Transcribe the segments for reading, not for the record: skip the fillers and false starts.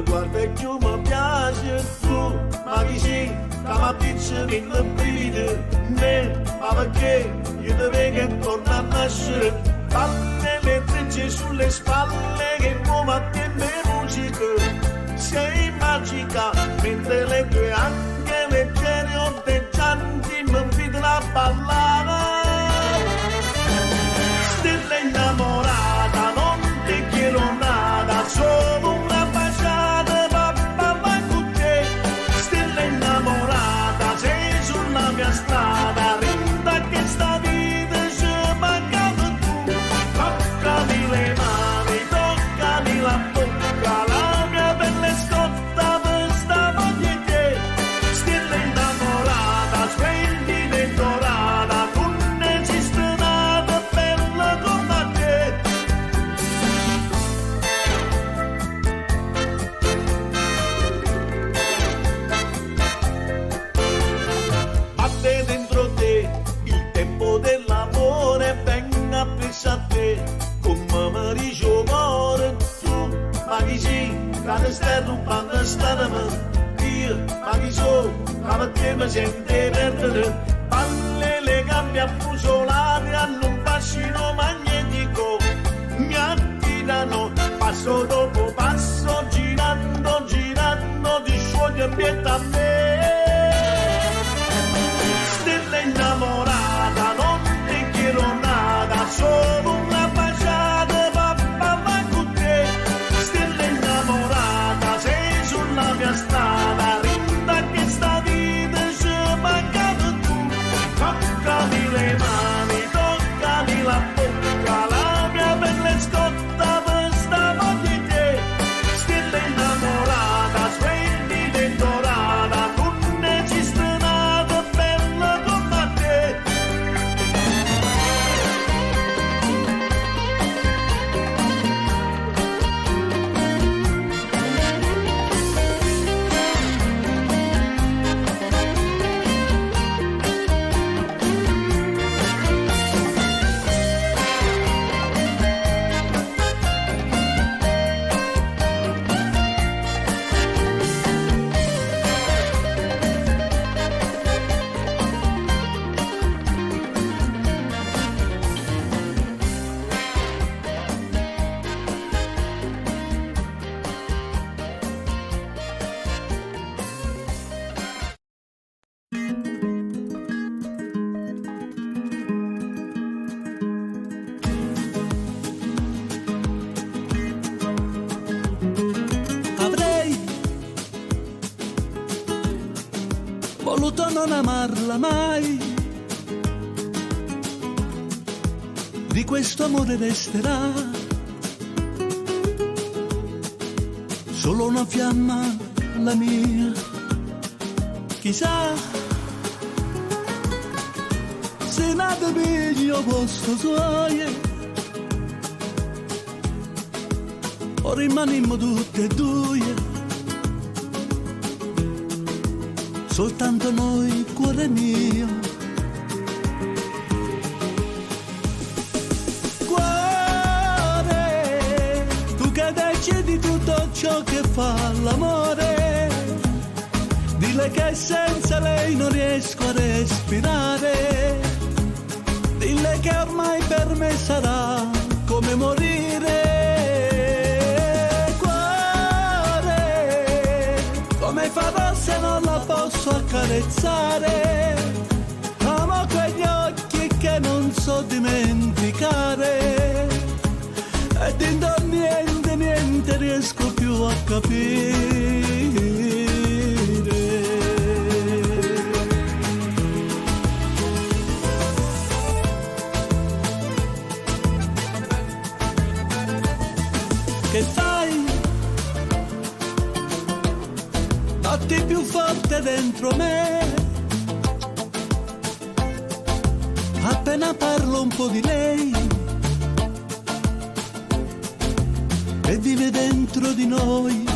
guarda che mi piace tu, ma chi sei, che mi pizza in la vita, ma perché io ti vedo che torna a nascere, palle le trecce sulle spalle che come te me musica, sei magica, mentre le tue anche leggere ondeggianti mi invitano a ballare. Stella innamorata, non ti chiedo nada, solo una baciata, papà vai con te. Stella innamorata, sei sulla mia strada, rinda che sta vita ci mancava tu. Toccami le mani, toccami la bocca, la mia pelle scotta per sta voglia di te. Stella innamorata, splendida e dorata, tu non esiste nada bella come a te. Batte dentro te il tempo dell'amore, venga preso a te come mi dice amore tu, ma chi sei, che ti stai rubando starmi, io, ma chi so, che per te mi sente perdere, palle le gambe affusolate hanno un fascino magnetico, mi attirano, passo dopo passo, girando, girando, ti scioglie e pietta a me. Stella innamorata, non ti chiedo nada, solo una baciata, papà vai con te. Stella innamorata, sei sulla mia strada, rinda che sta vita ci mancava tu. Toccami le mani, toccami la bocca, la mia pelle scotta per sta voglia di te. Stella innamorata, splendida e dorata, tu non esiste nada bella come a te. Avrei voluto non amarla mai, di questo amore resterà solo una fiamma, la mia. Chissà se nata meglio posto suoie o rimanimmo tutte e due, soltanto noi, cuore mio. Cuore, tu che decidi tutto ciò che fa l'amore, dille che senza lei non riesco a respirare, dille che ormai per me sarà come morire. Come farò se non la posso accarezzare? Amo quegli occhi che non so dimenticare, ed in niente, niente riesco più a capire. Che fai? Batti più forte dentro me, appena parlo un po' di lei e vive dentro di noi.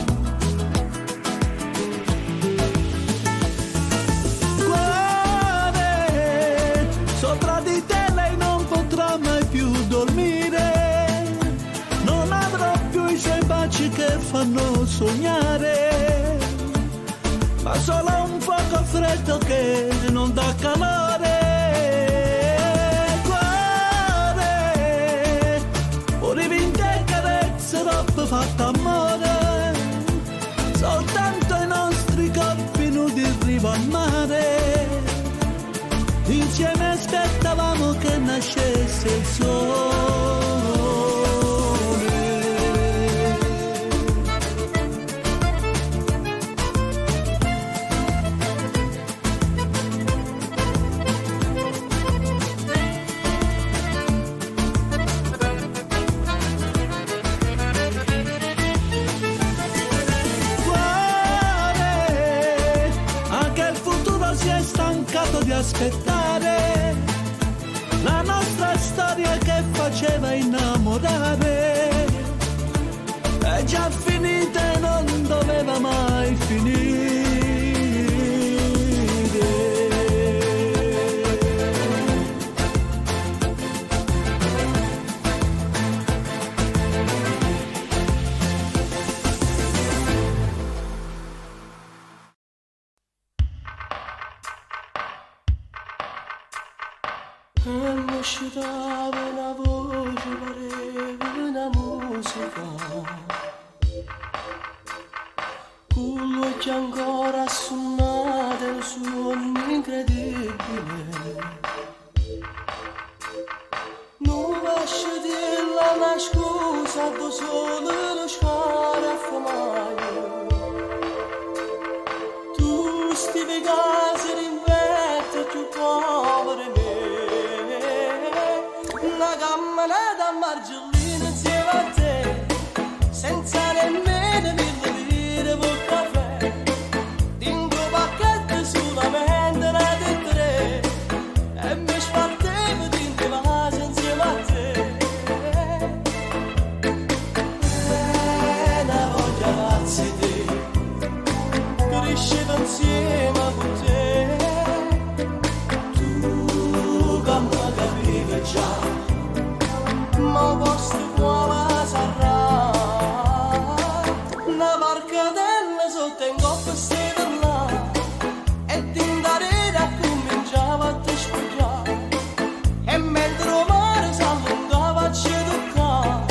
Cuore, sopra di te lei non potrà mai più dormire, non avrò più i suoi baci che fanno sognare, ma solo un fuoco freddo che non dà calore. Cuore, ora vince carezze dopo fatto amore, soltanto i nostri corpi nudi in riva al mare, insieme aspettavamo che nascesse il sole. Di aspettare la nostra storia che faceva innamorare, è già finita e non doveva mai finire. Uscitava una voce, pareva una musica, con l'occhio ancora assonnate, il suono incredibile. Non lascio dirla una scusa, do solo lo sciare a fumaio. Tu stivi casi rinverte, più poveri me. Una camminata a margellina insieme a te, senza nemmeno 1000 lire per caffè, dingo pacchetto solamente una di 3, e mi spartevo dingo vaso insieme a te. Una voglia pazza di te, crescevo insieme a te, tu che mi capivi già, ma posto quale sarà, una barcatella sotto in coppa stava là, e d'indarera cominciava a te sfoggiare, e mentre il mare s'allungava a ci toccare,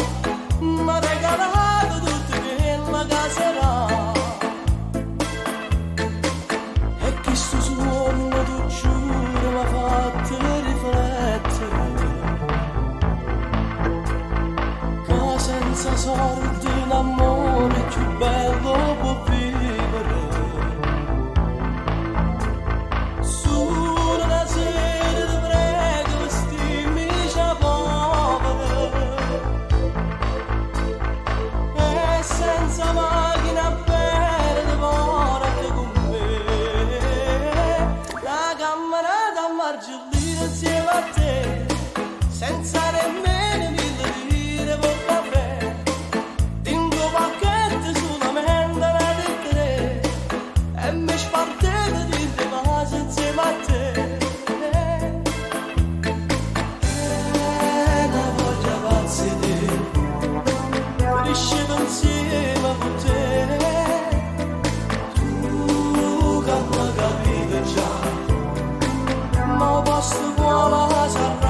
mi ha regalato tutto quella che sarà. E questo suono, tu giuro, mi ha fatto riflettere, senza sorte l'amore più bello può vivere. Solo la sera ti prego, stimici a povera, e senza macchina verde porta con me la camminata a margellina insieme a te, senza nemmeno 1000 lire per caffè, dingo pacchetto solamente una di 3, e mi spartevo di te vaso insieme a te. Una voglia pazza di te, crescevo insieme a te, tu che mi capivi già, ma posto quale sarà.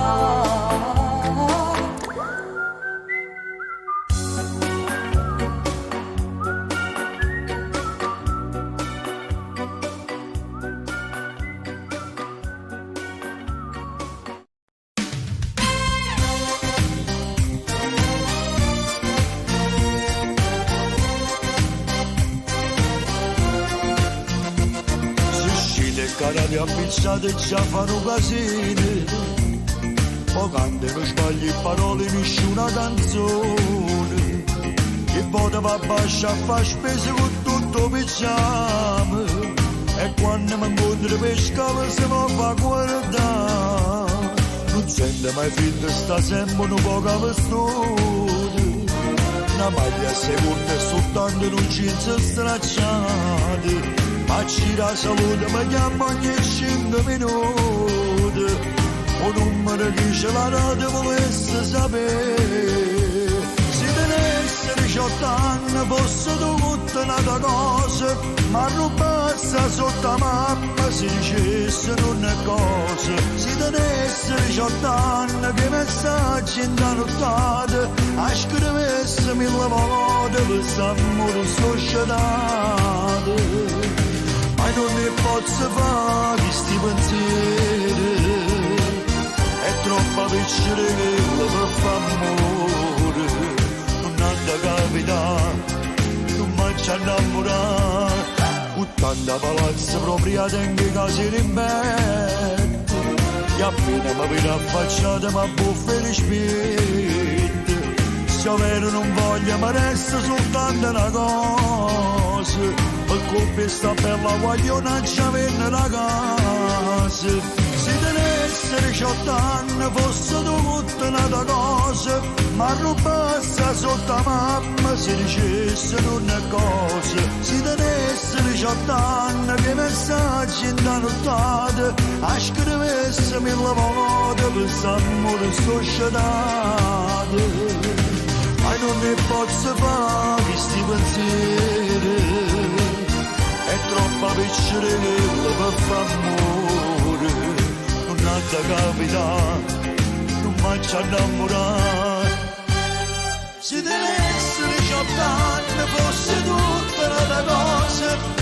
Cara di ambizzate già fanno casini, o cantano sbagli parole nessuna canzone, che poteva bascia a far spese con tutto pizziamo, e quando mi incontro pescavo se mi fa guardare, non sente mai finta, sta sempre un po' cavestuto, una maglia seconda e soltanto non jeans stracciati, a gira saluta mi chiama ogni 5 minuti, un numero che ce la rata volesse sapere, se tenesse 18 anni posso da cose, ma rubassa sotto la mappa si dicesse non è cosa, si tenesse 18 anni che messaggi in nottata, a scrivesse 1000 volte per s'amore societato. Ma non ne posso fare questi pensieri, è troppo piccerella per fare amore, non ha da capitare, non mangia innamorare, con tanta palazza proprio tengo i casi rimbette, che appena mi viene affacciata mi buffa i rispetto, se vero non voglio ma resta soltanto una cosa, per colpa sta bella guaglionaccia venne la casa. Se tenesse 18 anni fosse tutta un'altra cosa, ma rubassa sotto la mappa si dicesse non è cosa. Se tenesse 18 anni che messaggi in nottata, a scrivesse 1000 volte per s'amore societato. Ma non ne posso fare questi pensieri, è troppo piccerella per fare amore, non ha da capitare, non mangia innamorare. Se tenesse 18 anni fosse tutta un'altra cosa.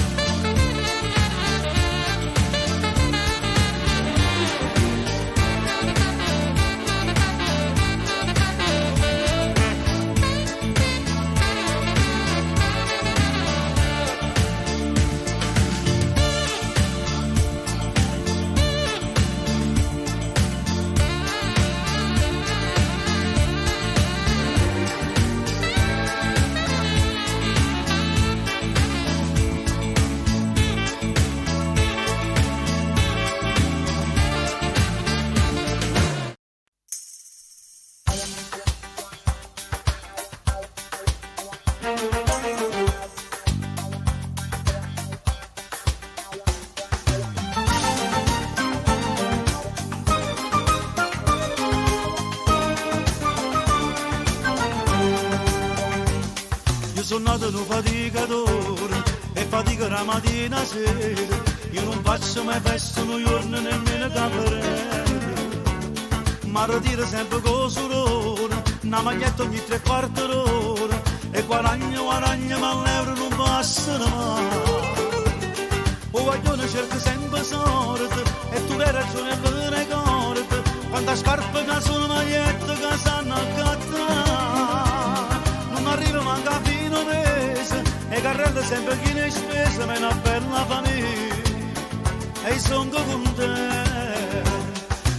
Sono nato un faticatore e fatica la mattina sera, io non faccio mai festa un giorno nemmeno caparello, ma ritiro sempre con sorore, una maglietta ogni 3/4 d'ora e guadagno ma l'euro non passano mai. O guaglione cerca sempre sorte e tu hai ragione per le corte, quanta scarpa che sono maglietta che sanno accattare, non arriva manca a fine mese e carrella sempre chi ne spesa, ma è una bella famiglia e sono contento.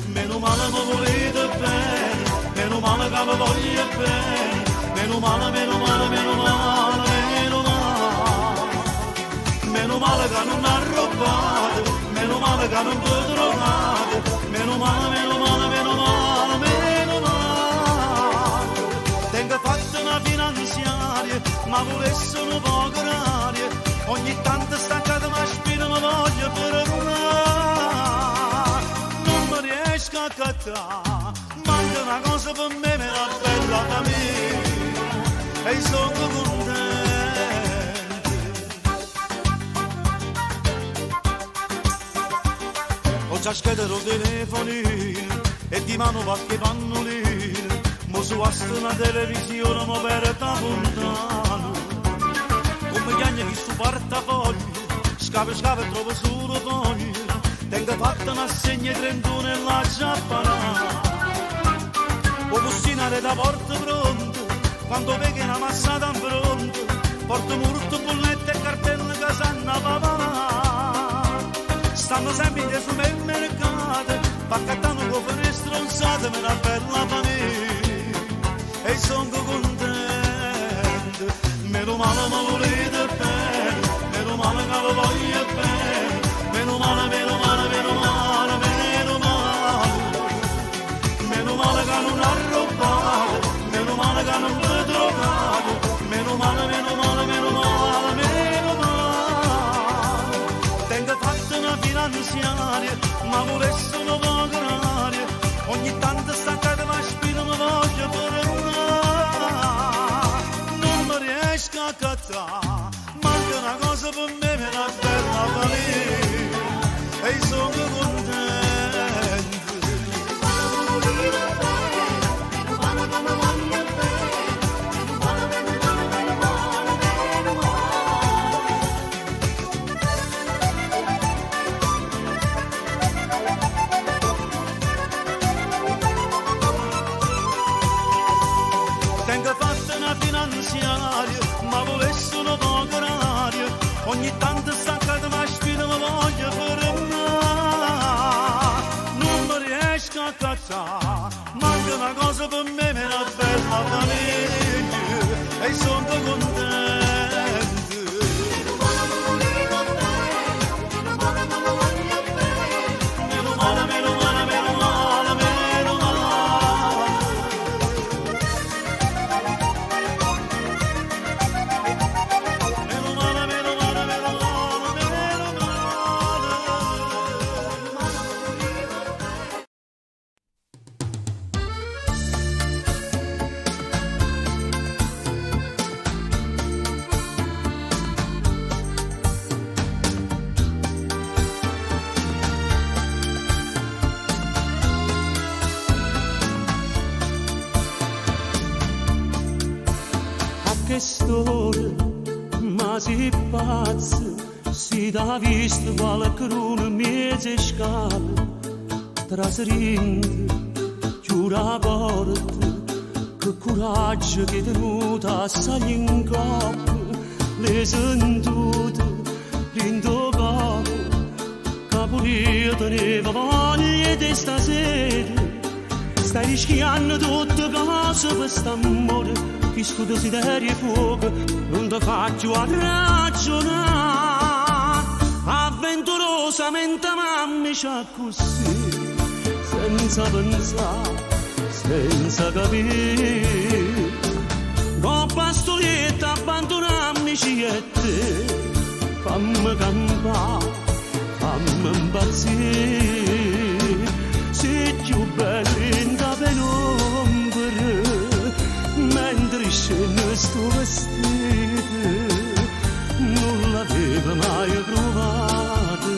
Meno male mi volete bene, meno male che mi voglio bene, meno male, meno male, meno male, meno male, meno male che non ha rubato, meno male che non ti drogato, meno male, meno male, meno male, meno male. Tengo fatto una finanziaria, ma volesse un po' graria, ogni tanto staccata ma spina mi voglio perdonare, non mi riesco a cattare, manca una cosa per me, me la bella famiglia e sono contento. Ho già schederato il telefonino e di mano qualche pannolino, mo su una televisione mo per da lontano, come chiagna chi su portafoglio, scava e trova solo foglie, tengo fatta una segna 31 e la giappanata, o bustinare da porta pronta, quando vedi una massata in fronte, porto molto bollette e cartelle che sanno papà, stanno sempre in supermercato, paccattano con le stronzate, me la bella famiglia e sono contento. Meno male mi volete bene, meno male che lo voglio bene, meno male, meno male, meno male, meno male, meno male che non ha rubato, meno male che non ti drogato, meno male, meno male, meno male, meno male. Tengo fatto una finanziaria, ma volesse un po' graria, ogni tanto staccata ma spina mi voglio perdonare, non mi riesco a cattare, manca una l'aria, ma volessi una poca l'aria, ogni tanto staccata ma spina mi voglio fermare, non mi riesco a cazzare, manca una cosa per me, una bella famiglia, e sono contento. Quest'ora, ma si pazza, si da visto qualcuno mezzo scala, traserindo, chiude la porta, che coraggio che è tenuta assai in capo, le sentute, rindo capo, capolio teneva voglia di stasera, stai rischiando tutte cose per st'amore. Questo desiderio è fuoco, non ti faccio a ragionare. Avventurosamente mamma c'ha così, senza pensare, senza capire. Coppa stolietta abbandonarmi e te, fammi campare, fammi impazzire. Sei più bella in da penombra, mentre scende sto vestito, non l'aveva mai provato,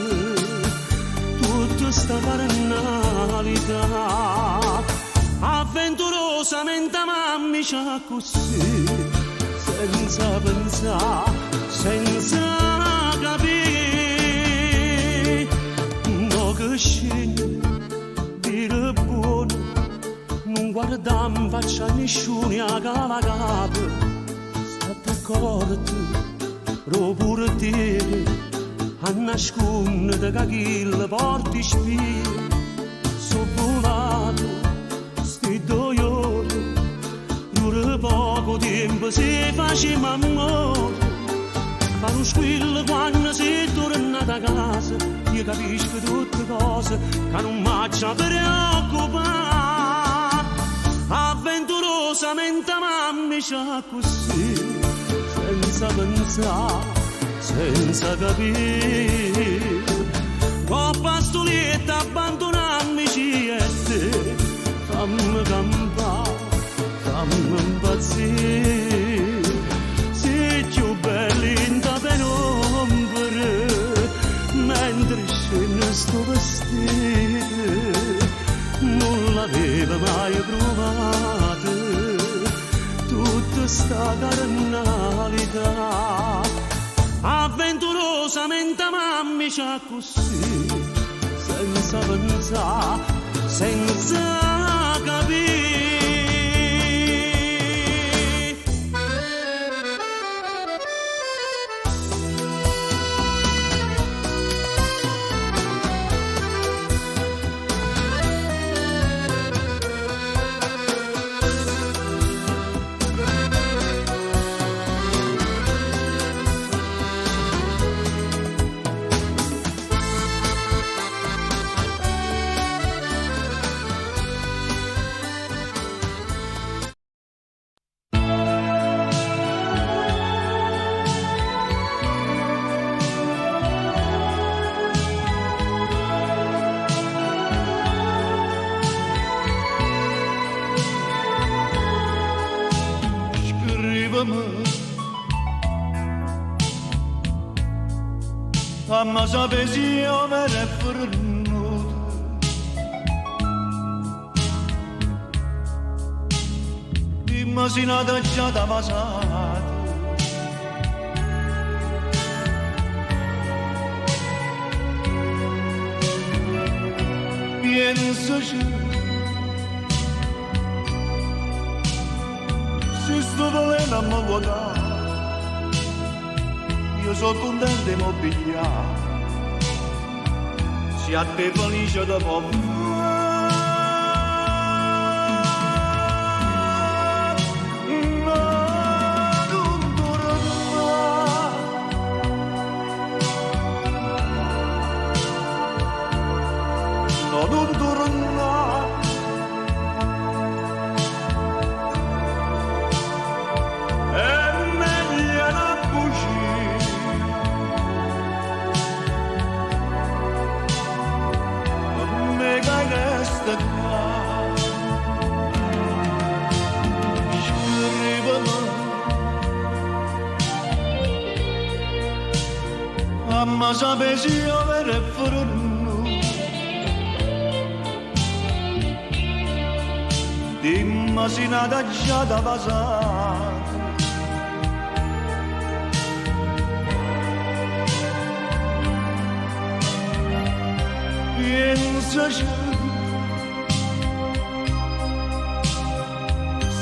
tutta sta banalità. Avventurosamente mamma c'ha così, senza pensare, senza capire, no che scende, dire buono, non guardam in faccia a nessuno a capo, state accorti, pure te, a nascondere che chi le porti spie, sono volato, sti 2 ore, dura poco tempo se facciamo amore, fa un squillo quando sei tornata a casa, io capisco tutte cose che non mi faccia preoccupare. Avventurosamente mamma c'ha così, senza pensare, senza capire. Coppa stolietta abbandonarmici e te, fammi campare, fammi impazzire. Sei più bella in da penombra, mentre scende sto vestito, non l'aveva mai provato, tutta sta carnalità. Avventurosamente mamma c'ha così, senza pensare, senza capire. Ma sapessi io è fornuto, dimmi se nata già da passato, pensaci, se sto veleno mi vuoi dare, io sono contento di mobiliare, se a te felice da poco. Non torna, è meglio una bugia, non mi che resta qua, scrivimi, ma sapessi avere frutto. Dimma si nata già da passare, pensaci,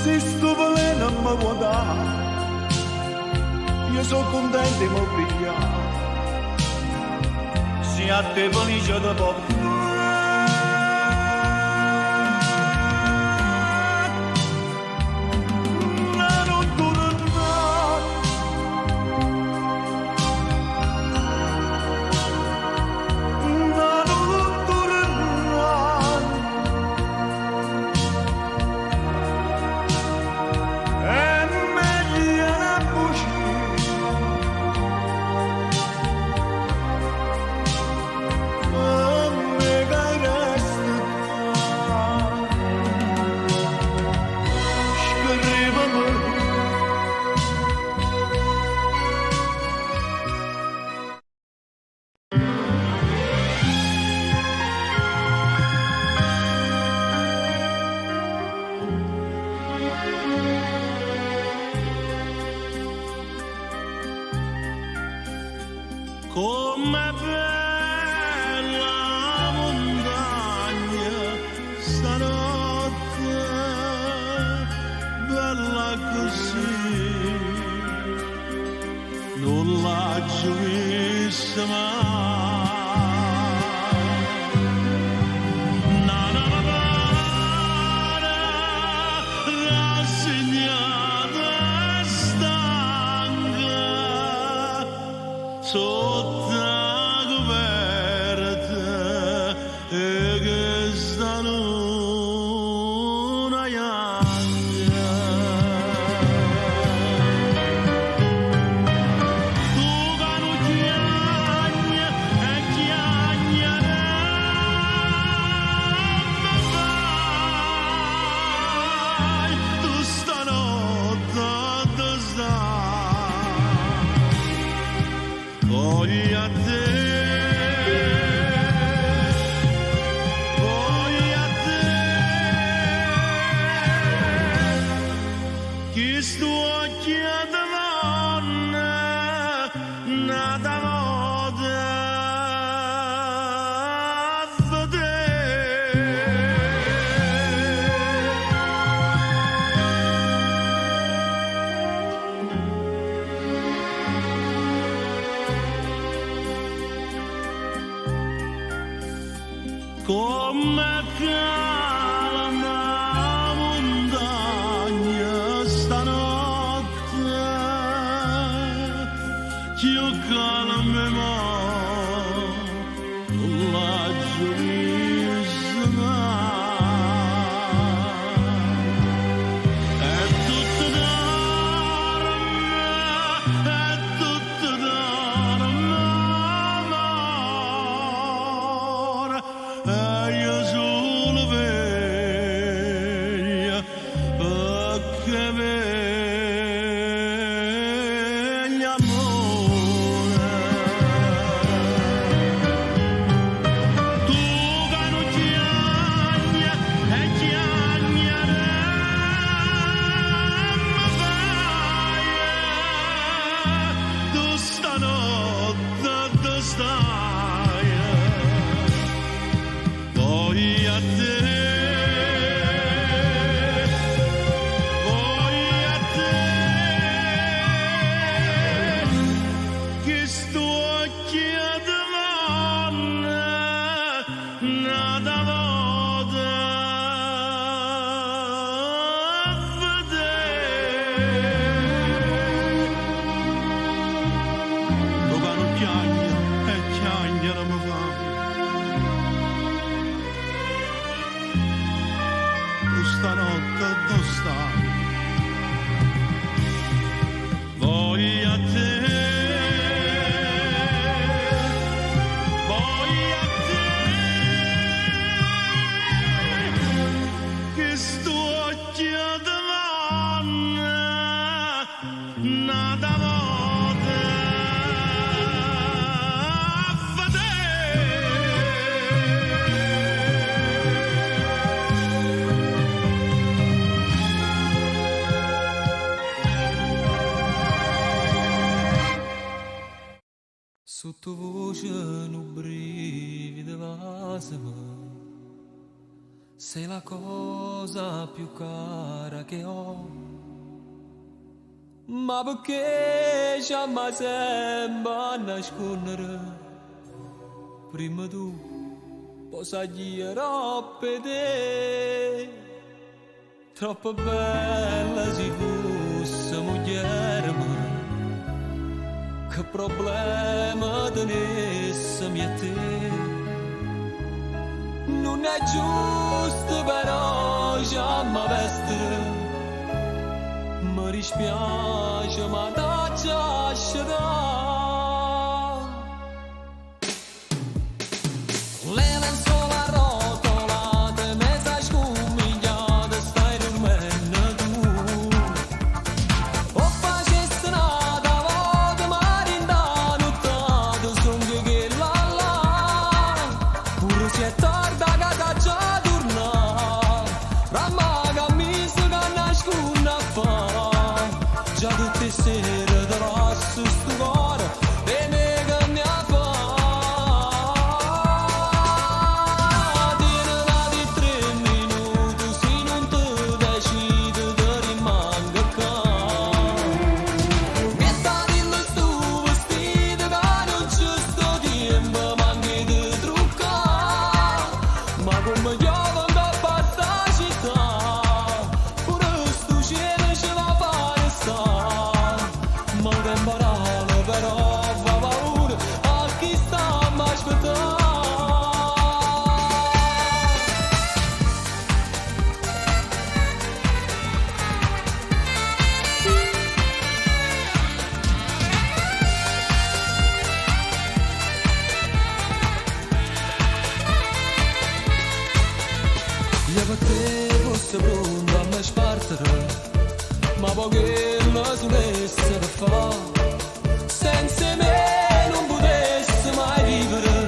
se sto veleno mi può dare, io sono contento di mobiliare, se a te felice da poco. Com'è bella montagna stanotte, bella così, non l'ho già vista mai. Nana mi pare rassegnata e stanca, sotto la coperta e che sta luna bianca. Tu che non chiagna e chiagna me fai, tu stanotte dove stai? Voglio a te, voglio a te, chi sto occhiando donna, nata moda a te. stanotte dove stai? Voglio a te, voglio a te, che sto occhi davanti, nada voce a Sottovoce un brivido vasima, sei la cosa più cara che ho, ma perché jamais sembra nascondere, prima tu possa dire per te, troppo bella si fosse moglie. Che problema tenessimi a te? Non è giusto però già mi vestire, mi dispiace ma da già le lenzuola arrotolate, mezza scumigliate, stai dormendo tu. O facessi nada, voto marinda, nottato, son che là là. Pure se è tarda che da già torna, ramma che mi si nasconde a fa. Già tutte sere te lascio sto cuore e me che ne fa. Tirala di 3 minuti, se non ti decidi te rimango qua. Mettati in sto vestito che non c'è sto tempo, manchi di truccare. Ma come io vengo a sta città, pure sto cielo ce la fa restare. Ma che imparare però fa paura a chi sta a aspettare. Io per te fosse pronto a me spartere, ma poche lo solesse da fa. Senza me non potessi mai vivere,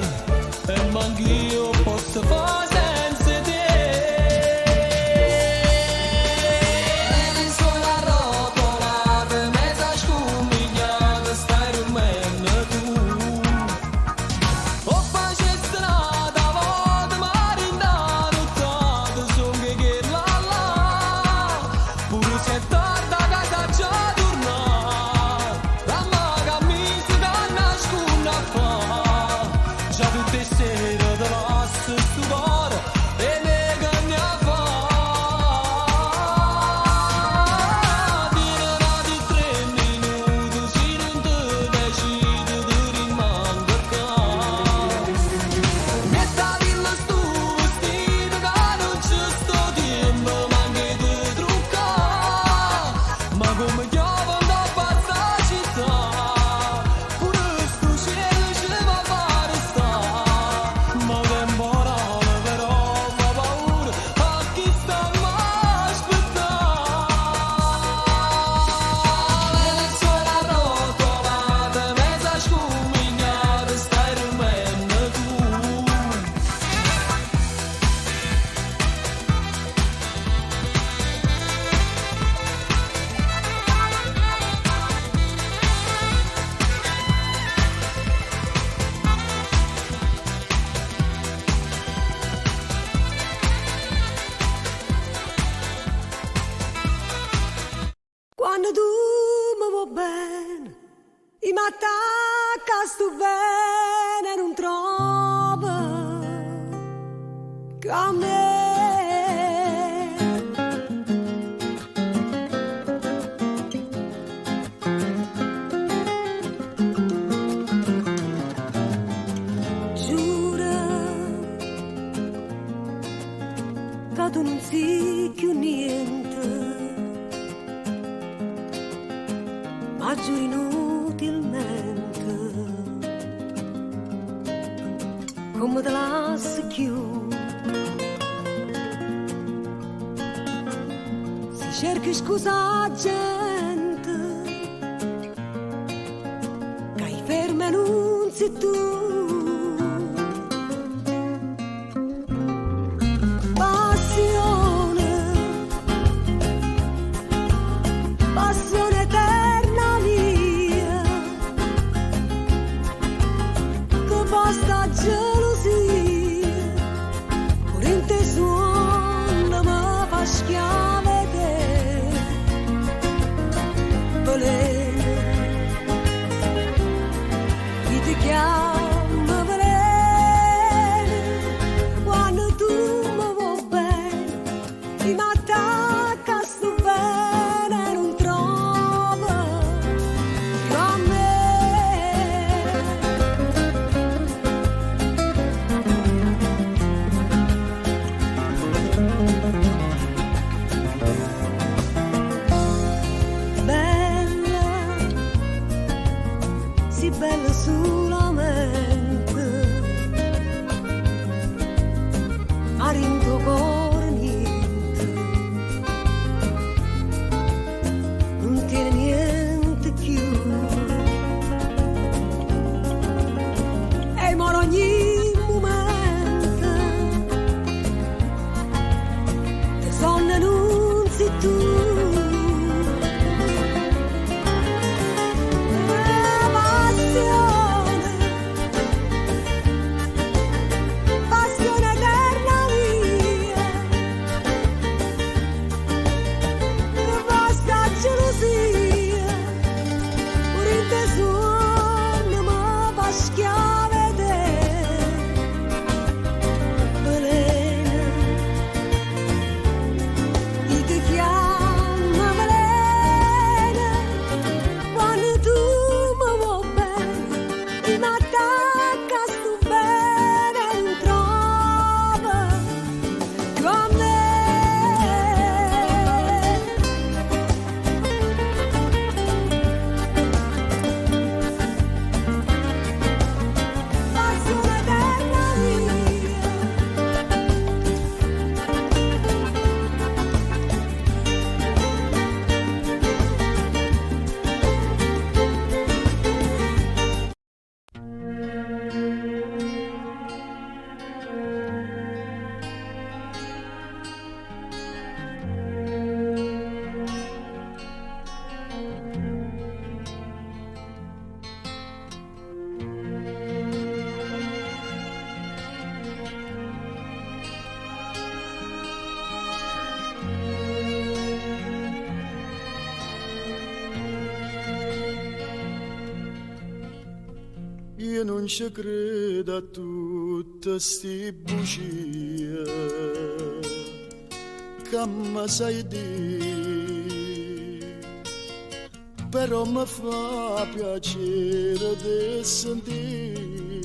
e manch'io posso fare senza te. Le lenzuola arrotolate, mezza scumigliate, stai dormendo tu. O facessi nada, voto marinda, nottato, son che là là. Pure se è tarda che da già torna, ramma che mi si nasconde a fa. Già tutte sere te lascio sto cuore e me che ne fa. Tirala di 3 minuti, se non ti decidi te rimango qua. Mettati in sto vestito che non c'è sto tempo, manchi di truccare. Ma come io vengo a sta città, pure sto cielo ce va a fare sta. Ma temporale però fa paura a chi sta a aspettare. Le lenzuola arrotolate, mezza scumigliate, stai dormendo tu. Quando tu mi vuoi bene, i m'attacca sto bene non trova che a me. Giura che tu non sei più niente, ma giuro inutilmente, come te lasci più. Si cerca scusa gente, che hai ferma non sei tu. Passione eterna mia, che basta gelosia, pure in te suona mi fa schiave te, veleno, chi ti chiama veleno, quando tu mi vuoi bene, ti m'attacca sto bene, non trova più a me. Bella, sì bella solamente, a rinto cuore niente, non tiene niente più. E moro ogni momento, te sonno non sei tu. Passione eterna mia, che basta gelosia, pure in te suona mi fa schiave te, veleno, chi ti chiama veleno, quando tu mi vuoi bene, ti m'attacca sto bene, non trova più a me. Passione eterna mia, Io non ci credo a tutte sti bugie che mi sai dire, però mi fa piacere di sentire,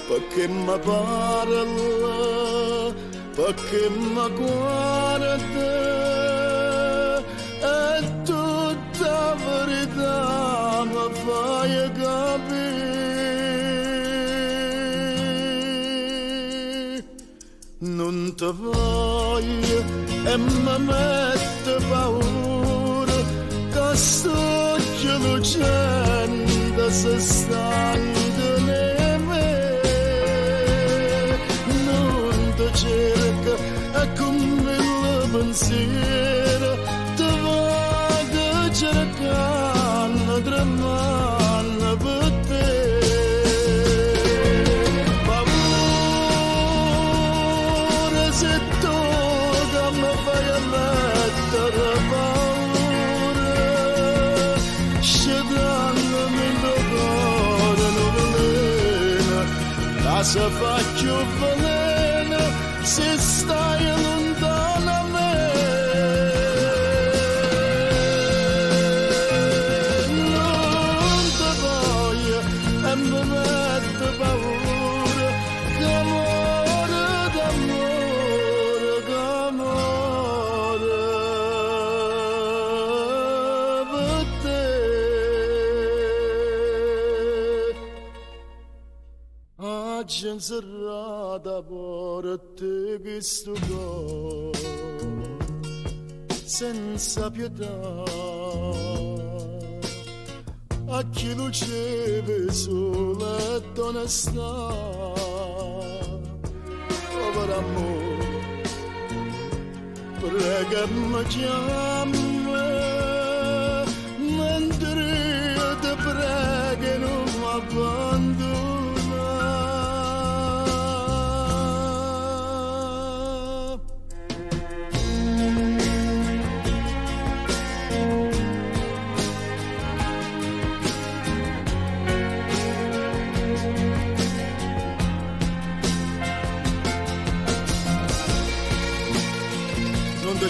perché mi parla, perché mi guarda, è tutta verità, mi fai capire. Non ti voglio e mi mette paura, che sto lucendo se stando in me. Non ti cerca e come il pensiero ti vado cercando, tremando per te. Paura se tu che mi fai a mettere paura, scedandomi in cuore non veleno, la se fa più veleno se stai lontano a me. Non ti voglio e mi mette paura, che amore d'amore, che noce in serrata porta questo cuore senza pietà a chi luceve solo ed onestà. Povero amore, prega mi chiama, mentre ti prego non mi abbandona.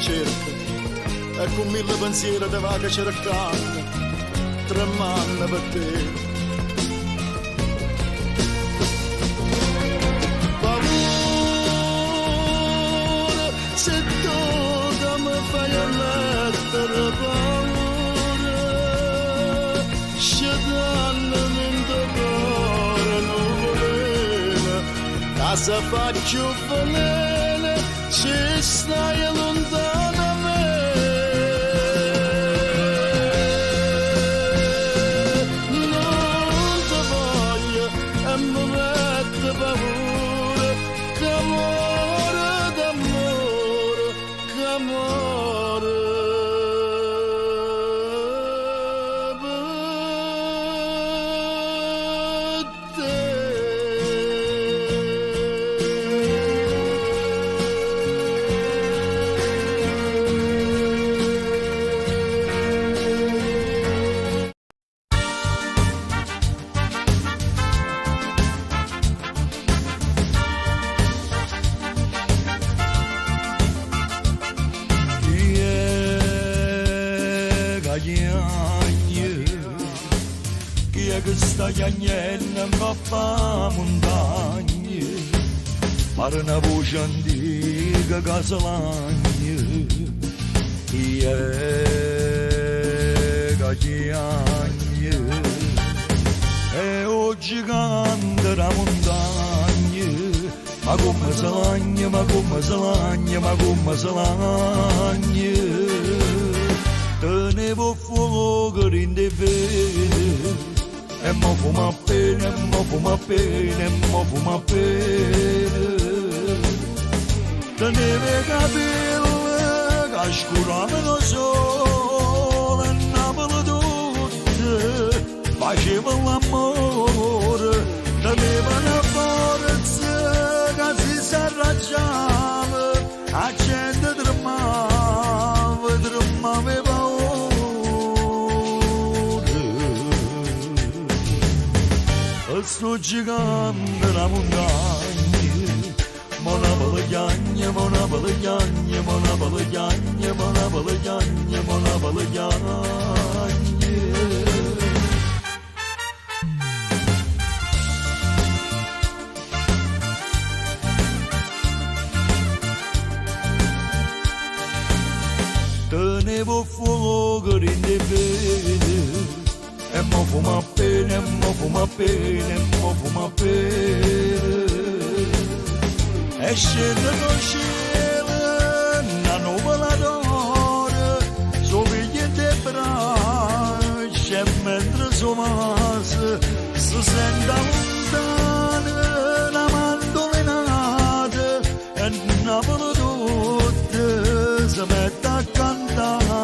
Cerca e con mille pensieri te va che cercando tremando per te. Paura se tu che mi fai mettere paura scedandomi in tuo cuore nuvolina casa faccio venire ci stai lontano a me. Non ti voglio e mi mette paura che amore d'amore, che amore per te. Questa cagnella in coppa montagna pare una voce antica casalagna cagnagna e oggi canta la montagna ma come se lagna, ma come se lagna, ma come se lagna tenevo fuoco in te vede e mo fuma bene, mo fuma bene, mo fuma bene. Teneva capelli che scuravano sole e Napoli tutte faceva l'amore. Teneva una forza che si s'arraggiava, la gente tremava, tremava paura. Sto gigante la montagna, mona balegagna, mona balegagna, mona balegagna, mona balegagna, mona balegagna. Tenevo fuoco in te vede e mo fuma bene, mo fuma bene, mo fuma bene. E scende dal cielo una nuvola d'oro, soviglia te braccia e mentre suo maso si sente lontano una mandolinata e Napoli tutte si mette a cantare.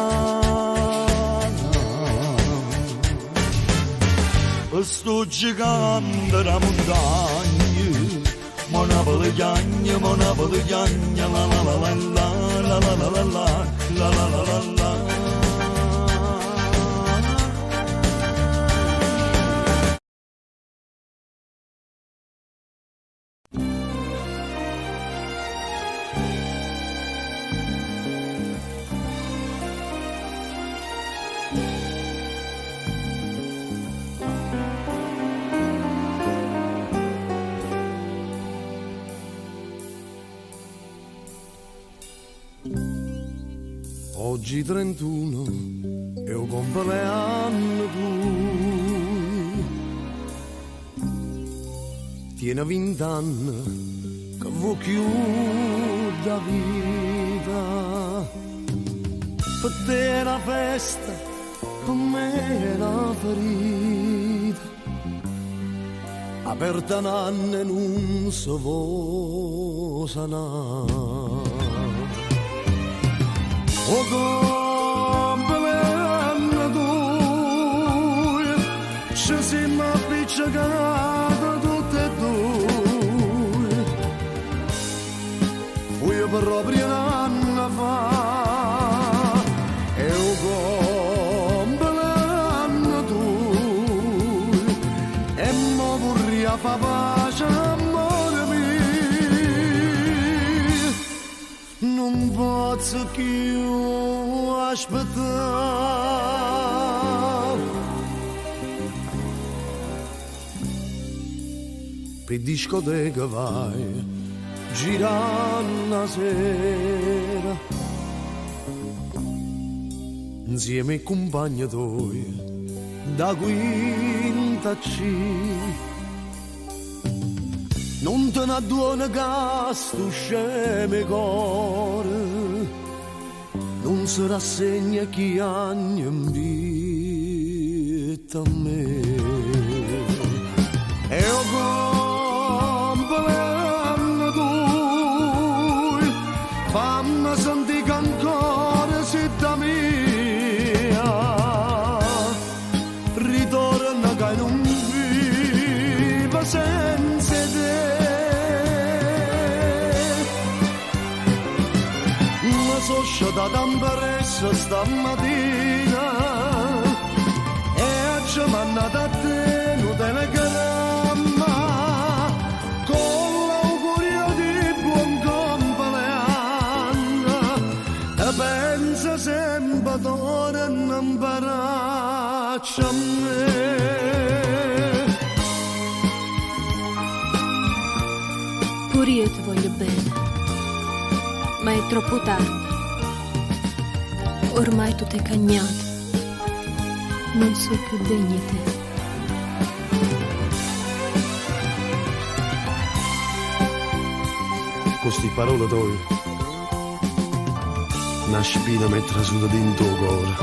Sto gigante la montagna, mona balegagna, mona balegagna, la la la la la la la la la la la la la la. Oggi 31 è un compleanno tuo, tiene 20 anni che vuoi chiudere la vita. Per te è una festa, per me è una ferita. Aperta un anno e non si può sanare. O compleanno tu, ci siamo appiccicati tutti e due. Fui proprio un anno fa, e o compleanno tu, e mo vorrei fa pace, amore mio. Non posso più aspettare. Per discoteca vai, girando la sera, insieme ai compagni tuoi, da quinta C. Non te ne adduone che sto scemo cuore non si rassegna chi anni in vita a me. E o compleanno tu, fammi sentire che ancora sitta mia. Ritorna che non viva senza te. Sono sciatata in peressa stamattina e ci mandata a te un telegramma con l'augurio di buon compleanno e pensa sempre torna in braccio a me. Pure io ti voglio bene, ma è troppo tardi. Ormai tu t'hai cagnato, non so più degna di te. Queste parole tue, una spina mettere su dentro il cuore,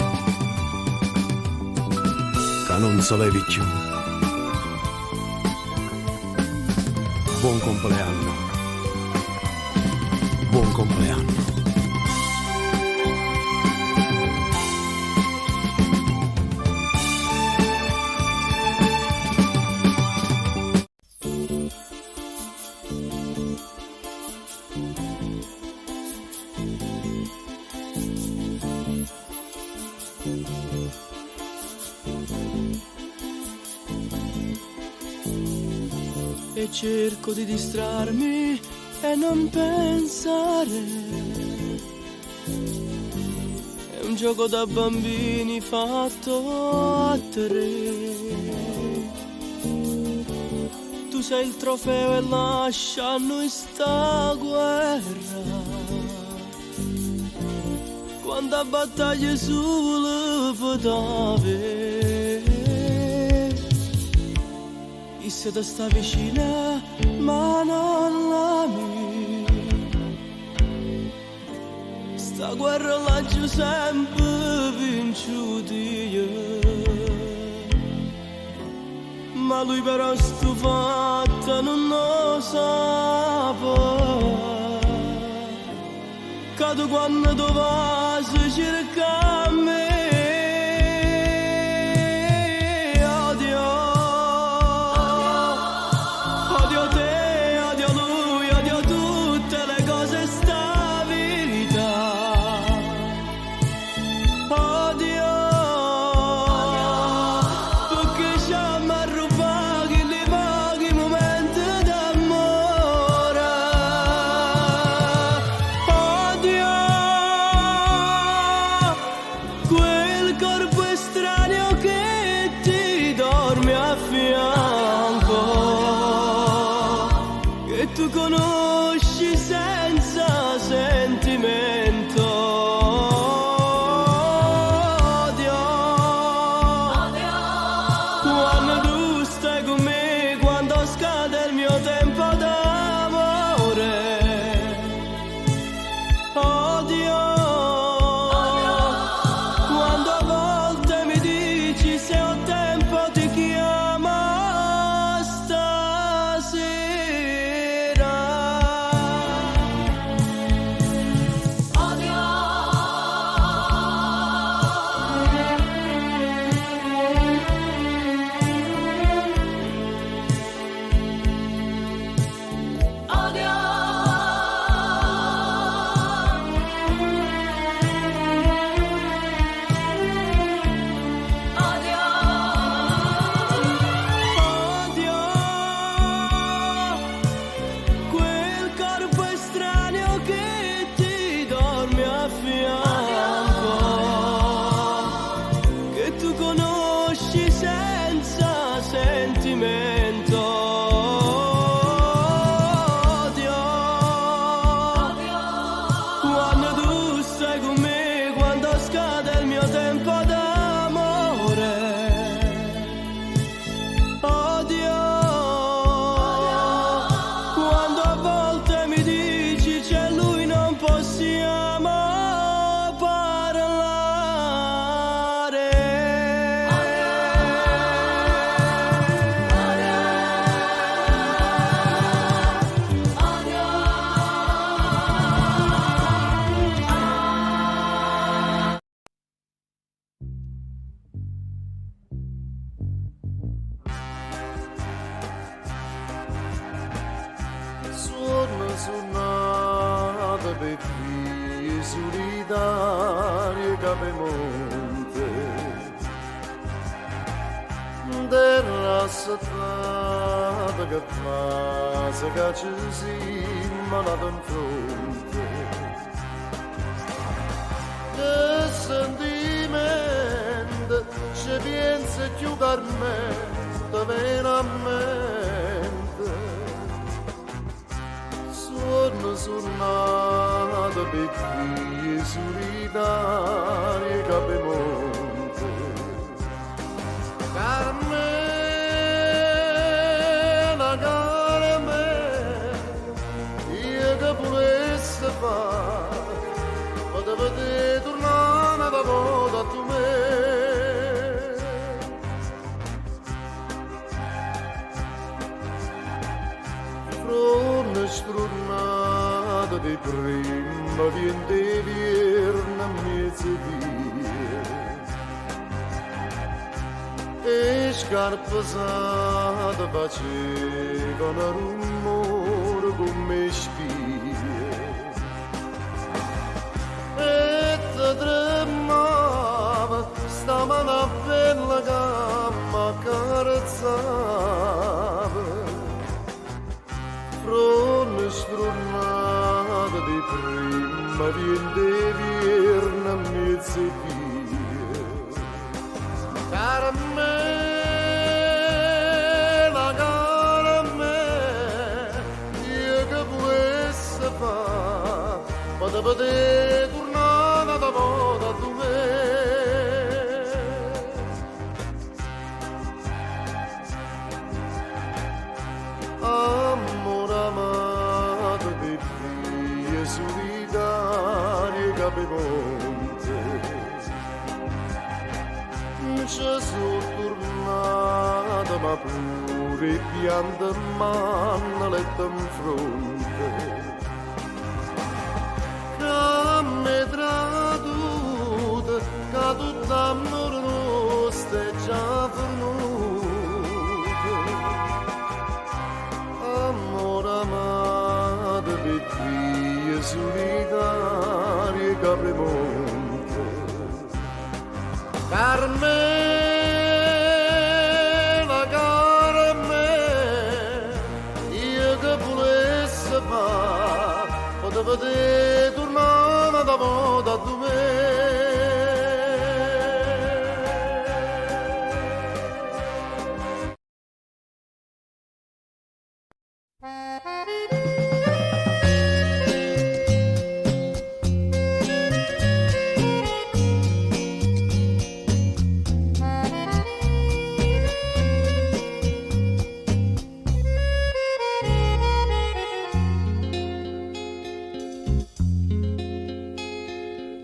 che non si levi più. Buon compleanno, buon compleanno. E cerco di distrarmi e non pensare. È un gioco da bambini fatto a tre. Tu sei il trofeo e lascia a noi sta guerra. Quando a battaglie sulle fotave. E se te sta vicina, ma non la mia. Sta guerra laggiù sempre vinciuti. Ma lui però stufato non lo sa. Cado quando tu vai si cerca me. Quel suonata per figli solitari cape monte terra assatata che fa se caccia si malata in fronte che sentimento ci pensa più carmente veramente suonata per figli solitari cape monte Carmela, Carmela io che volesse fare potevo te tornare da volta a tu me Strunata di prima viente vierna mezzodì e scarpe usate facevano rumore come spie e te tremava sta mano bella che m'accarezzava Frone strunata di prima viente vierna mezzodì Caramella, caramella io che volesse fare potevo te tornare da volta a tu me Amore amato per figli solitari cape monte ci sono tornata ma pure pianta manna letta in fronte che mi traduta che tutto amore nostro è già venuto amore amato per figli solitari cape monte Carmela, Carmela io che volesse fare potevo te tornare da volta a tu me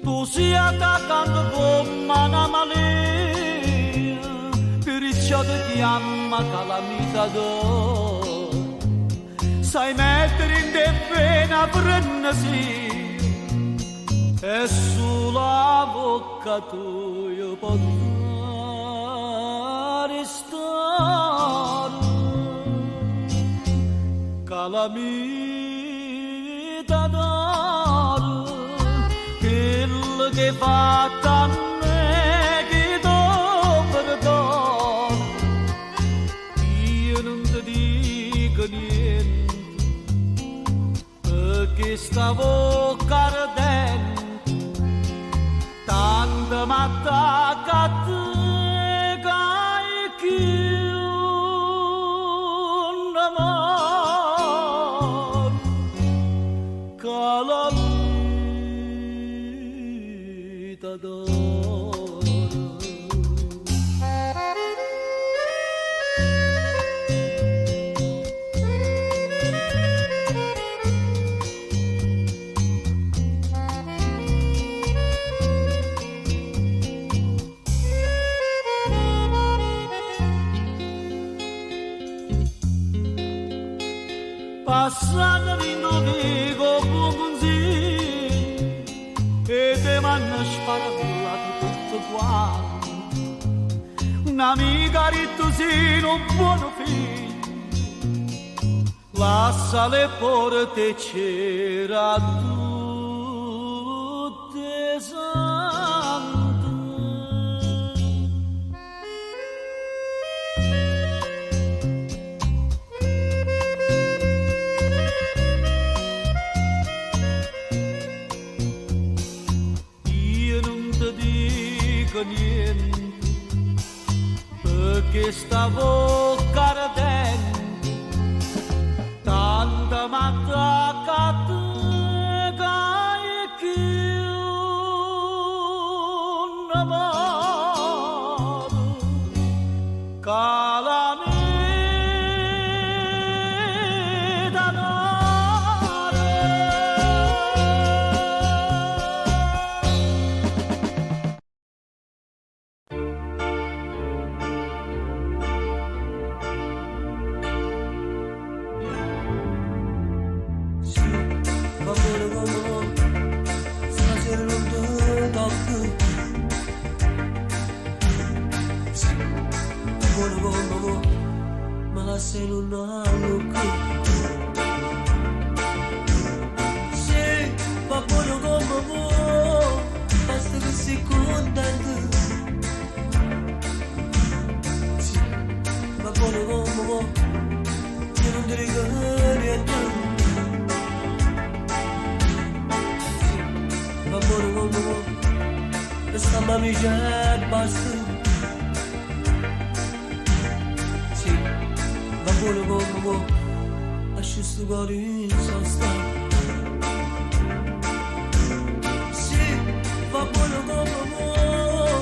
Tu si attaccando come una malia, perciò ti chiama calamita d'oro. Sai mettere in te pena prendersi, e sulla bocca tua può restare. Calamita d'oro, che fatta a me che do perdono io non ti dico niente perché sta bocca ardente tanto m'attacca a te che hai chiuso amore calamita d'oro passando l'indovico buonzi e te m'hanno sparato tutto quanto un'amica rittusino un buono figlio passa le porte c'era tutte sante. Io non ti dico niente perché stavo ardente. Tanta m'attacca che un amore calamita nore. Se non hanno che se va buono come vuoi basta che sei contento. Sì, va buono come vuoi io non ti dico niente. Sì, va buono come vuoi questa mamica e basta. Buono come vuoi, lasci sto cuore in sosta. Sì, va buono come vuoi,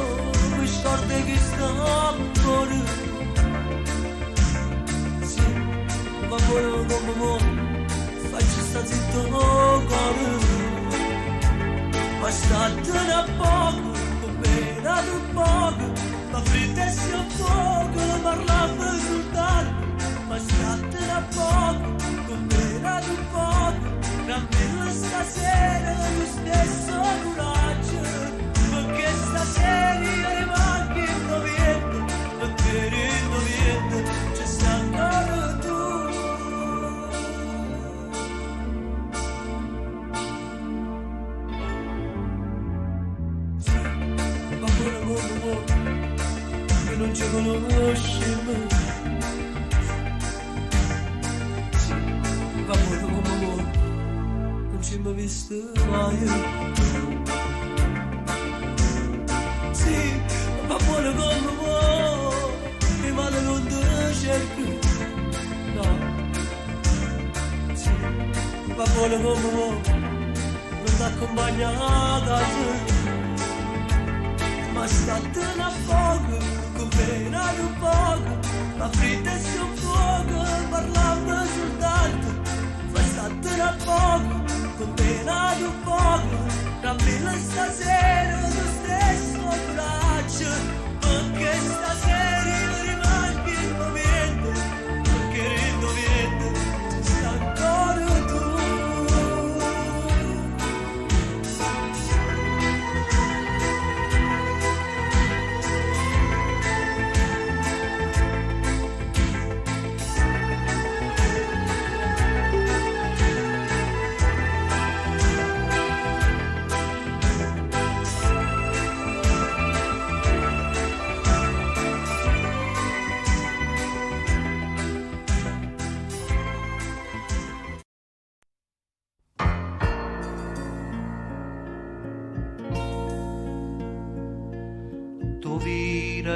mi scordi che sta ancora. Sì, va buono come vuoi, faccio sta zitto cuore. Ma statene a poco, appena un poco, ma frittessi un poco, parlavo soltanto. Ma statene a poco, com'era un poco, tranquillo stasera lo stesso coraggio, perché stasera io rimango indoviendo, perché indoviendo ci sta ancora tu. Sì, ma buono come vuoi, che non ci conosci mai. Va buono come vuoi, non ci mi visto mai. Sì, va buono come vuoi, mi vado non ti cerco. No, sì, va buono come vuoi, non ti accompagna a casa. Ma statene a poco, con pena un poco, ma frittesi un fuoco, parlando soltanto. Statene a poco, con pena di un poco, tranquilla stasera lo stesso braccio, perché stasera io rimango indoviendo, perché indoviendo ci sta ancora tu.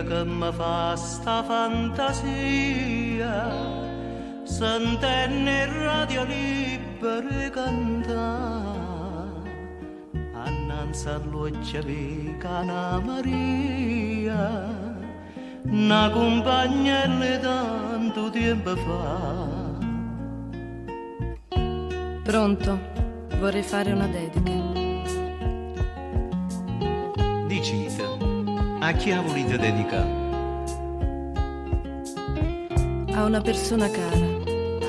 Che mi fa sta fantasia, sentenne il radio libero cantare, annanzi all'occhio di Cana Maria, una compagna di tanto tempo fa. Pronto? Vorrei fare una dedica. Dicite, a chi ha voluto dedicare? A una persona cara,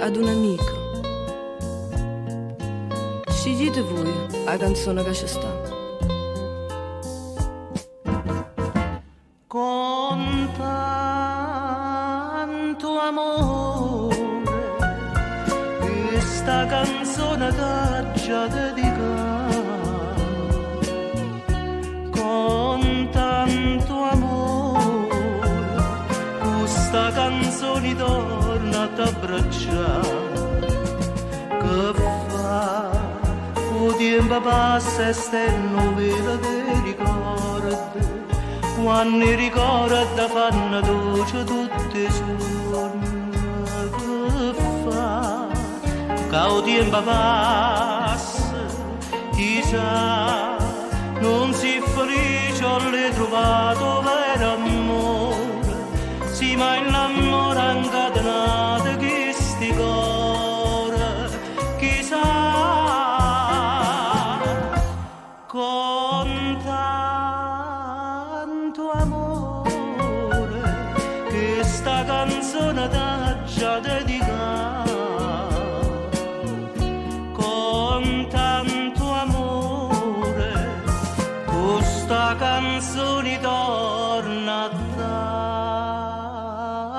ad un amico. Scegliete voi la canzone che ci sta. Con tanto amore tempo passa e stanno vero ti ricordi, quando i ricordi fanno dolce tutti i giorni. Che fa? Che il tempo passa, chissà, non si felice, ho ritrovato vero amore, sì ma l'amore ha incatenato questi cuore, chissà. Con tanto amore che sta canzone t'ha già dedicata, con tanto amore questa canzone torna a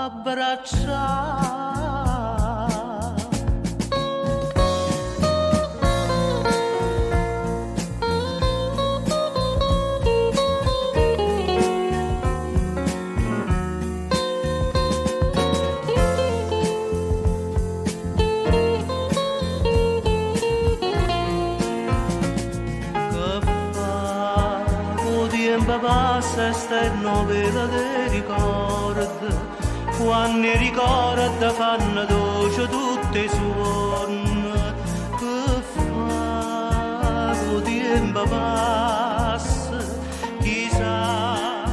t'abbracciare. Passa e stanno vero ti ricordi, quando i ricordi fanno dolce tutti i suoni. Che fa? Il tempo passa, chissà,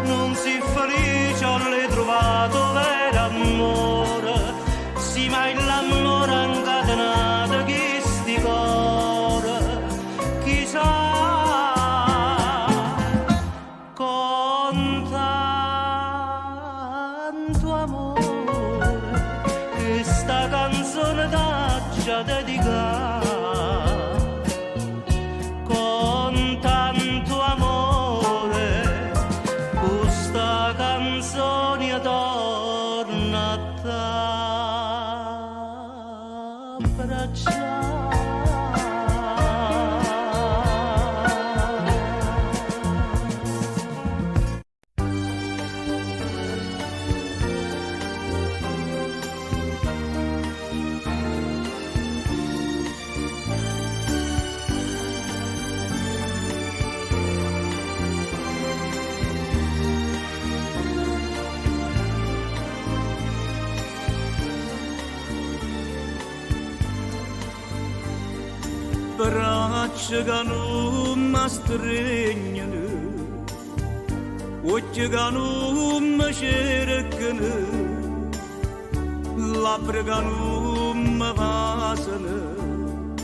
non si felice, ho ritrovato vero amore, sì ma l'amore ha incatenato questi cuori, chissà. Già dedicata, con tanto amore questa canzone torna a t'abbracciare. Braccia che non mi stringono, occhi che non mi cercano, labbra che non mi basano,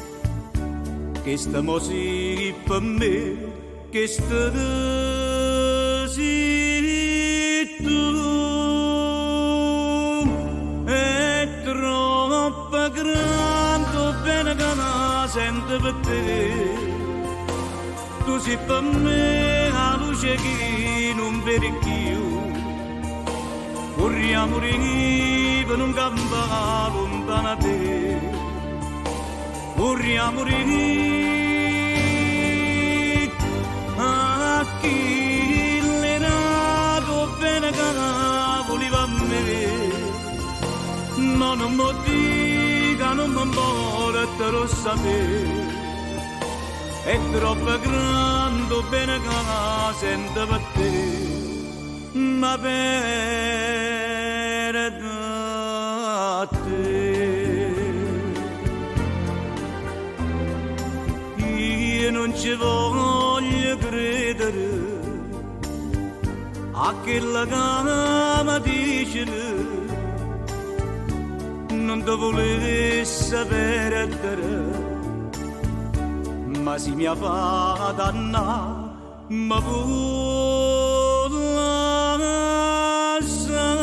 che stiamo sì per me, che sì tu, è troppo grande bene che sento per te, tu sei per me la luce che non vedi più, corriamo per un campo lontano da te, corriamo a chi l'è nato bene che voleva a me, ma non mi dica, non mi importa, te lo sapere, è troppo grande bene che la sento per te, ma per te io non ci voglio credere a quella che mi dice, non ti volessi perdere, ma si mi ha fatto danna, ma vuole sa.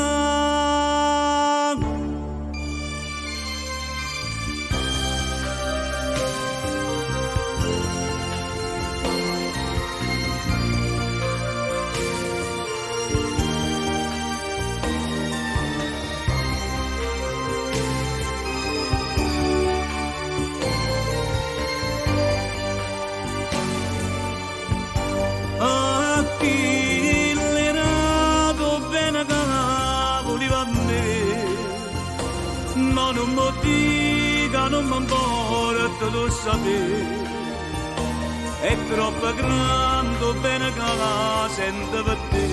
Ma non mi dica, non mi importa lo sapere, è troppo grande bene che la sento per te,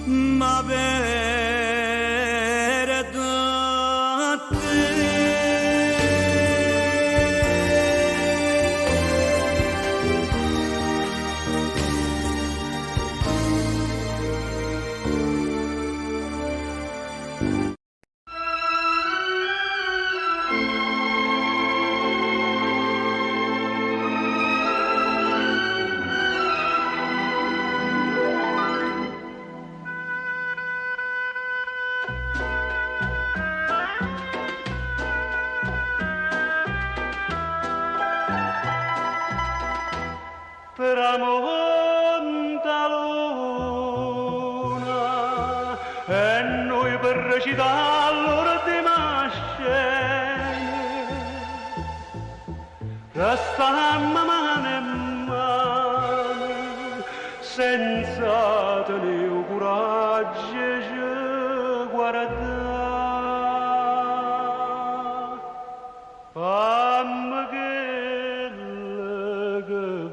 ma per te. Tramonta luna e noi per recitare l'ora di mascene restammo mano in mano senza tenere coraggio di guardare fammi quella che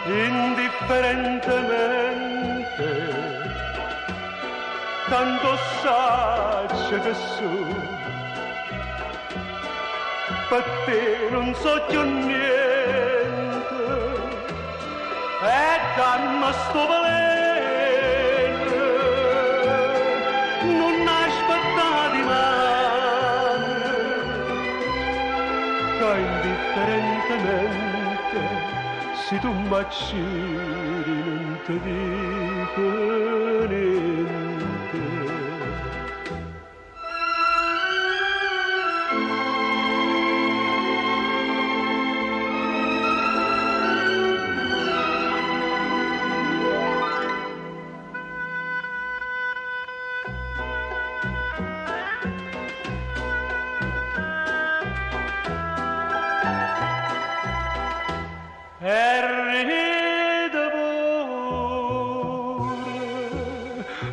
indifferentemente, tanto saggio che so, per te non so più niente, e dammi sto valente, non aspettati mai, che indifferentemente se tu m'acciri non ti dico niente.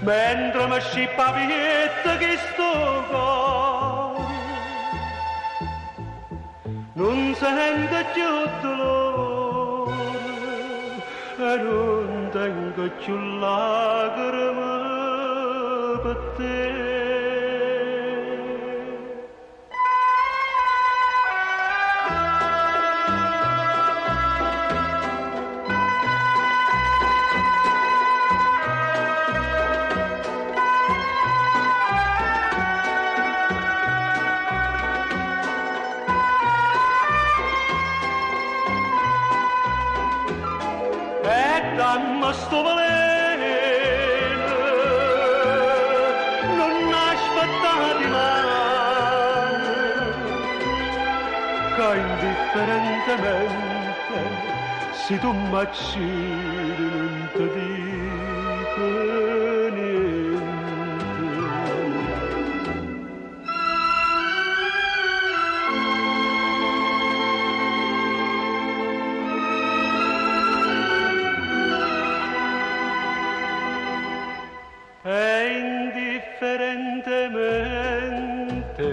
Mentre mi scippa vietta che sto cuore non sente più dolore e non tengo più lacrime per te. Dammi sto valente, non aspettati mai, che indifferentemente se tu m'acciri non ti dico niente. E indifferentemente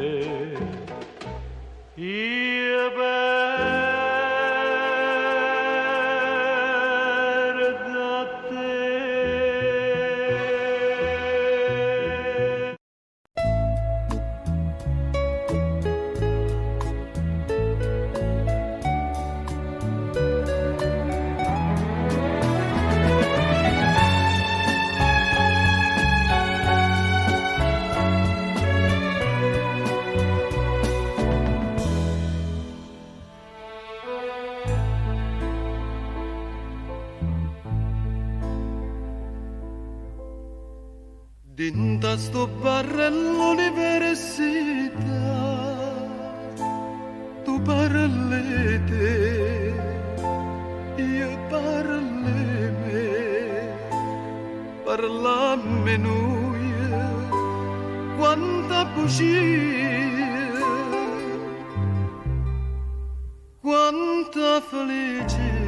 io perdo te. Dinta sto barello l'università, tu parli te, io parli me, parlammi noi, quanta bugia, quanta felicità.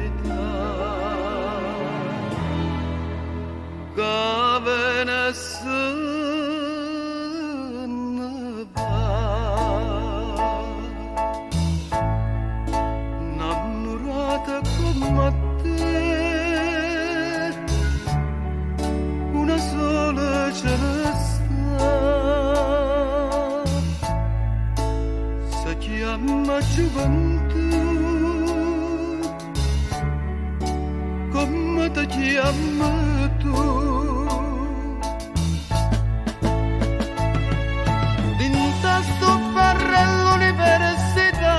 te chiami tu. Dinta sto barrello l'università,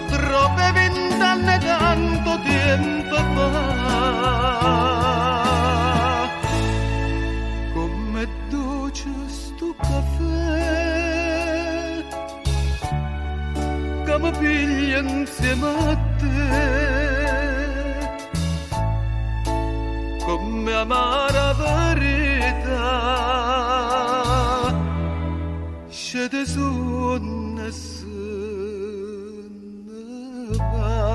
troppe 20 anni tanto tempo fa. Come dolce sto caffè che mi piglia insieme a te, come amara verità scende su nessuno va.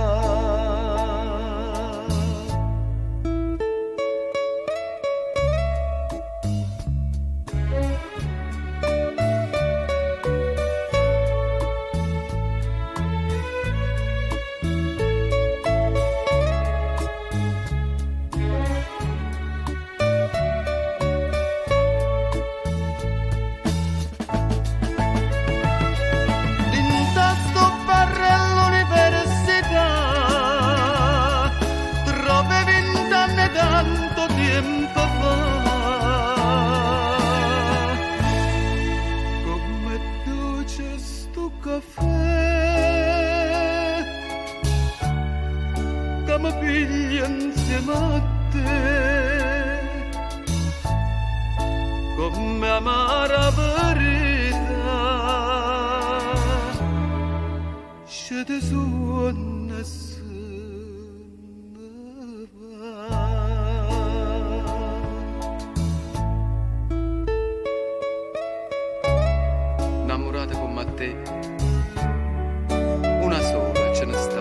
Mi piglia insieme a te, come amara verità scende su nessuno va. Innamorate come a te, una sola ce ne sta.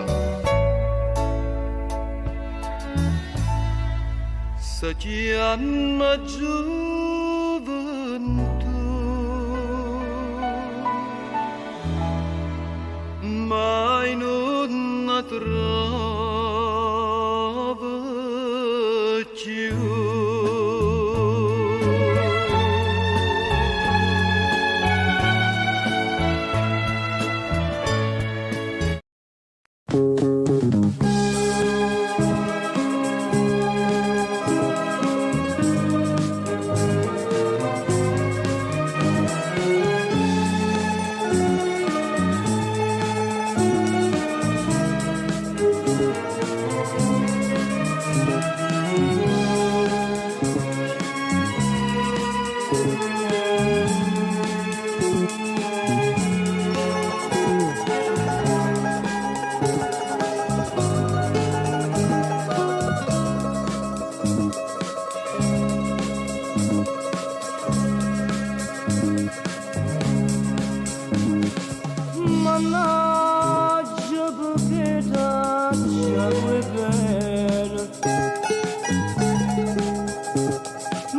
Si chiama gioventù, mai non la trova più.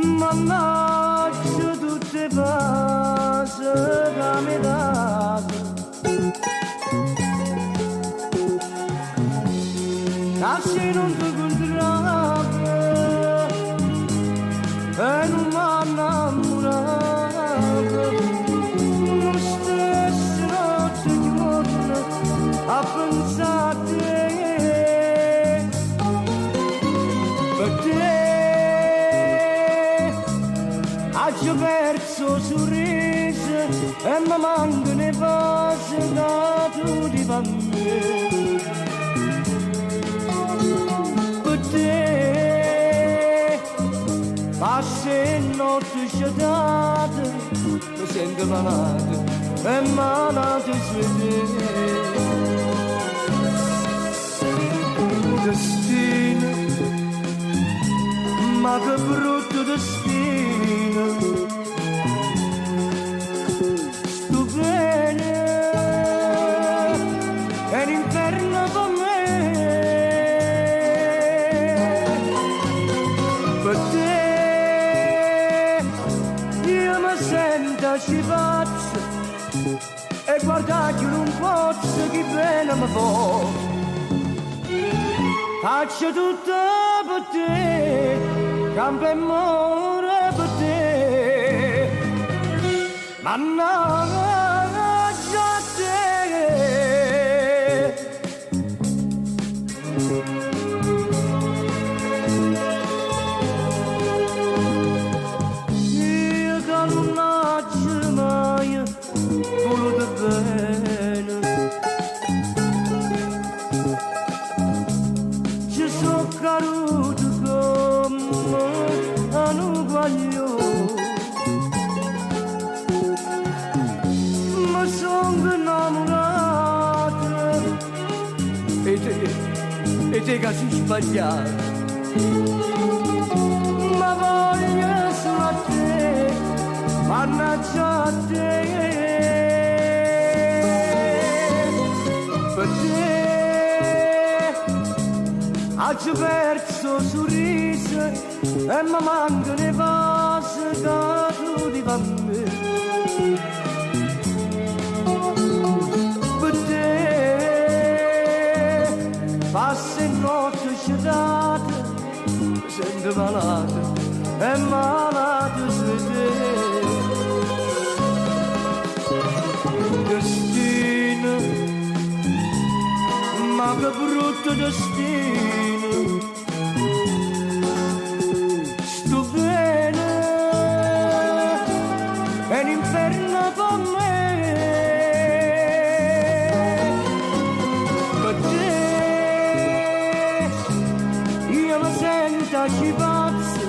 Mannaggia tutte cose che mi date, se non ti incontrate e non mi innamorato, non stessa notte e giorno a pensare per te. Ho perso il sorriso e mi mancano le cose che tu ti fai a me. Per te passo e notte sciatate, mi sento malato e malato su te. Destino, ma che brutto destino, sto bene, è l'inferno con me, per te io mi sento scipazzo e guardate non posso che bene mi fa. Faccio tutto per te, campo e muore per te, mannaggia a te. e te che si sbagliato. Ma voglio solo a te, mannaggia a te. Per te ho perso il sorriso e mi mancano le cose che tu ti fai a me. Per te passa in notte sciatata, mi sento malato e malato su te. Destino, ma che brutto destino, sto bene, è l'inferno per me. Per te io mi sento ci pazzo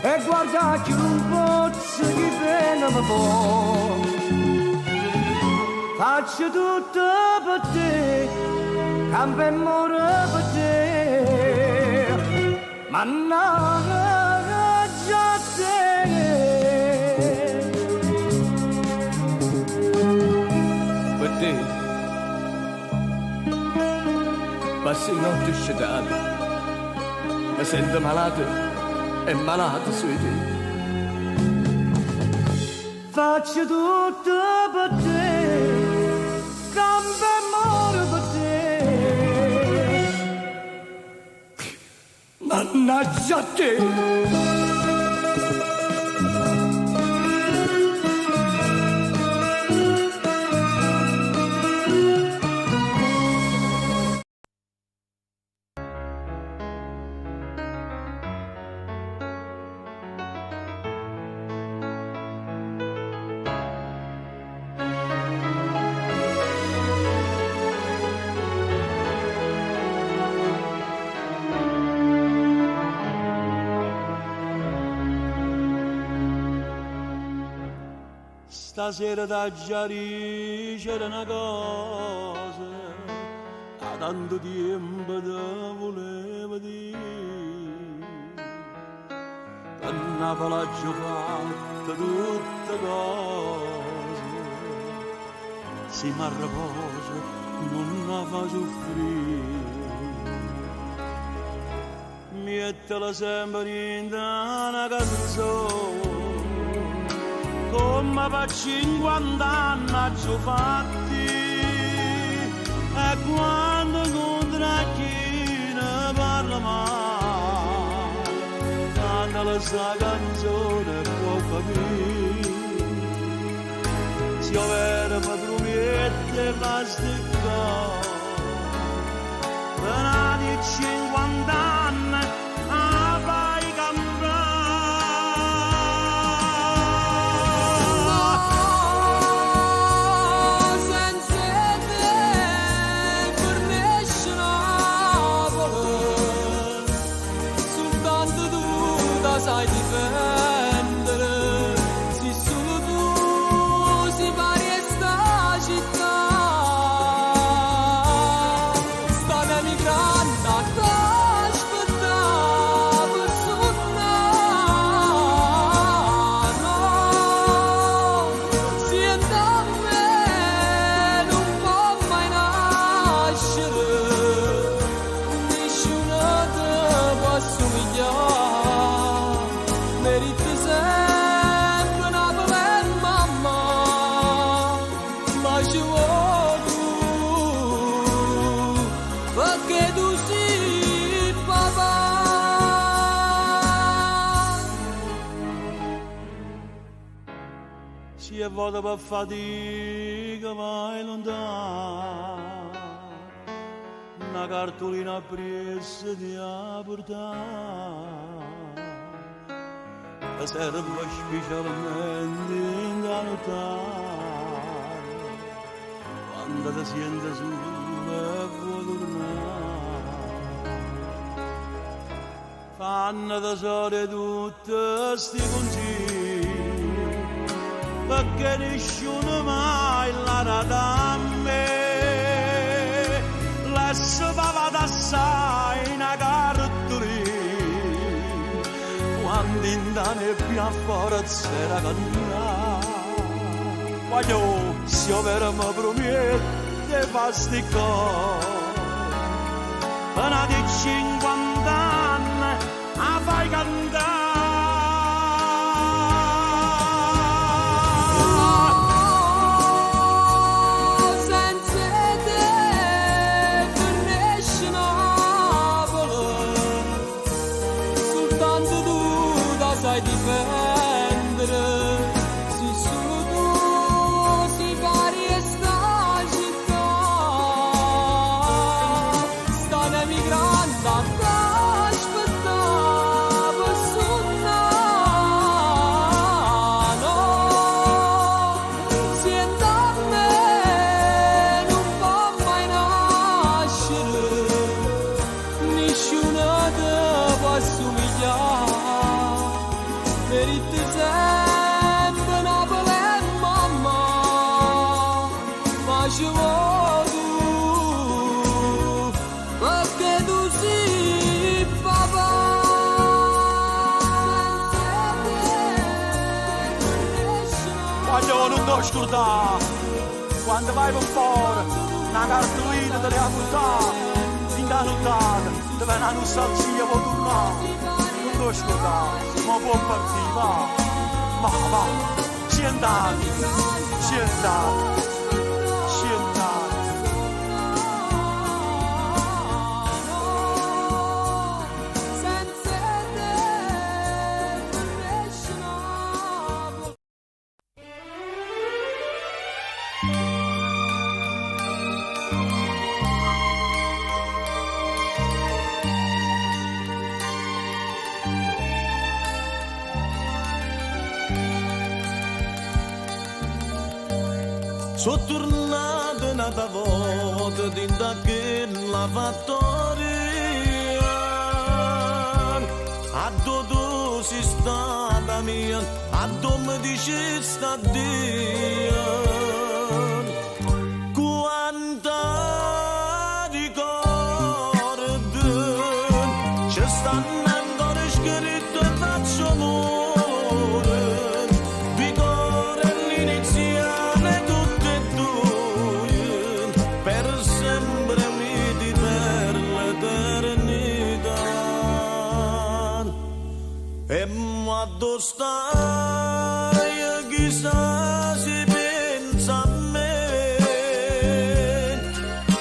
e guarda che un pozzo di pena mi può. Faccio tutto per te, campo e muore per te, mannaggia a te. Per te passi notte sciatate, mi sento malato e malato su di te. Faccio tutto per te, campo e muore per te, mannaggia a te. Stasera da Giari c'era una cosa, da tanto tempo te volevo dire. Per Napoli ho fatto tutte cose, se mi riposo non la fa soffrire. Mettila sempre in una canzone, come per 50 anni ci ho fatti, e quando incontra chi ne parla male, canta sta canzone può capire. Se io vero mi promette fa sticcare, per di 50 anni a fai cambiare. Sai difendere, se solo tu si pari a sta città, sta da migrante t'aspettava per suonare, no, siente a me non può mai nascere, nessuno te può assomigliare. Meriti sempre una bella mamma, ma ci vuoi tu, perché tu sei papà. Si è volta per fatica vai lontano, una cartolina presa di a portare, che serve specialmente in da notare, quando ti senti solo e vuoi tornare. Fanno tesoro tutti sti consigli, perché nessuno mai l'ha dato a me. Lascia linda nebbia forza canna. Voglio siovere mi promette fastico. Una di 50 anni a fai cantare. Sai difendere, se solo tu si pari e sta città, sta emigrando a aspettare no, sienta a me, non può mai nascere, nessuno ti può assomigliare. Veritte sempre Napoli e mamma, ma ci vuoi tu, perché tu sei papà. Voglio non ti scordare, quando vai per fuori, una cartolina te la portare, fin da nottata, dove una salsiccia può tornare. Non ti scordare, ma può partire, va, ci è andato, ci è andato, ci è andato. Sono tornato un'altra volta da quella fattoria, a dove si stata mia, a dove mi dice sta Dio. Quanta ricordo, ci stanno ancora scritto e faccio amore, vigore l'iniziale tutte e due, per sempre uniti per l'eternità. E quando stai chissà si pensa a me,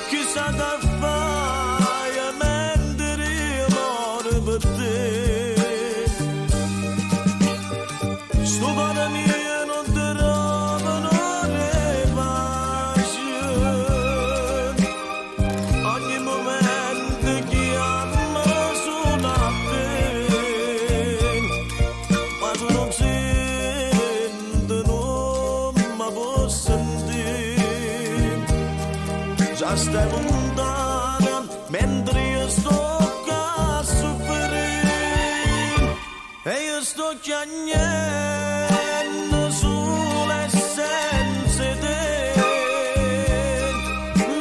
chissà da fai mentre io muore per te. Sto cuore mio non ti trovano pace, ogni momento chiama solo a te, ma tu non senti, non mi puoi sentire, già stai lontana mentre io sto a soffrire, e io sto chiagnendo sulle senza te,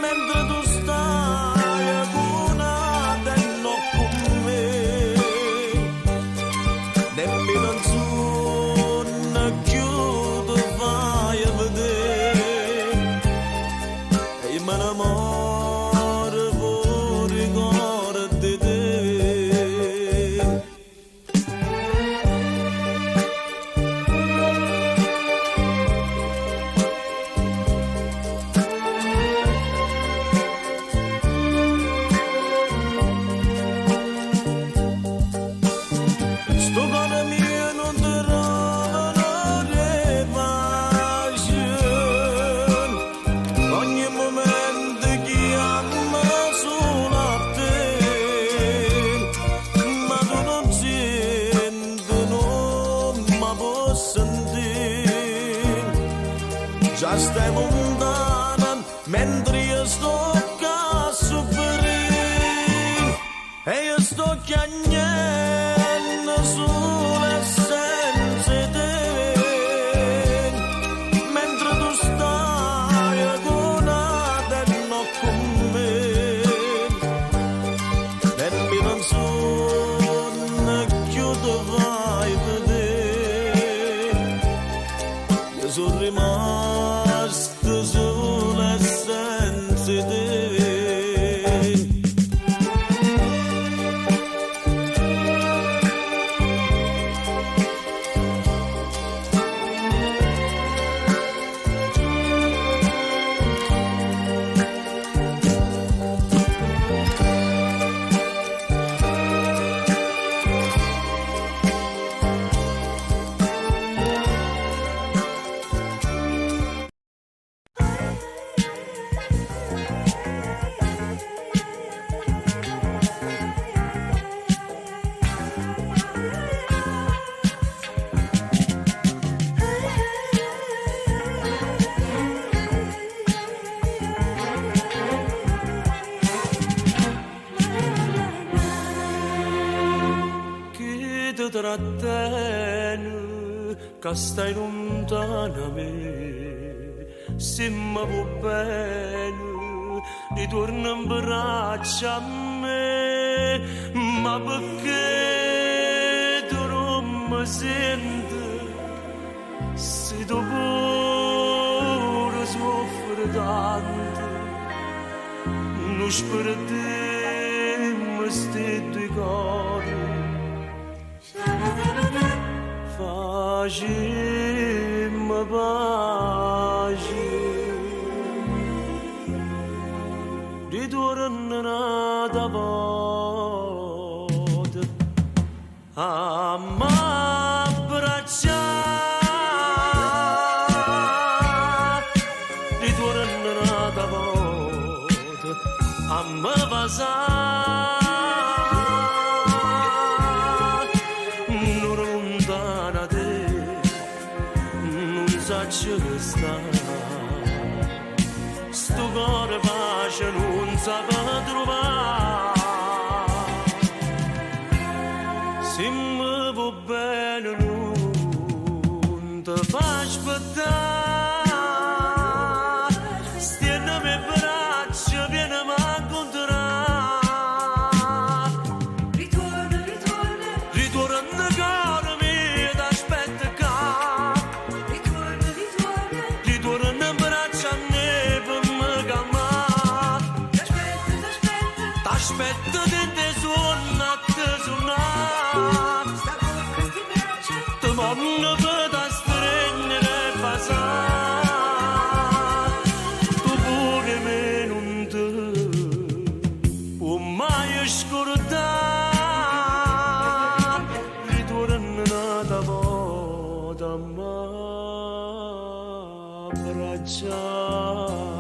mentre tu stai accunando con me, nemmeno non chiudo vai a vedere, e io me ne muore per ricordo di te. Sto cuore mio non ti trovano pace, ogni momento chiama solo a te, ma tu non senti, non mi puoi sentire, già stai lontana mentre io sto a soffrire, e io sto chiagnendo sulle senza te, mentre tu stai accunando con me, nemmeno non chiudo vai per trattiene che stai lontana da me, se mi vuoi bene ritorna in braccia a me, ma perché tu non mi senti, se tu pure soffri tanto, non speriamo sti due cori, facciamo pace, ritorna da volta a m'abbracciare, ritorna da volta a me vasare, non lontana da te, non saccio che sta. Sto cuore pace non sa trovare, se mi vuoi bene non ti fa aspettare, stiennami in braccia, vienimi a incontrare, ritorna caro mio, t'aspetto qua, ritorna in braccia a me. T'aspetto di te suonare, ti voglio per stringere e passare, tu pure me non ti puoi mai scordare, ritorna da volta a m'abbracciare.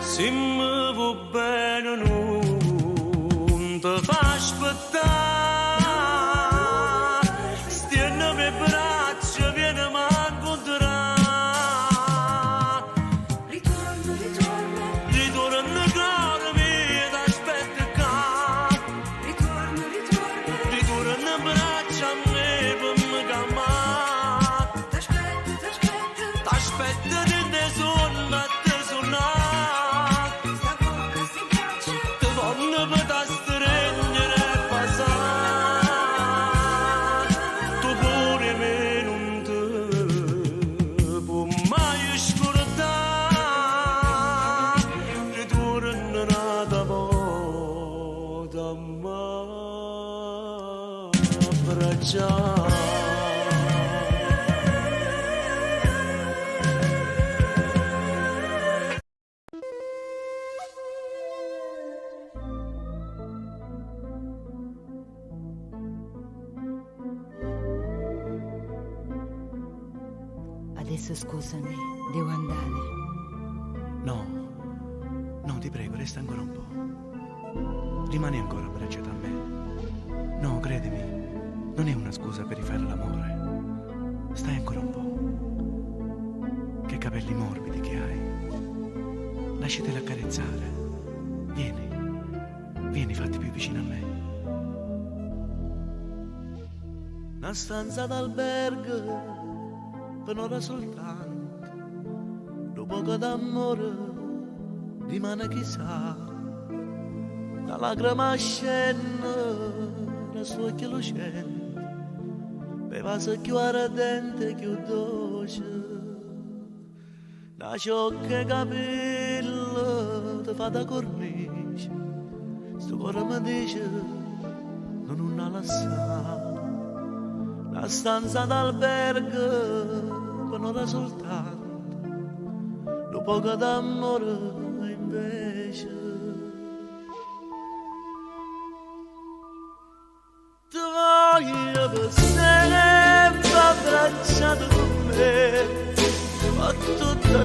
Se mi vuoi bene non ti fa aspettare, stiennami in braccia, vienimi a incontrare, ritorna caro mio, t'aspetto qua, ritorna in braccia a me per mi calmare, t'aspetto di te suonare. Adesso scusami, devo andare. No, ti prego, resta ancora un po'. Rimani ancora abbracciata a me. No, credimi, non è una scusa per rifare l'amore. Stai ancora un po'. Che capelli morbidi che hai. Lasciateli accarezzare. Vieni, fatti più vicino a me. Una stanza d'albergo per un'ora soltanto, dopo che d'amore rimane chissà, la lacrima scende nel suo occhio lucente, per vaso più ardente, più dolce, da ciocche capello ti fa da cornice, sto cuore mi dice non ha lasciato. La stanza d'albergo per un'ora soltanto, dopo che d'amore invece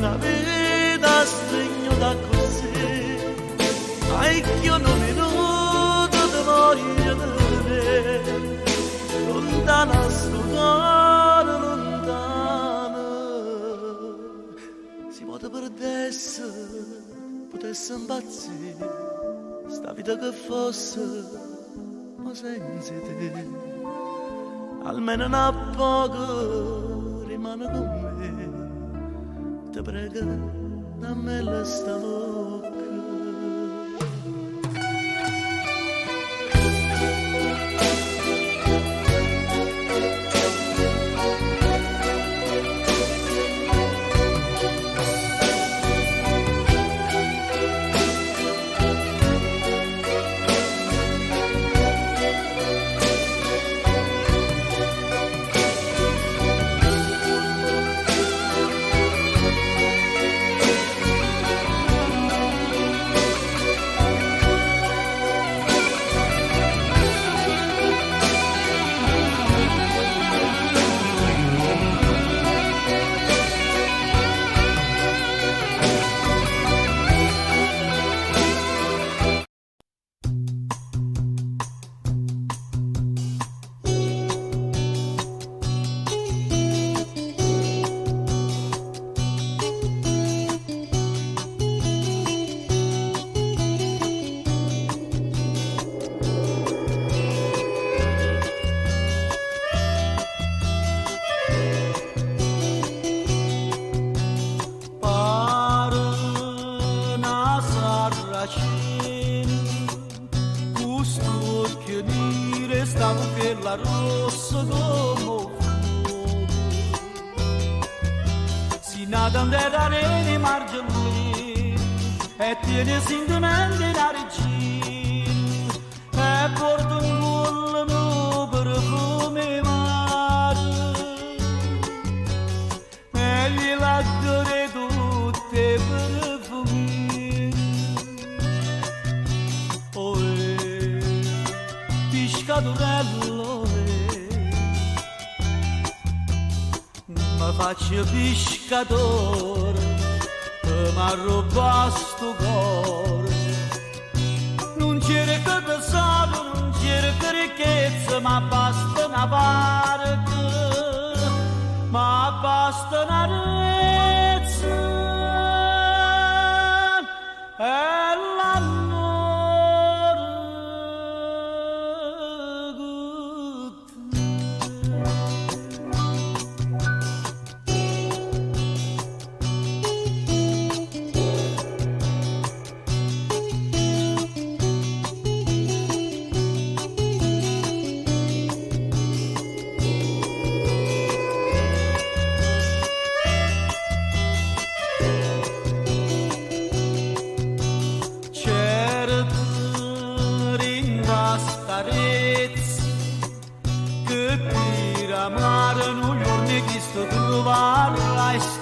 una vita stringata così, ai che non minuto di voglia di vedere, lontana sto cuore, lontana, si può potesse impazzire, sta vita che fosse, ma senza te, almeno un poco rimane con me, ti prego, dammi la sta bocca. E tiene sindamente la regina e porta un bullo perfume mare e gli lattore tutte perfumi oh piscatorello ma faccio piscatore ma ruba sto cuore non cerca tesoro, non cerca ricchezza ma basta una barca ma basta una rezza e l'amore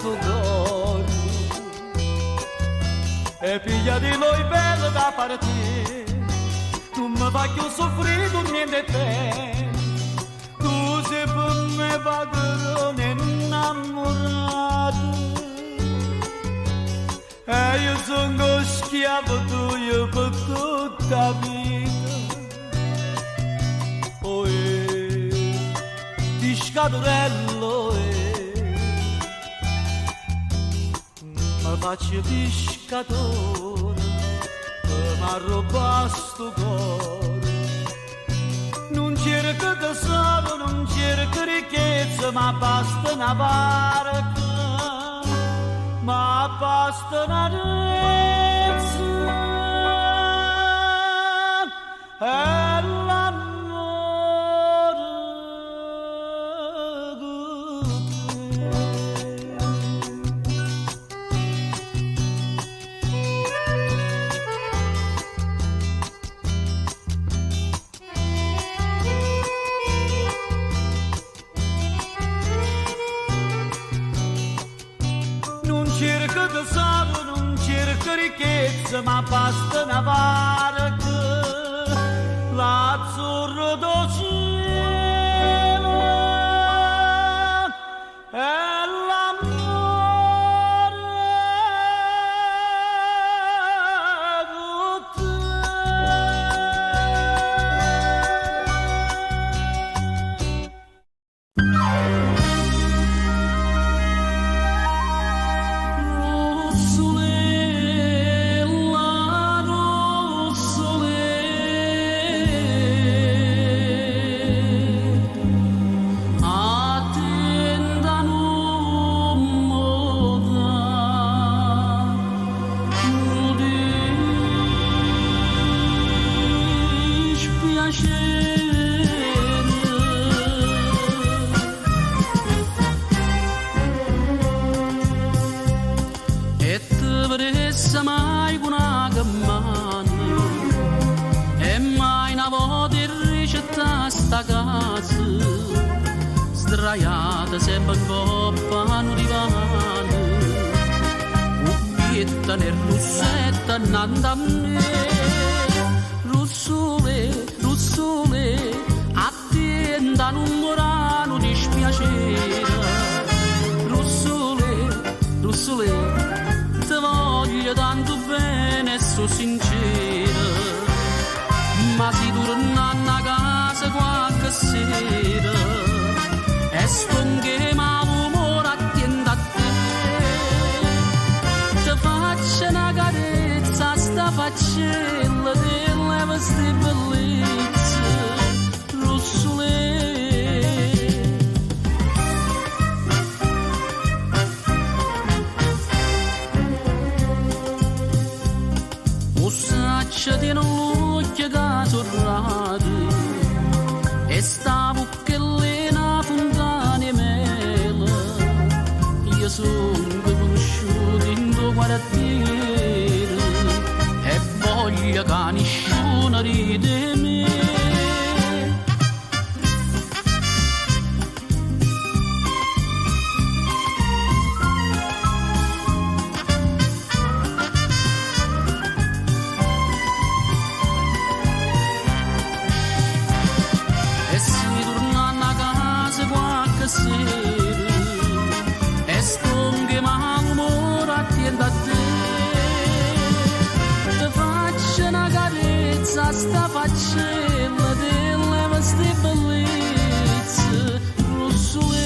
con te. E piglia di noi bella da partire, tu mi fai più soffrire niente te, tu sei per me padrone innamorato, e io sono schiavo tuo per tutta la vita, oh piscatorello mi faccio pescatore ma ruba sto cuore non cerca tesoro, non cerca ricchezza ma basta una barca ma basta una rezza e l'amore cerca tesoro, non cerca ricchezza, ma basta una barca, l'azzurro do cielo e l'amore mai una gammana e mai una volta ricetta sta casa sdraiata sempre in coppa a un divano uppietta nel russetto annanda a me russole attenda non morano dispiacere russole te voglio tanto bene e so sincera ma si torna a casa qualche sera e stonche ma l'umore attiende a te te faccio una carezza sta faccella te leva ste bellezze russole Ossaccia tiene l'occhio che tornate e sta bucchellina fontana e mela io sono conosciuto in tuo quartiere e voglio che nessuno ride me e stonghe ma l'umore attiende a te te faccio una carezza sta faccella te leva ste bellezze russole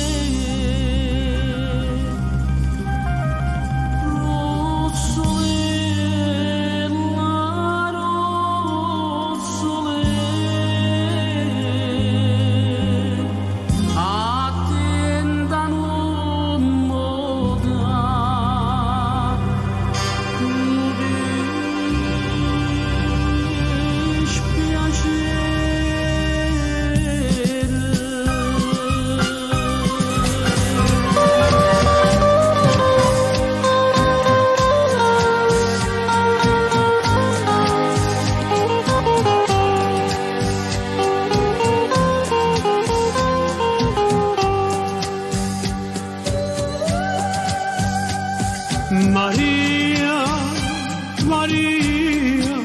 Maria,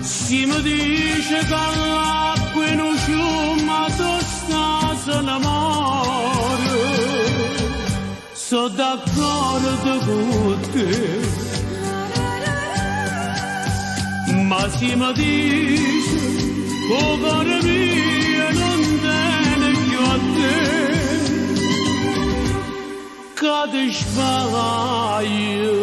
si mi dice che l'acqua in un fiume sta s'annamora, sono d'accordo con te, ma si mi dice che il cuore mio non tiene più a te, che ti sbaglio.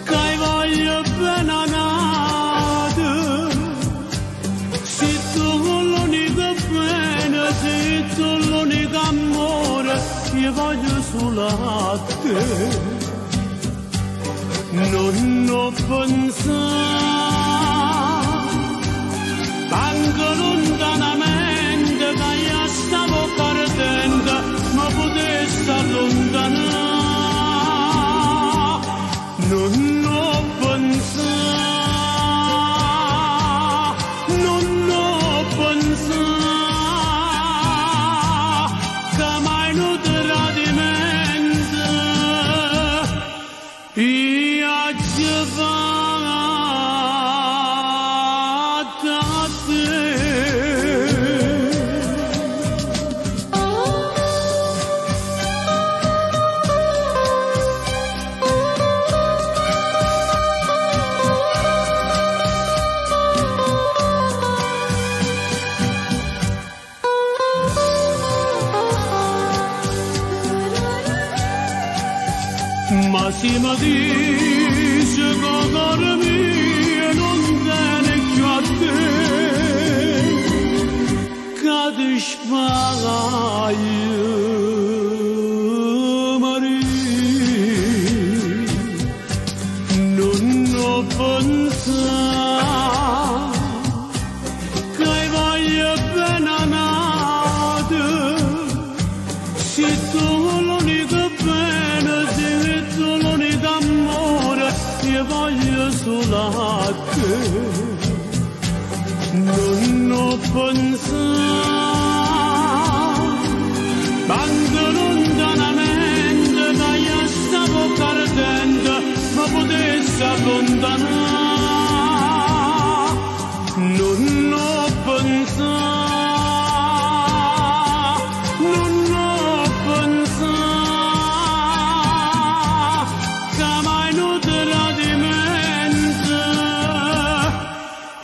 Che voglio bene nata se tu l'unica bene se tu l'unico amore io voglio solo a te non ho pensato anche lontanamente che io stavo perdendo ma potessi allontanare non ho pensato che mai non tradimento io ci fatto a te. Ma si mi dice che il cuore mio non tiene più a te, che ti sbaglio, Maria, non ho pensato che voglio bene. pensare quando lontanamente che io stavo perdendo ma potessi allontanare non ho pensato che mai non tradimento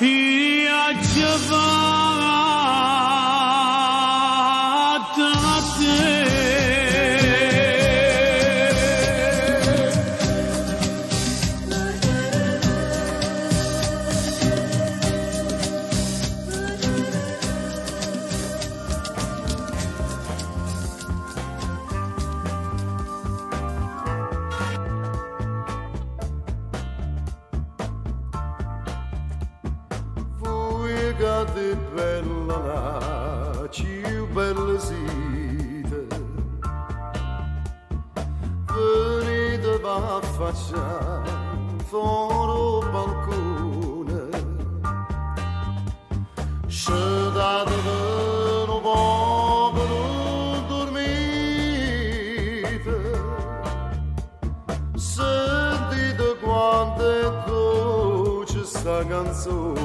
io ci vado a te. Di bella, più bella sita, venite va a faccia fuori balcone, scendate un po' non dormite, sentite quanto è dolce sta canzone.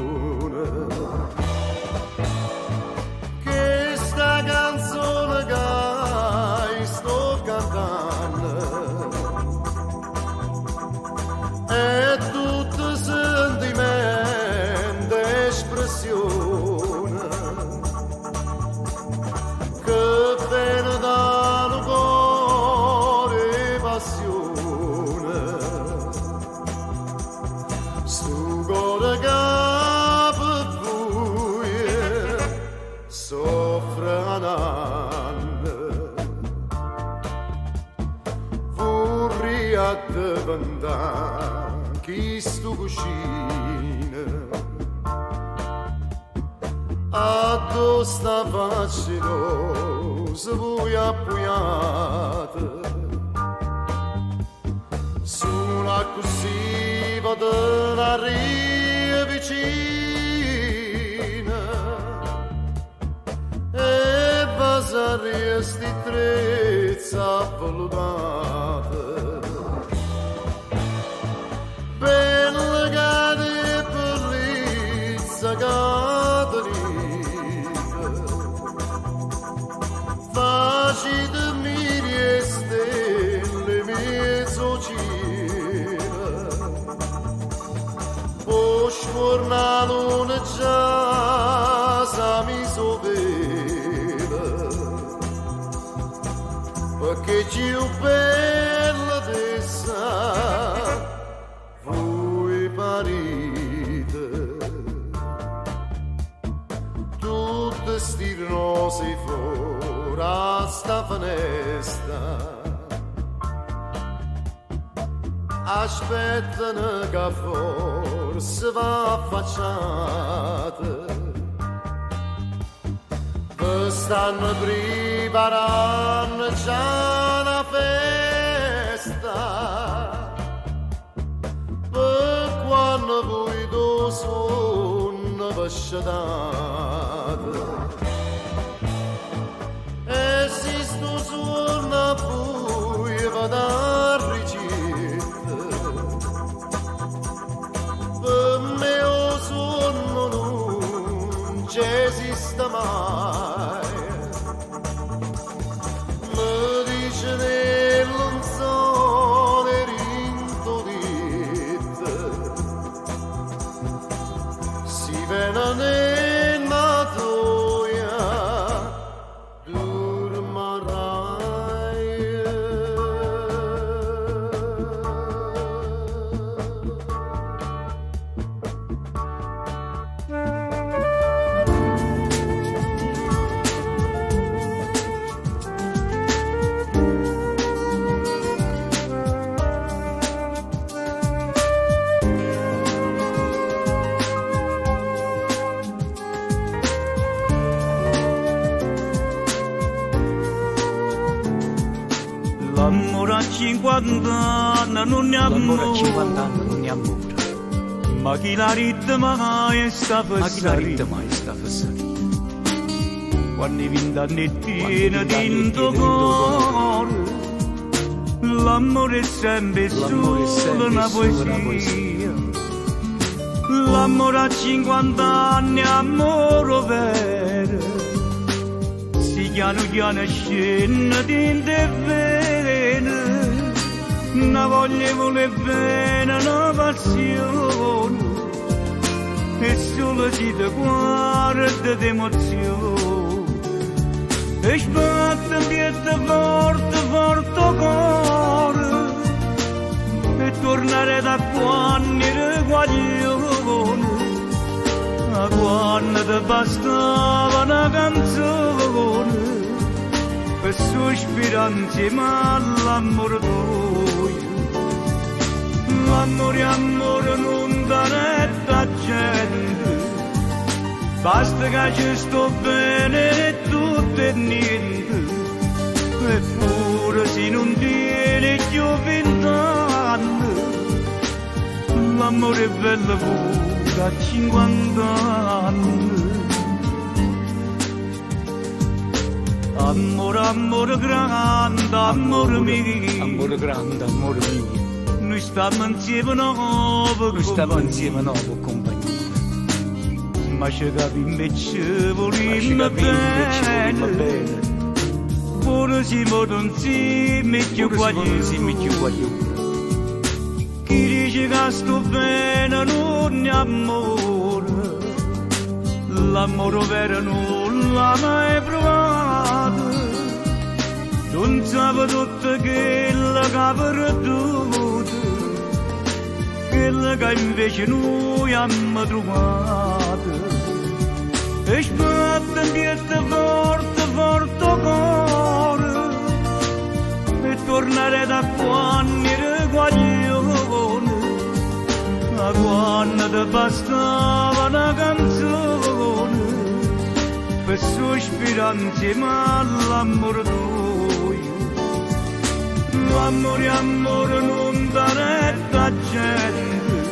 Questa canzone che sto cantando è tutto sentimento e espressione che viene dal cuore e passione. Sto cuore che soffre un anno, vorrei addiventare chi sto cucina, addo sta facendo se vuoi appoggiata, sulla così vado una ria vicina. E vasarria sti trezza valutata, bella cade bellezza caterina, facite miri e stelle mezzocina, poi sforna luna già sa mi perché più bella dessa voi parite, tutte sti rose fuori a sta finestra aspettano che forse va affacciata. Stanno preparando già una festa per quando voi due sono vasciate e si sto suona poi vado a ricetta per me o sonno non esiste mai. Nell'onzone rintolite si vena nella toia L'amore a 50 anni non ne L'amore a ammora, 50 anni non ne ammora. ma chi la ritma mai sta per Ma chi la ritma mai sta per salire? quando i vent'annettini dentro cuore, l'amore è sempre solo una poesia, l'amore a 50 anni, amore vero, si piano scende dentro e vene, una voglia vuole bene, una passione, e solo si ti guarda d'emozione, e sbatte un piede forte, forte cuore, e tornare da quando eri guaglione, a quando ti bastava una canzone, per sospirare insieme all'amore tuo. L'amore, amore non dà netta gente, basta che ci sto bene e tutto e niente, eppure se non tiene più 20 anni, l'amore è bello pure a 50 anni. Amore, amore grande, amore mio, amore grande, amore mio, noi stiamo insieme nuovo compagnia, ma ci capiamo invece volimmo bene, pure siamo insieme più guaglioni, chi dice che sto bene non è amore, l'amore vero non l'ha mai provato, non sape tutto quello che ha perduto, quello che invece noi abbiamo trovato, e sbatte un piede forte, forte cuore, e tornare da quando eri guaglione, da quando ti bastava una canzone, per sospirare insieme all'amore tuo. L'amore, amore non dà retta gente,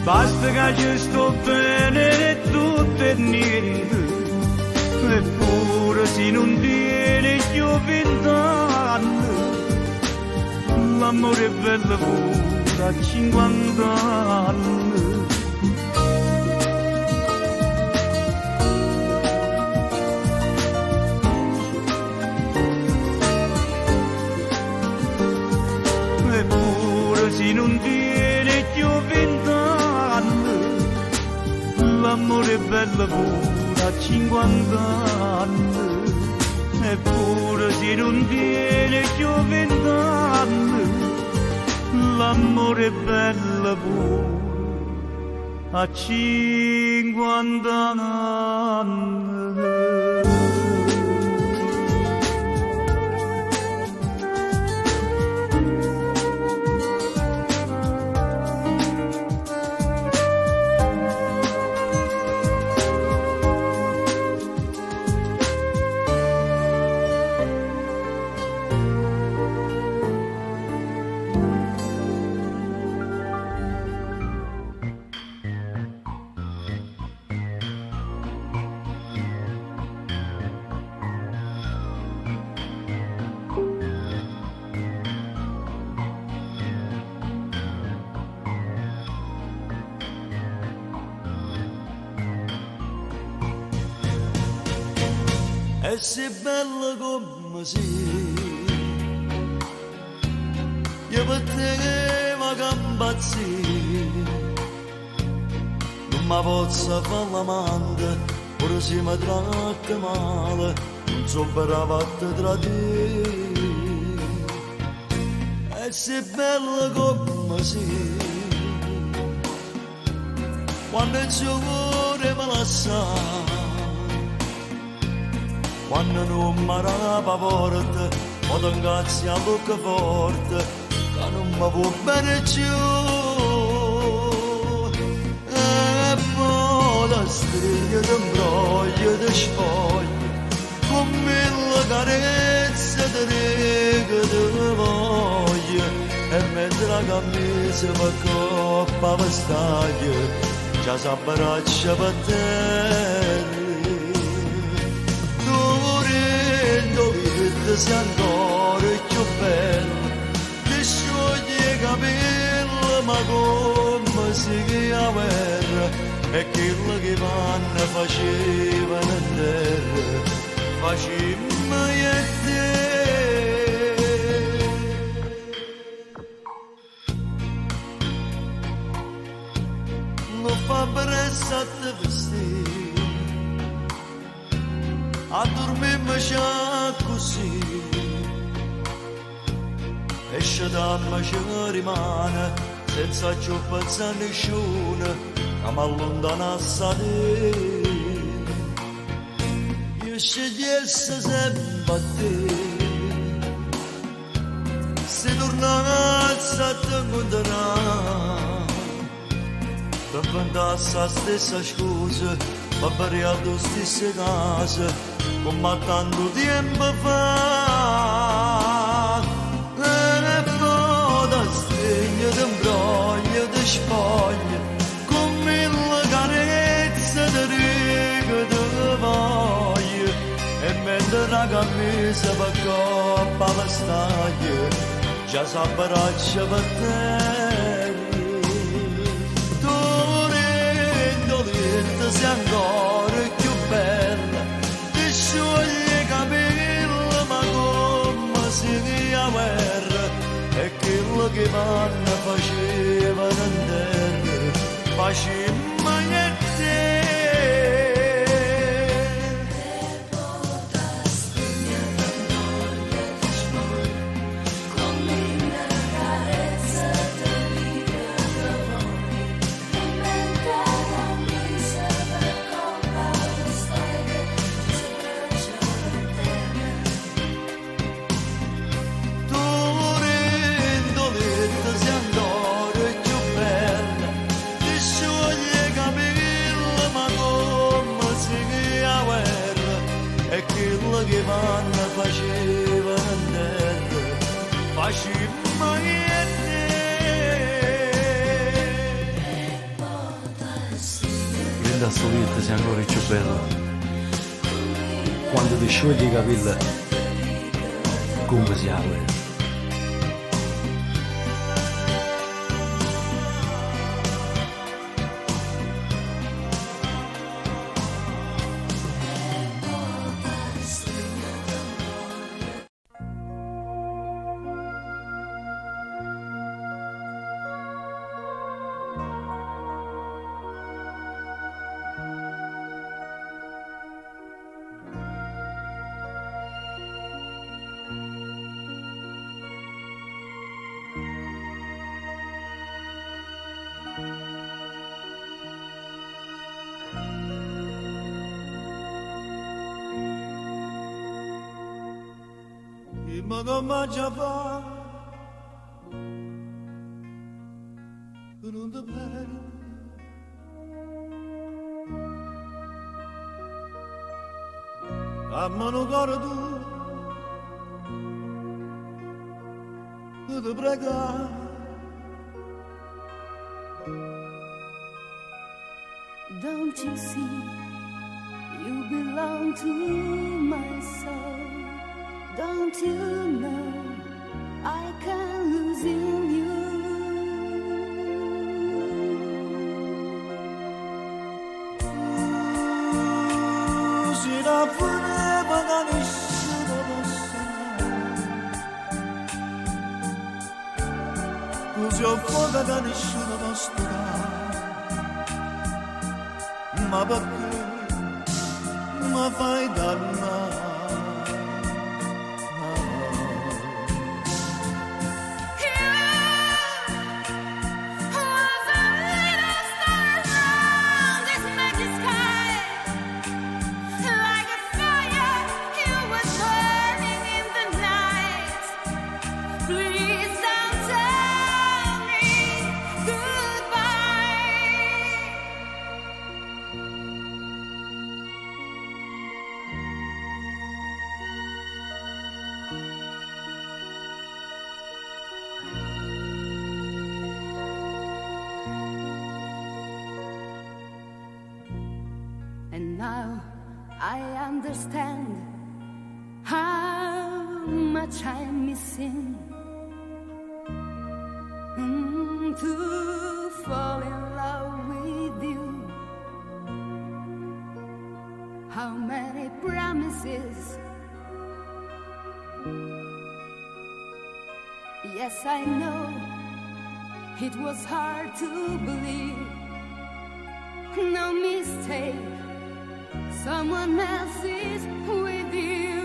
basta che ci sto bene e tutto e niente, eppure se non tiene più 20 anni, l'amore è bello pure a 50 anni. Se non tiene più 20 anni, l'amore è bello pure a 50 anni, eppure se non tiene più 20 anni, l'amore è bello pure a 50 anni. E sei bella come sei, io per te che mi campazzi, non mi posso fare l'amante, pure se mi tratta male, non so brava a te tradire. E sei bella come sei, quando il suo cuore me la sa, quando non mi rapa forte, ma ti ingazzi a bocca forte, che non mi può bene più. E poi la striscia ti imbroglia, ti scioglie, con mille carezze ti rega, ti voglia, e mentre la camisa va coppa per staglia, già si abbraccia per terra. sei ancora più bella, ti sciogli i capelli, ma come si chiama guerra, e quello che vanno facevano in terra, facemmo io e te. Non fa pressa a te vestire, a dormirmi già così, e sciatamma ci rimane senza più pensare a nessuno che mi allontanasse da te. Io scegliessi sempre a te, se tornassi a te incontrare, per inventare la stessa scusa, ma per le stesse case, come tanto tempo fa. E poi da stringe, di imbroglio, di spoglia, con mille carezze di righe di voglia, e mentre la camisa va coppa alla staglia, già s'abbraccia per terra. Sei ancora più bella, ti sciogli i capelli, ma come si chiama guerra, e quello che vanno facevano in terra, facemmo io e te. Che vanno facevano in terra, facemmo io e te. Linda Solita, sei ancora più bella, quando ti sciogli i capelli come si apre. Ma come già fa, non ti perdi, a mano cora tu, ti prega. Don't you see, you belong to my soul. Don't you know I can lose in you? Se la voleva da nessuno lo sa, così ho fuoco da nessuno lo sta, ma perché mi fai dannare? And now I understand how much I'm missing to fall in love with you. How many promises? Yes, I know it was hard to believe. No mistake, someone else is with you.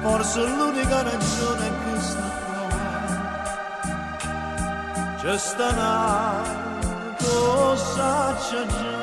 Forse l'unica ragione che sta qua c'è sta cosa c'è già.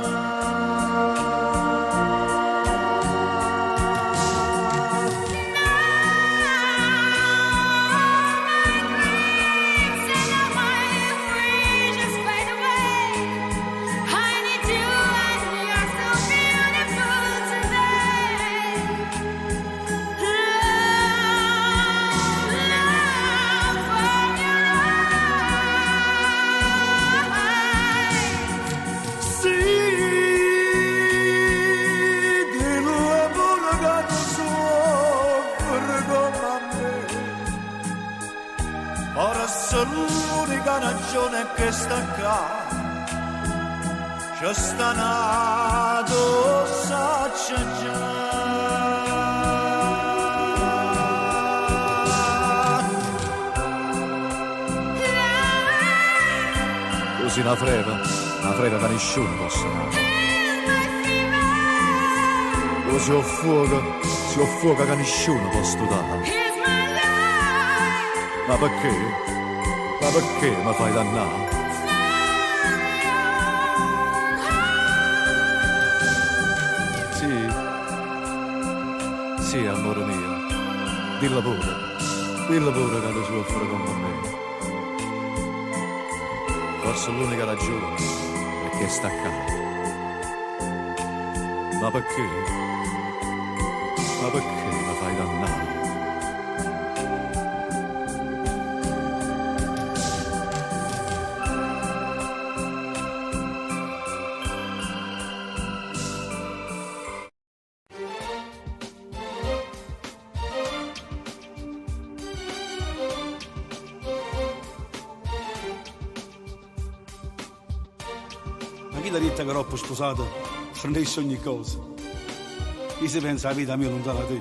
L'unica ragione che sta qua c'è sta cosa c'è già. Così una freva da nessuno posso dare. Così ho fuoco che nessuno può studare. Ma perché? Ma perché mi fai dannare? Sì, amore mio, dillo pure che lo soffre con me. Forse l'unica ragione è che sta qua. Ma perché? Ma perché mi fai dannare? Chi l'ha detto che l'ho sposato fornisce ogni cosa? Chi si pensa la vita mia lontana da te?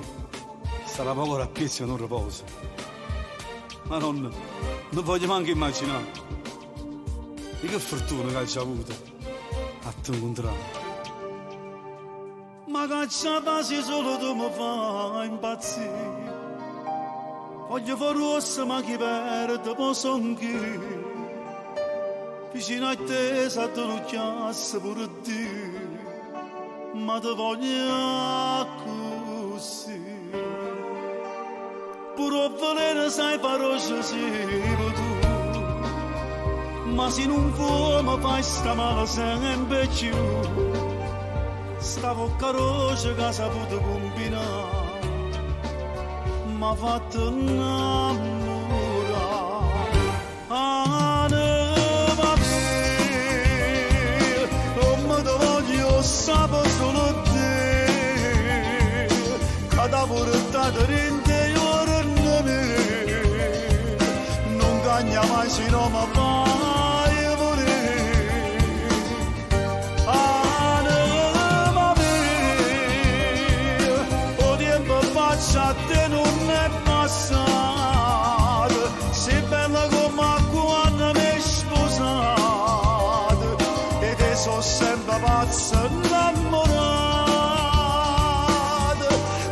Sarà poco rappiezza e non riposo. Ma non voglio neanche immaginare di che fortuna che hai avuto a te incontrare. Ma caccia base solo tu mi fai impazzire. Voglio fare rossa ma chi perde posso anche. Vicino a te sa tu non chiasse pure te, ma ti voglio così. Pure volere sai parole sei tu, ma se non vuoi mi fai sta male sempre più. Sta bocca rosa che ha saputo combinare, m'ha fatto innamorare. Sapo solo te, cada portata interiore in me, non cagna mai se non mi fai volere. Anima mia, o tempo faccia a te non è passato, sei bella come quando mi hai sposato, e te so sempre pazza innamorata,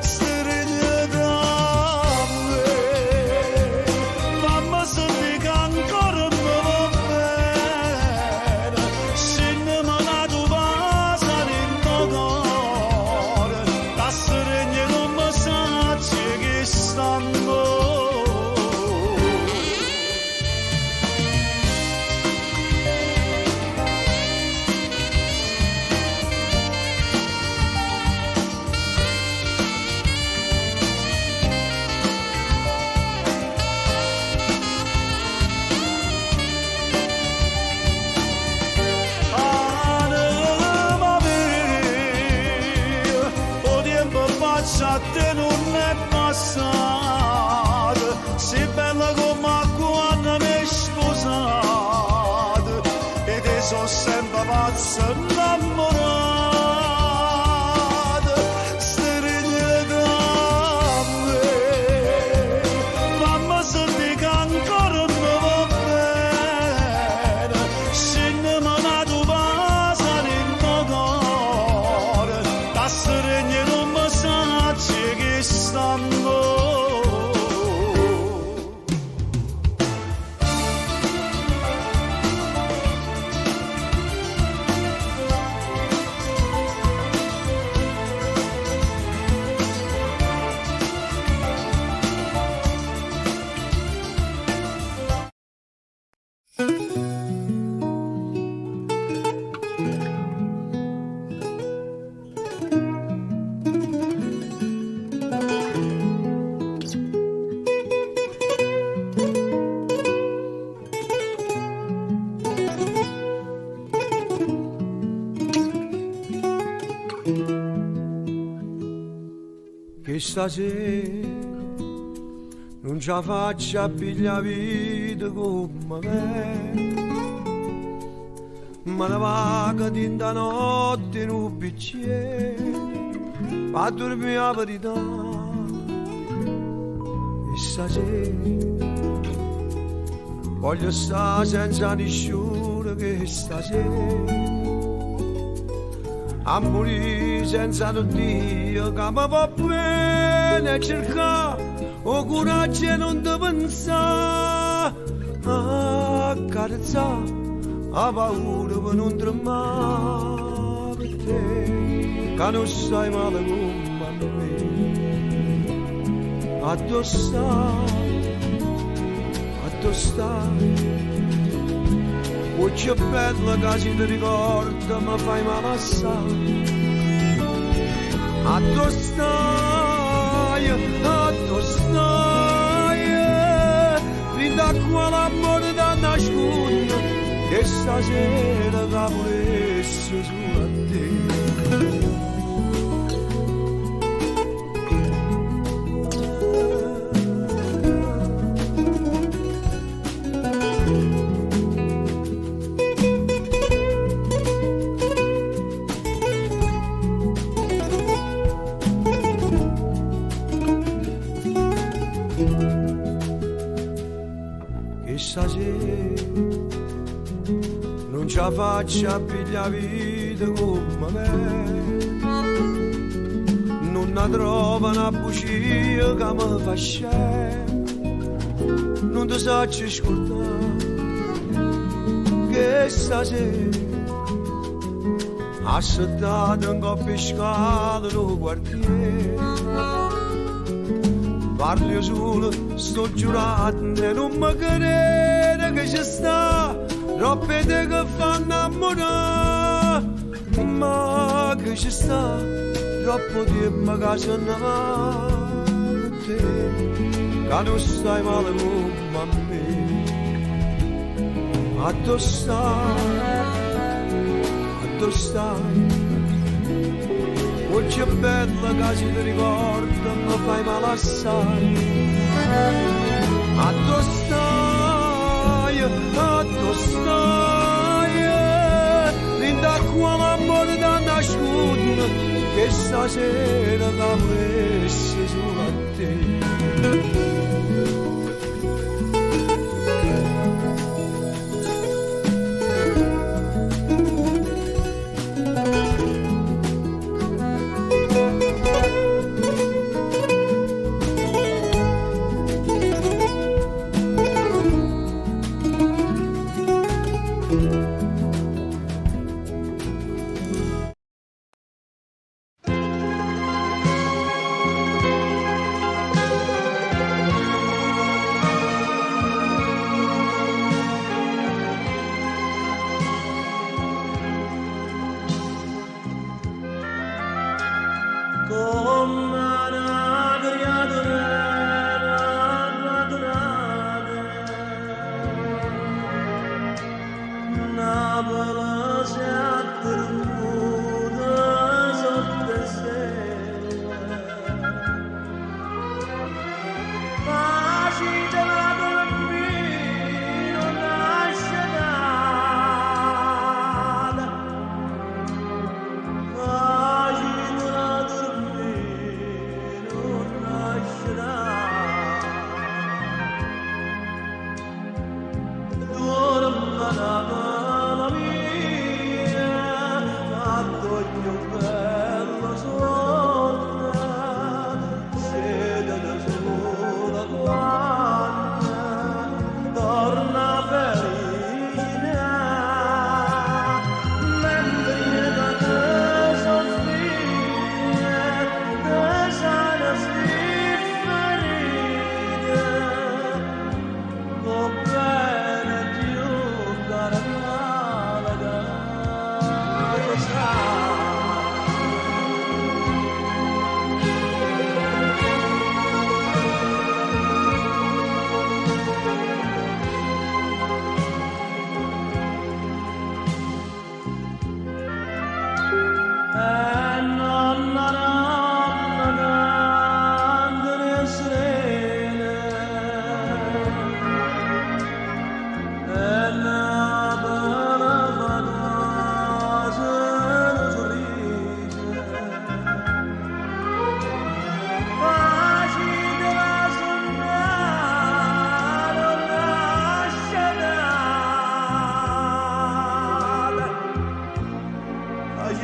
strigli da me, mamma se dica ancora mi va bene, se ne me la tu vai sono sempre pazzo innamorato. Stringe da me, mamma se dica ancora non va bene, se ne me la tu passa nel cuore, da stringe non mi sa che stanno. Che stasera non ce la faccio a pigliare vita come me, ma ne vaga di da notte in un bicchiere a dormire la verità. E stasera voglio stare senza nessuno, che stasera a morire senza Dio, che mi va bene cercare o coraggio e non ti pensare a carezzare a paura per non tremare per te, che non stai male come a me. Addossare Voce bella che si ti ricorda mi fai male assai. Addostai fin da qua l'amore da nasconde, che stasera che volesse solo a te. Stasera non ce la faccio a pigliare vita come me, non la trovo una bugia che mi fa scemo, non ti saccio scordare che stasera assettato in coppia scala lo quartiere. Parlo solo, sto giurando e non mi crede che ci sta troppe te che fanno innamorare, ma che ci sta troppo tempo che se ne va con te, che non stai male come a me. Addostai voce bella che si ti ricorda mi fai male assai. Addostai fin da qua l'amore da nasconde, che stasera che volesse solo a te.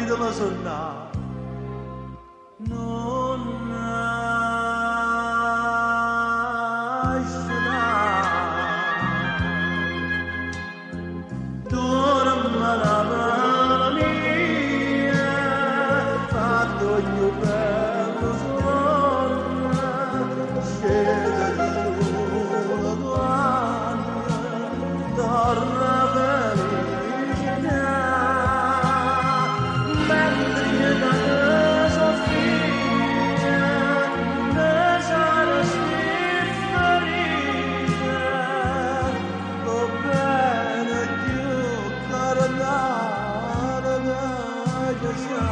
vita mi sonna non nascerà dorma la mano mia fatto ogni bello suono scende di giù torna felicità mentre io da te soffia ne sarò schifferita lo bene più cardano che sa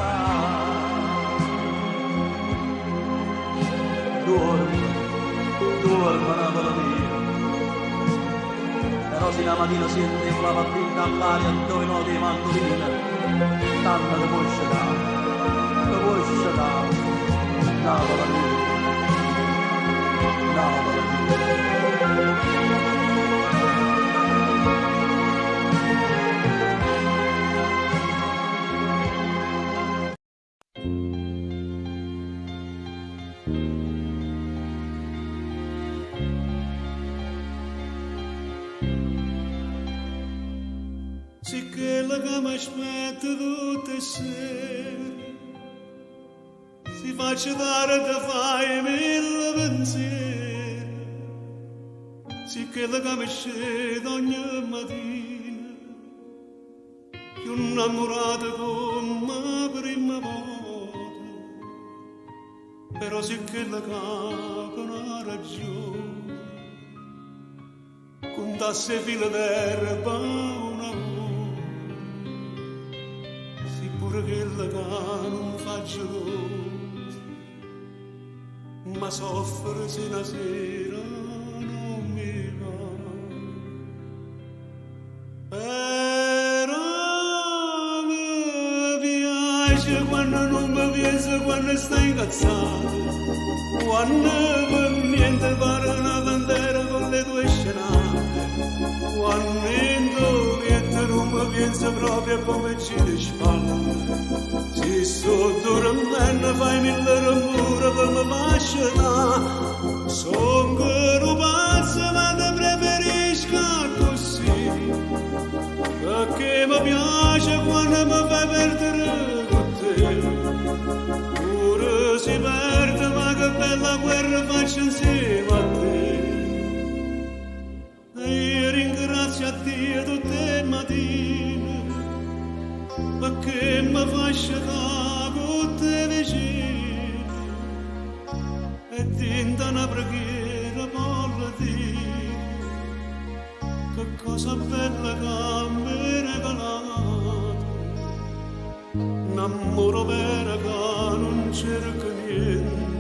dorma Napoli mia però se la mattina sentivo la pappina all'aria dove noti di mandolina tanto che puoi scegliere Napoli mia Napoli Sì che la che mi aspetta tutte le sere si faccia dare da fare mille pensieri sì che la che mi scende ogni mattina più innamorata come prima volta però sì che la che con una ragione contasse fila d'erba una volta che la non faccio cosa ma soffre se una sera non mi va però mi piace quando non mi piace quando stai incazzato quando per niente pare una bandera con le tue scenate quando non mi pensa proprio come ci di spalle se sto dormendo fai mille rumore per mi fasciare son che un pazzo ma te preferisco così perché mi piace quando mi fai perdere con te pure si perde ma che bella guerra faccio insieme a te e io ringrazio a Dio tutte le mattine perché mi fa scegliere con te vicino e tinta una preghiera voglio dire che cosa bella che mi hai regalato un amore vero che non cerca niente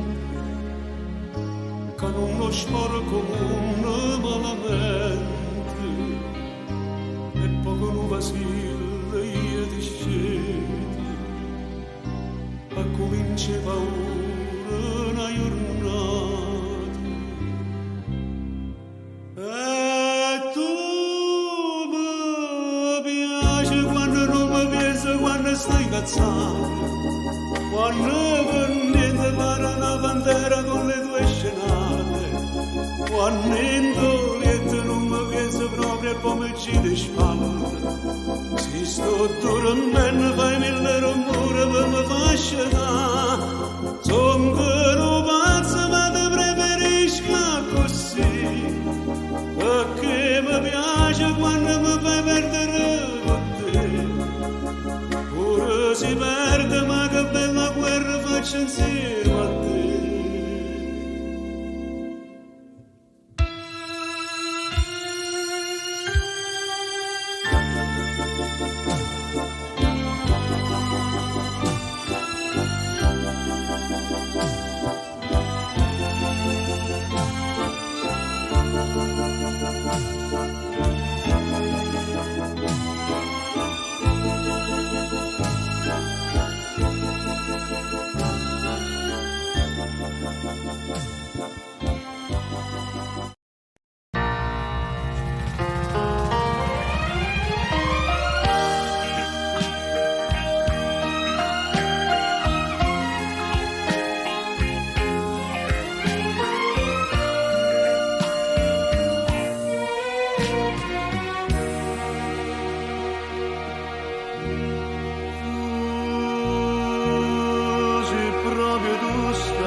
che non lo sporco un malamente e poco non vacilla io ti scelgo a comincia paura una giornata e tu mi piace quando non mi pensi quando stai cazzato quando per niente pare una bandera con le tue scenate quando in dolietto non mi penso proprio come ci di spalle si sto dormendo fai mille rumore per mi fasciare son che un pazzo ma te preferisco così perché mi piace quando mi fai perdere con te pure si perde ma che bella guerra faccio insieme a te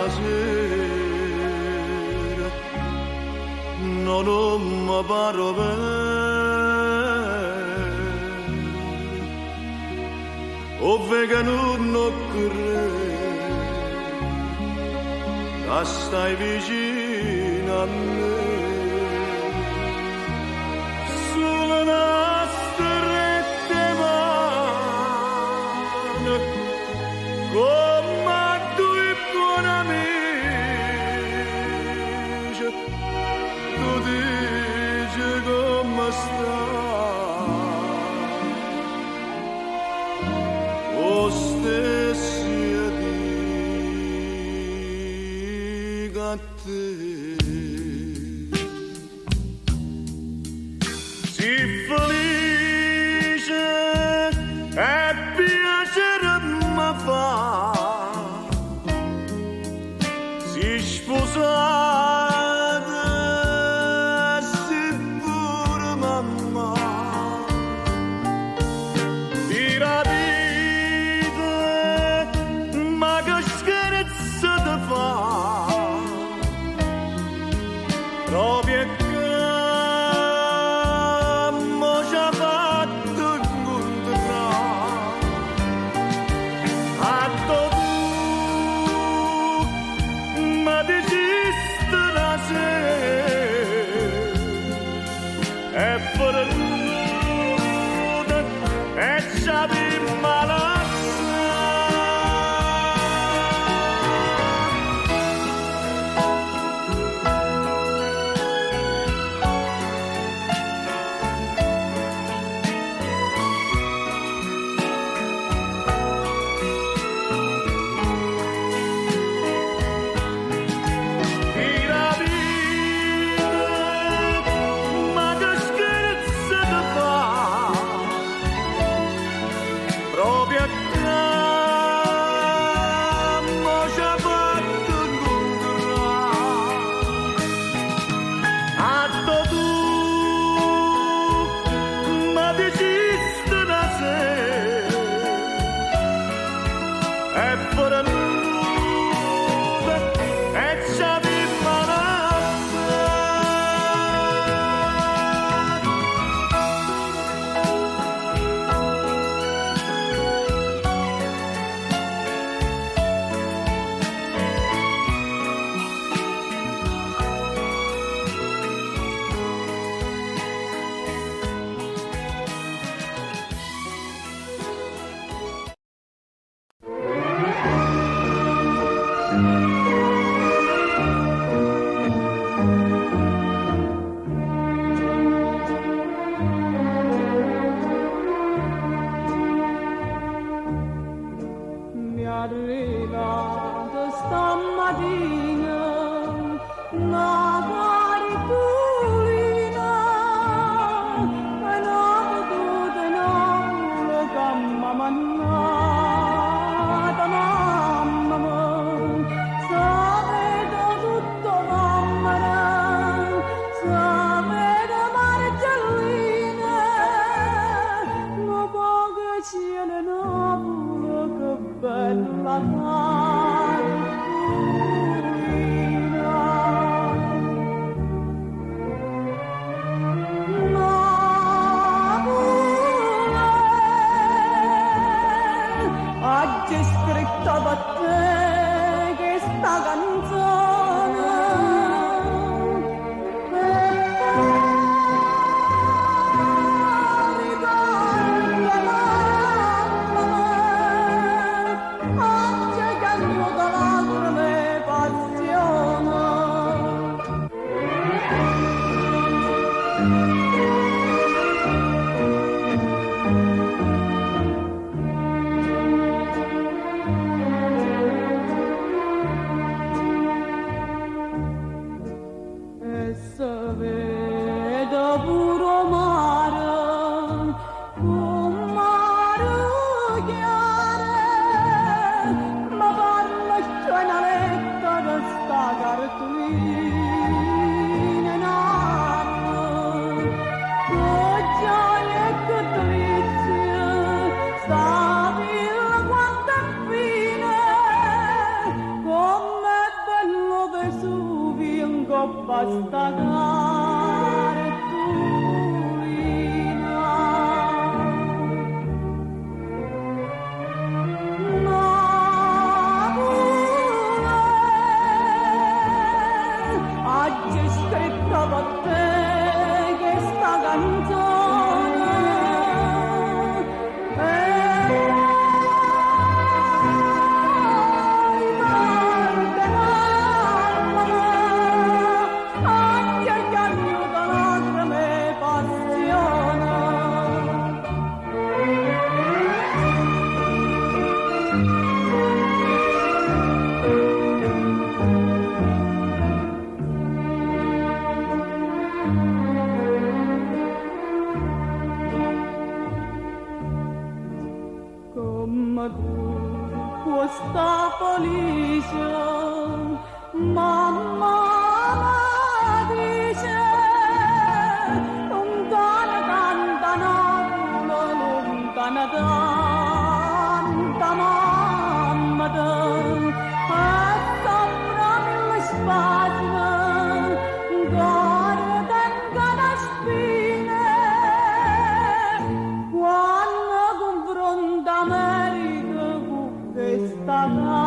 sera non mi pare bene ovve che non crede stai vicino a me sulle nostre mani come due buoni amici tu dici come stai o stessi a te si felice e piacere mi fa si sposata si pure mamma tira vita ma che scherzo ti fa proprio che mo ci ha fatto incontrare atto tu ma desiste la sera e per nuda e ci abbiamo la basta dare turina. Ma pure oggi è scritta per te questa canzone. Questa felice mamma dice lontana tanta Napoli, lontana tanta mamma e sopra mille spasime guarda cada spine quando confronta America questa cartolina.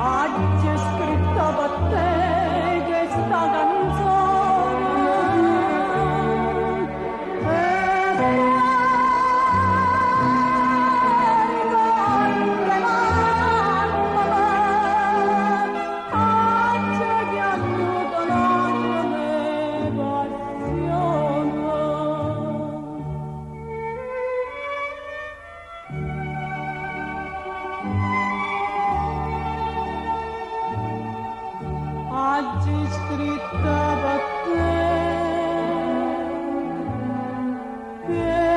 Oggi è scritta per te questa canzone. Oggi scritta per te questa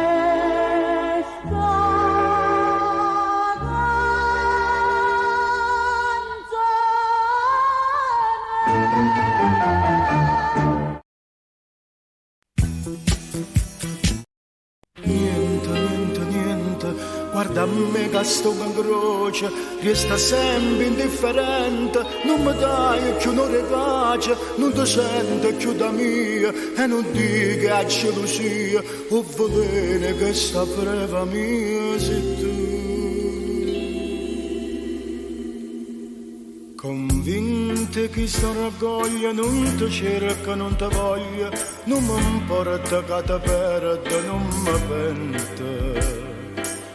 Niente, guarda a me che sto in croce, resta sempre indifferente, non mi dai più un'ora di pace, non ti sento più da mia, e non dico che a gelosia, o volere che sta breva mia sei tu. Convinta che sto raccoglia, non ti cerca, non ti voglia, non mi importa che ti perda, non mi pente.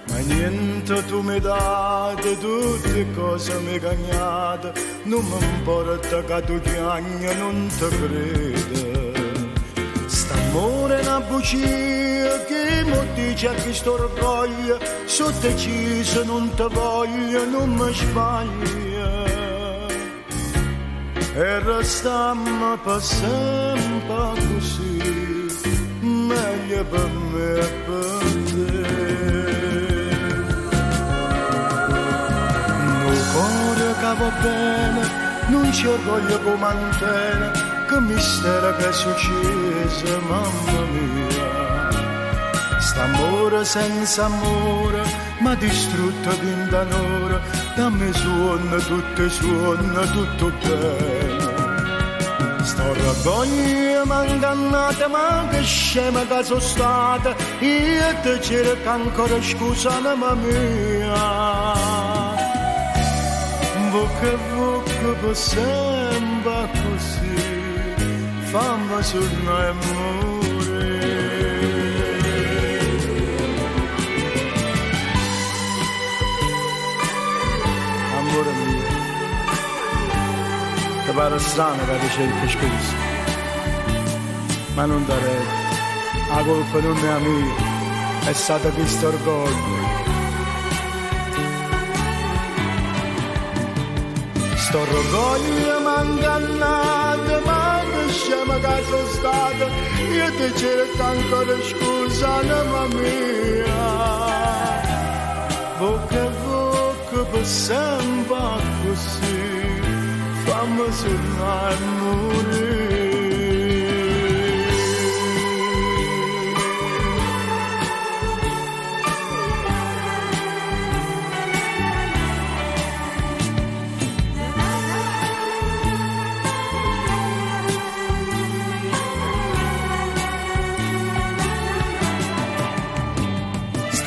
Ma niente tu mi date, tutte cose mi cagnate, non mi importa che tu chiagna, non ti crede. St'amore è una bugia che mi dice che sto orgoglio, so deciso, non ti voglio, non mi sbaglia. E restammo per sempre così, meglio per me e per te. Il cuore che va bene, non c'è orgoglio come antenne, che mistero che è successo, mamma mia. St'amore senza amore m'ha distrutto in d'anora, dammi suono, tutto bene. Sto raggoglia m'ingannata, ma che scema che sono stata, io ti cerco ancora scusa, mamma mia. Vocca per sempre così, fammi tornare a morire. Amore mio, ti pare strano che ti cerchi scusa, ma non darei, la colpa non è mia, è stato questo orgoglio. Sto orgoglio m'ha ingannato, ma che scema che sono stato, io ti cerco ancora scusa, mamma mia. Bocca a bocca per sempre così, fammi tornare a morire.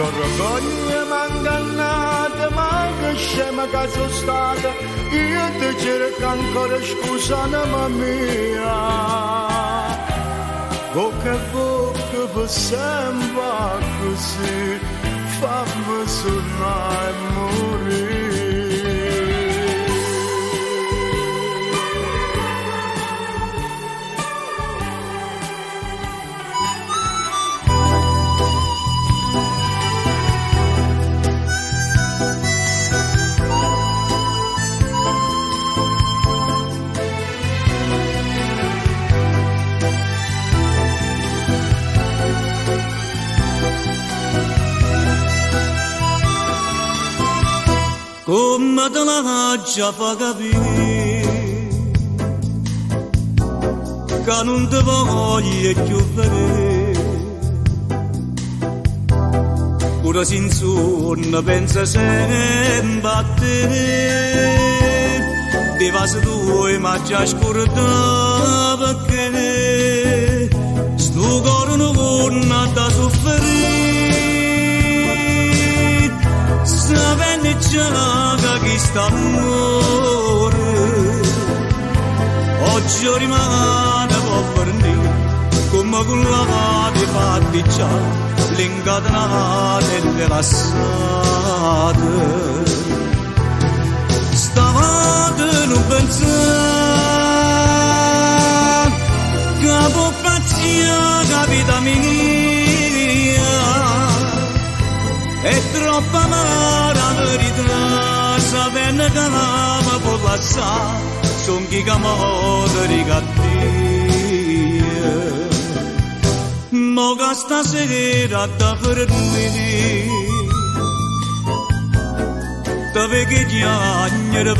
Torrogogna mangannata, ma che scema che sono stata, io ti cerco ancora scusa mamma mia. Bocca a bocca per sempre così, fammi sognare e morire. Come te la già fa capire che non ti voglio più vedere, pure se in sonno pensa sempre a te, ti va se tu ma già scorda perché sto cuore non vuole da soffrire. Sapendo già che sta amore oggi rimane povero come quella che fatti già l'incatenata della strada. Stavate non pensare che può pazzia capita mia è troppo amara verità, sapendo che l'ama può lasciare, son chi che muore di cattiva. Mo che stasera da per me, da vecchie chiagnere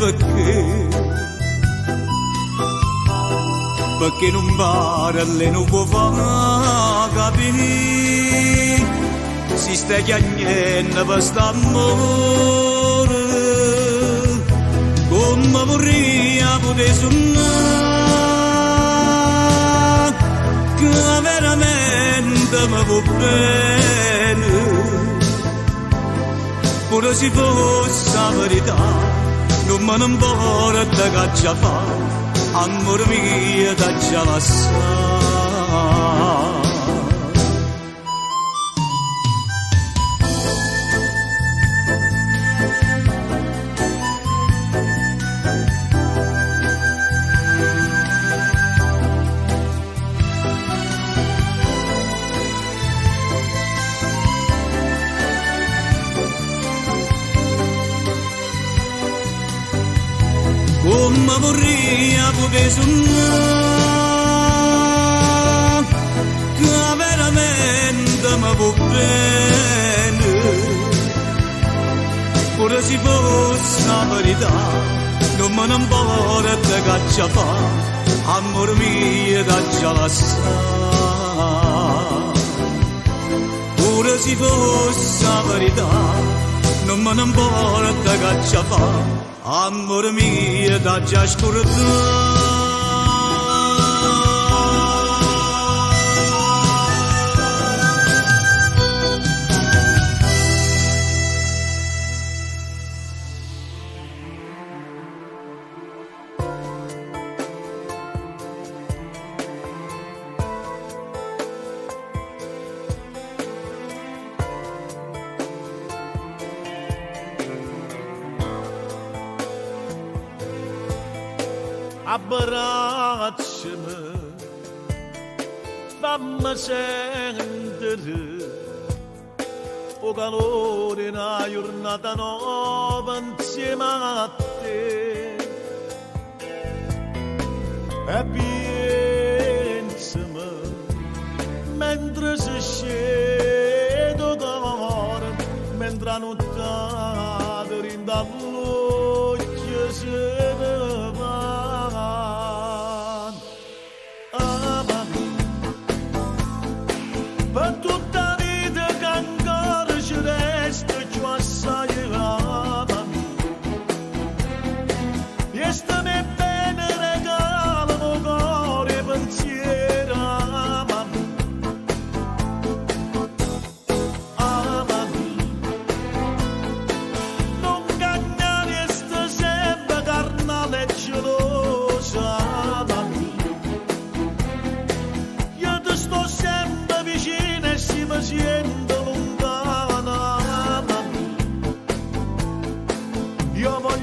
perché non pare le non può far capire. Si sta chiagnendo per st'amore come vorrei poter suonare che veramente mi va bene pure se fosse la verità non me ne importa che già fa amore mio da già lasciare. Come vorrei poter suonare che veramente mi va bene pure se fosse la verità non me ne importa che già fa amore mio da già lasciare pure se fosse la verità non me ne importa che già fa amore mio da già scordare. Abbracciami, fammi sentire o calore una giornata nuova insieme a te e pensami mentre si scende d'amore mentre la notte rinda l'occhio se ne va. Per tutta la vita che ancora ci resta più assai amami e stammi bene regala il cuore e pensiero amami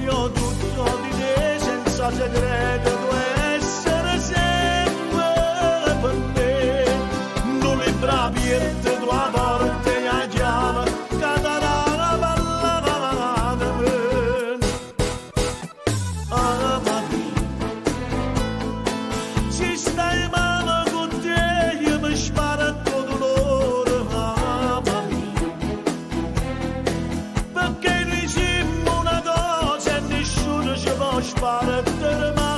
voglio tutto di te senza segreto, tu essere sempre per me. Non è bravierti tu a volte a chiave, cadrà la ballata di me. Amami, ci stai male con te, io mi sparo tutto dolore. Amami, perché diciamo una cosa e nessuno ci può sparare mai.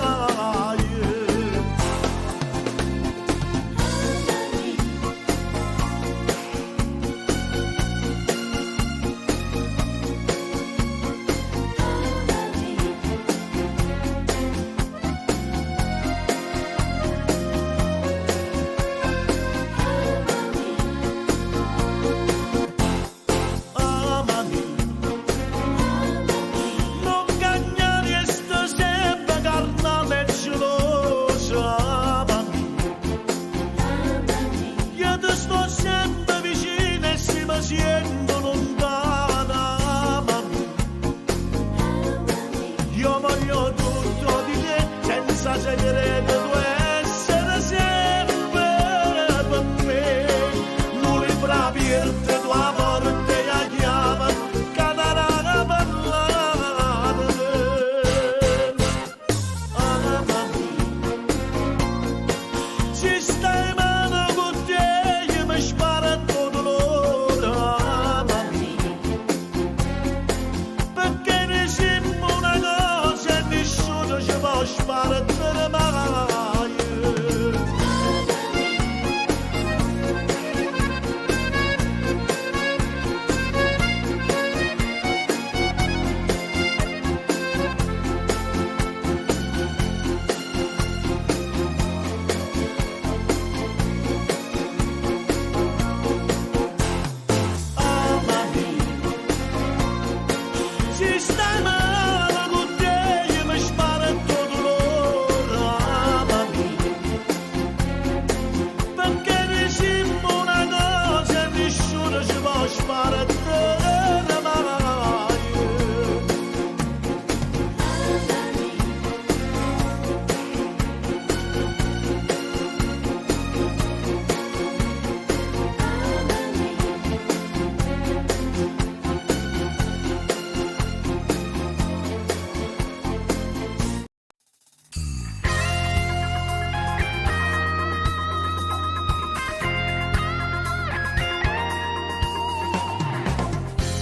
Amami, non cagnare e sto sempre carnale e geloso. Amami, io ti sto sempre vicino e se mi sento lontana. Amami, io voglio tutto di te senza segreto, tu essere sempre per me. Non è bravierti tu a volte a chiave, cadrà la ballata di me. Amami, ci stai male con te, io mi sparo tutto dolore. Amami, perché diciamo una cosa e nessuno ci può sparare mai. Amami, ci stai male con te, io mi sparo tutto dolore. Amami, perché diciamo una cosa e nessuno ci può sparare mai.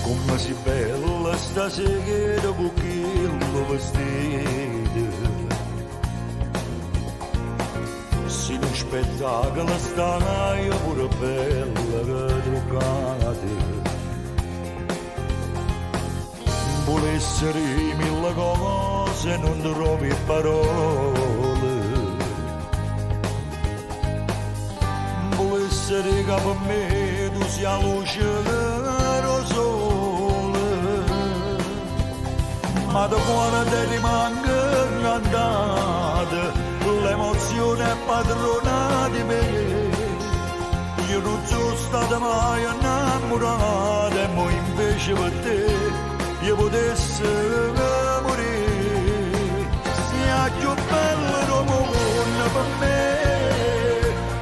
Come si bella stasera con quello vestito. Si un spettacolo stai pure bella truccata. Vuole essere mille cose, non trovi parole. Vuole essere che per me tu sia luce del sole. Ma da quando ti rimanga andata, l'emozione è padrona di me. Io non sono stata mai innamorata, e mo invece per te io potessi morire. Sia più bello del mondo per me,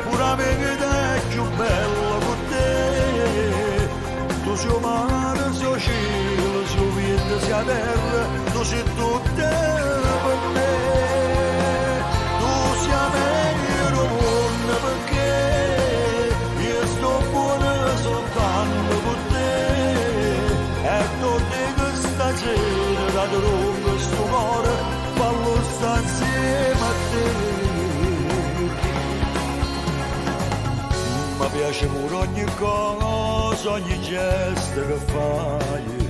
pure la vita è più bella per te. Tu sei mare, sei cielo, sei vento, sei terra, tu sei tutto per me. Tu sei meglio del mondo perché io sto buono soltanto per te. E tutti questa sera da lungo sto cuore fallo sta insieme a te. Mi piace pure ogni cosa, ogni gesto che fai.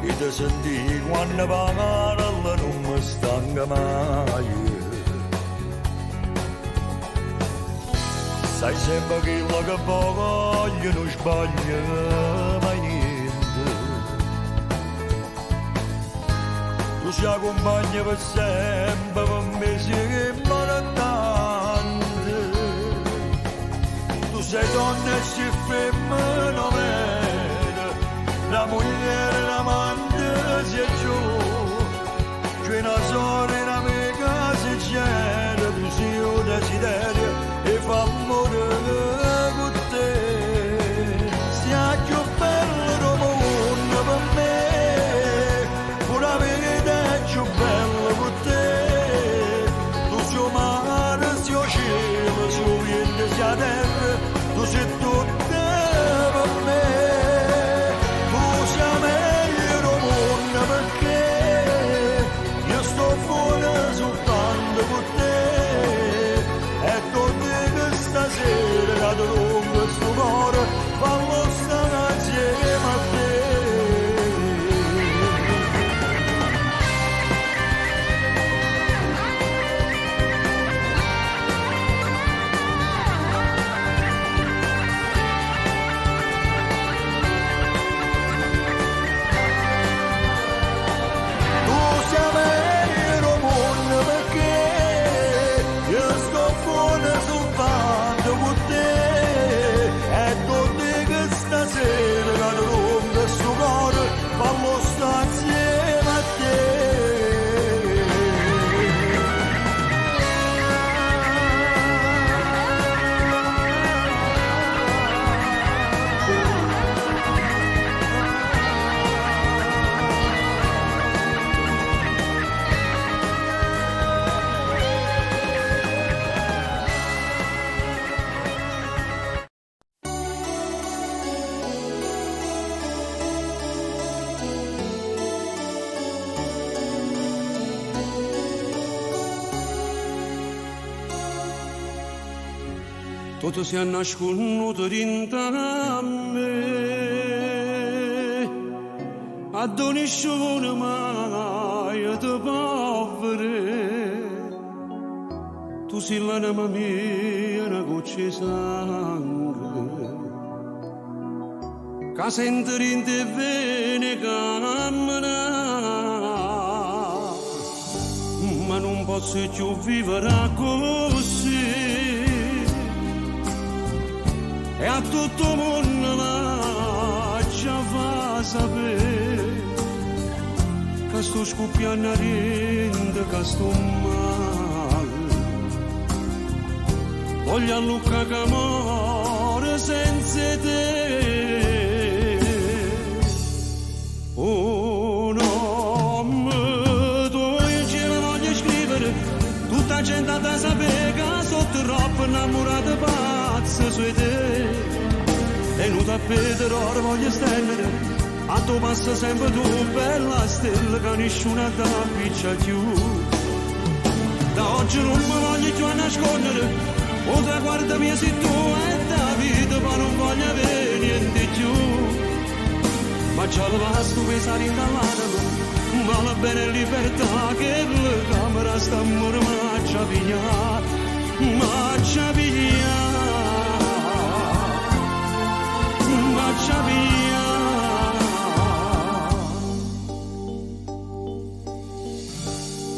Che ti senti quando parla non mi stanca mai. Sai sempre quello che voglio, non sbaglio mai niente. Tu sei compagna per sempre, per me sei importante. Tu sei donna e sei femmina vera, la moglie l'amante si è giù, c'è una sorella un'amica si c'è, tu sei un desiderio e fa morire con te. Sia più bello mondo per me, una verità è più bella con te. Tu sei mare, sei cielo, sei vento, sei terra, tu sei tutto per me. Tu sei meglio mondo perché io sto fuori soltanto con te. E con te che stasera cado lungo sto cuore, fallo stare insieme a te. Tutto si è nasconuto dentro a me, ad ogni scione mai ti povere. Tu sei l'anima mia, una goccia di sangue, che sente dentro e viene cammina, ma non posso più vivere così. E a tutto il mondo la ci fa sapere che sto scoppiando a rende, che sto male. Voglio a Luca che muore senza te. Oh no, tu io ce la voglio scrivere, tutta la gente a sapere che sono troppo innamorata pazza su te. E non tappeto ora voglio stendere, a tu passa sempre tu, bella stella, che nessuno ti appiccia più. Da oggi non mi voglio più nascondere, o traguardo mio sei tu e da vita, ma non voglio avere niente più. Ma già lo basta pensare in dall'anima, vale bene libertà, che la camera sta mormaccia pigliata, maccia pigliata. Maccia via.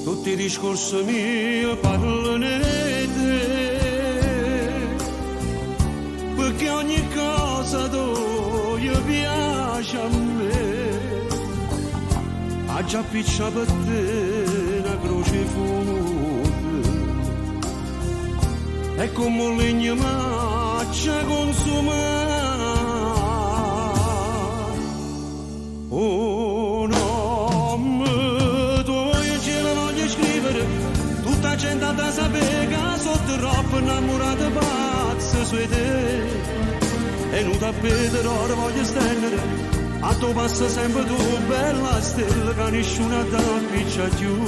Tutti i discorsi miei parlano di te, perché ogni cosa tu piace a me. Ha già piccia per te una croce fuoco, e come un legno maccia consumata. Oh no, tu io ce la voglio scrivere, tutta la gente a sapere che sono troppo innamorata pazza su te. E non tappeto ora voglio stendere, a tu passa sempre tu, bella stella, che nessuno ti appiccia più.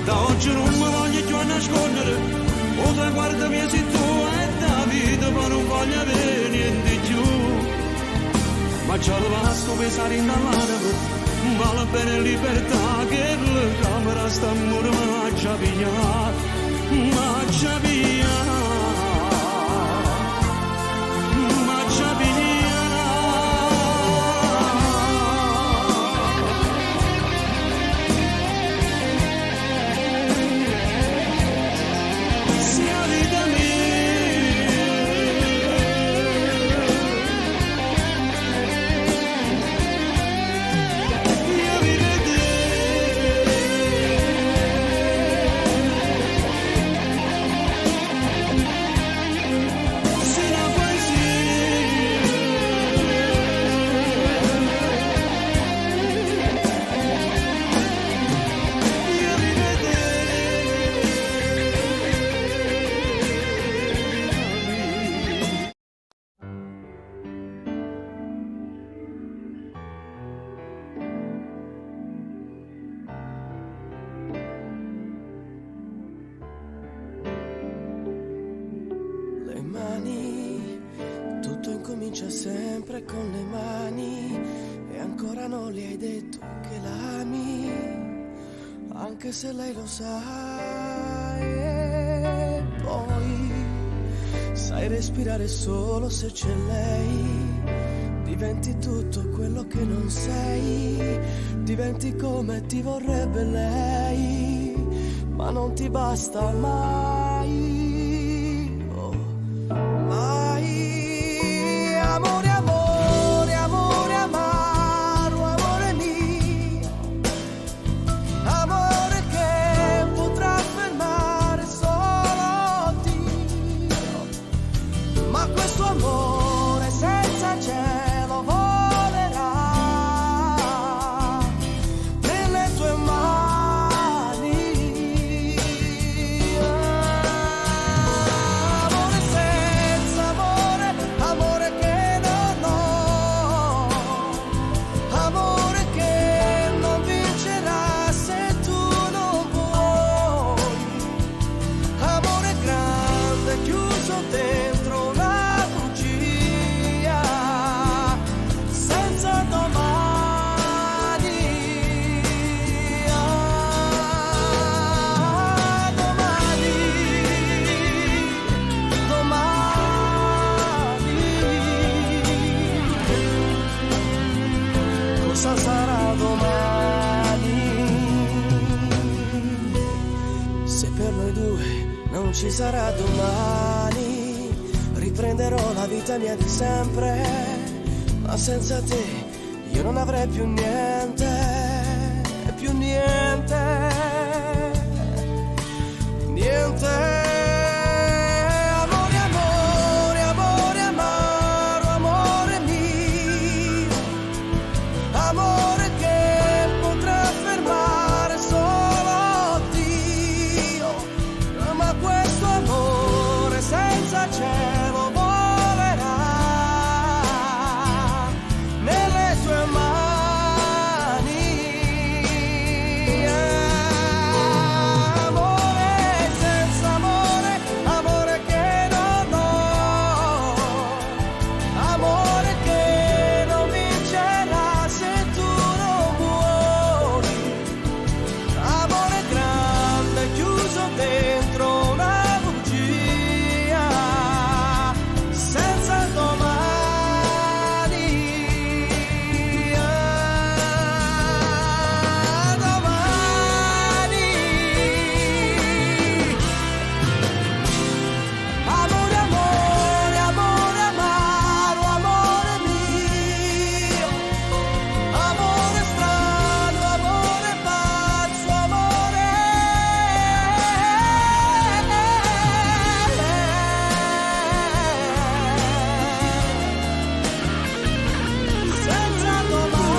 Da oggi non mi voglio più nascondere, o traguardo mio sei tu e da vita, ma non voglio avere niente più. Ma già lo basta pensare in dall'anima, vale bene libertà, che la camera sta mormaccia pigliata, maccia pigliata, maccia pigliata. Sia vita mia. sempre con le mani e ancora non le hai detto che l'ami, anche se lei lo sa. E poi sai respirare solo se c'è lei, diventi tutto quello che non sei, diventi come ti vorrebbe lei, ma non ti basta mai, oh, mai. Amore, amore, amore amaro, amore mio, amore che potrà fermare solo Dio, ma questo amore senza cielo volerà nelle tue mani. Amore senza amore, amore che non ho, amore che non vincerà se tu non vuoi, amore grande chiuso dentro una bugia senza domani. Domani, domani, cosa sarà domani? Se per noi due non ci sarà domani, riprenderò la vita mia di sempre, ma senza te io non avrei più niente, più niente, niente. Amore, amore, amore amaro, amore mio, amore che potrà fermare solo Dio, ma questo amore senza cielo volerà nelle sue mani. Amore senza amore, amore che non ho, amore che non vincerà se tu non vuoi, amore grande chiuso dentro una bugia senza domani. Domani. Amore, amore, amore amaro, amore mio, amore strano, amore pazzo, amore senza domani.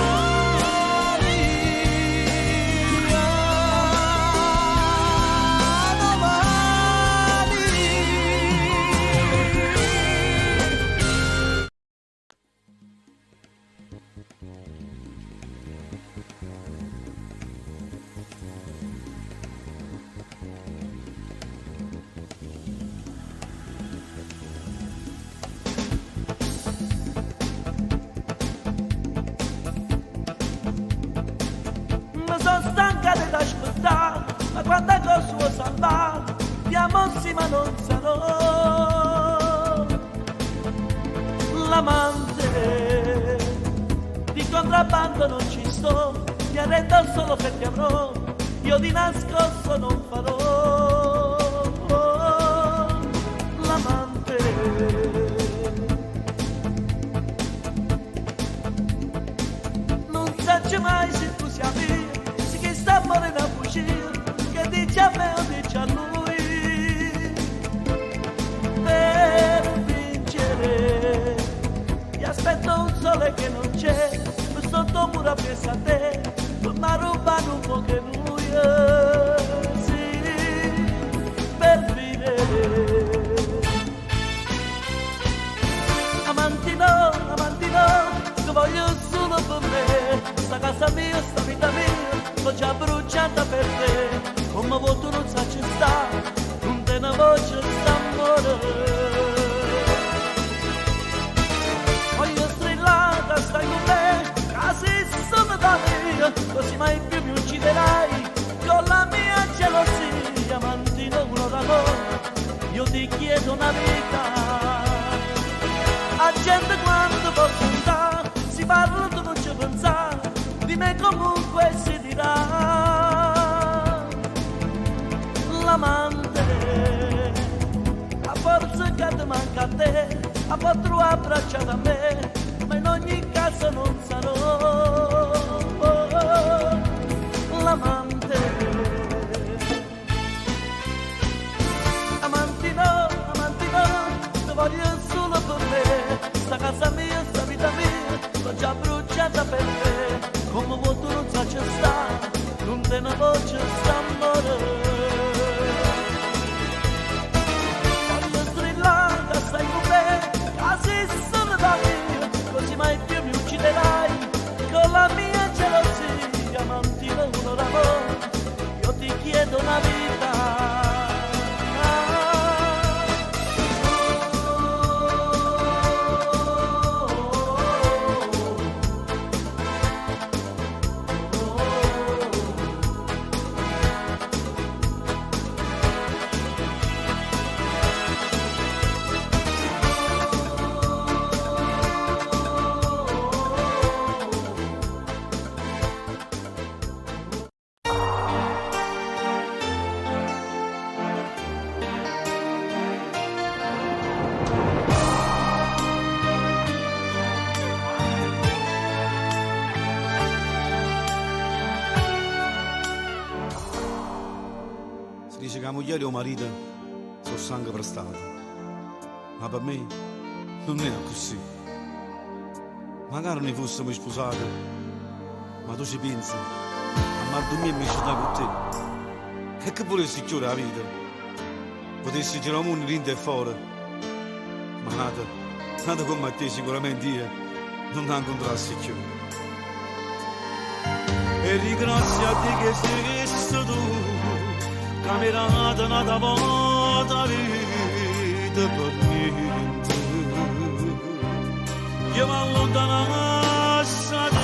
Mi sono stanca di aspettare, ma quando cosa vuoi salvare, chiamossi ma non sarò l'amante, di contrabbando non ci sto, ti arrendo solo perché avrò, io di nascosto non farò l'amante. Non sai mai se tu sia mia, se che sta morendo a fuggire, che dice a me o dice a lui, per vincere ti aspetto un sole che non c'è, sotto mura pensa a te, ma rubano un po' che lui, sì, per vivere. Amanti no, che voglio solo per me, sta casa mia, sta vita mia, l'ho già bruciata per te, come vuoi tu non sai ci sta, non te ne voce sta amore. Voglio strillare così mai più mi ucciderai con la mia gelosia, mantino uno d'amore, io ti chiedo una vita. A gente quando posso andare, si parla tu non ci pensare, di me comunque si dirà l'amante. A forza che ti manca a te, a potrò abbracciare a me, ma in ogni caso non sarò l'amante. Amanti no, ti voglio solo per me, sta casa mia, sta vita mia, l'ho già bruciata per te, come vuoi tu non sai c'è sta, non te ne voce sta amore. Quando strillata stai con me, quasi sono da me, così mai più mi ucciderai con la mia gelosia, mantino uno d'amore, io ti chiedo una vita. Dice che la moglie o marito sono sangue prestato, ma per me non è così. Magari ne fossimo sposati, ma tu ci pensi, a mal dormire mi città con te, e che volessi chiudere la vita, potessi girare il mondo dentro e fuori, ma nata come te sicuramente io non ti incontrassi più. E ringrazio a te che sei tu, camerata nata volta vita per niente. Io mi allontanassi da te,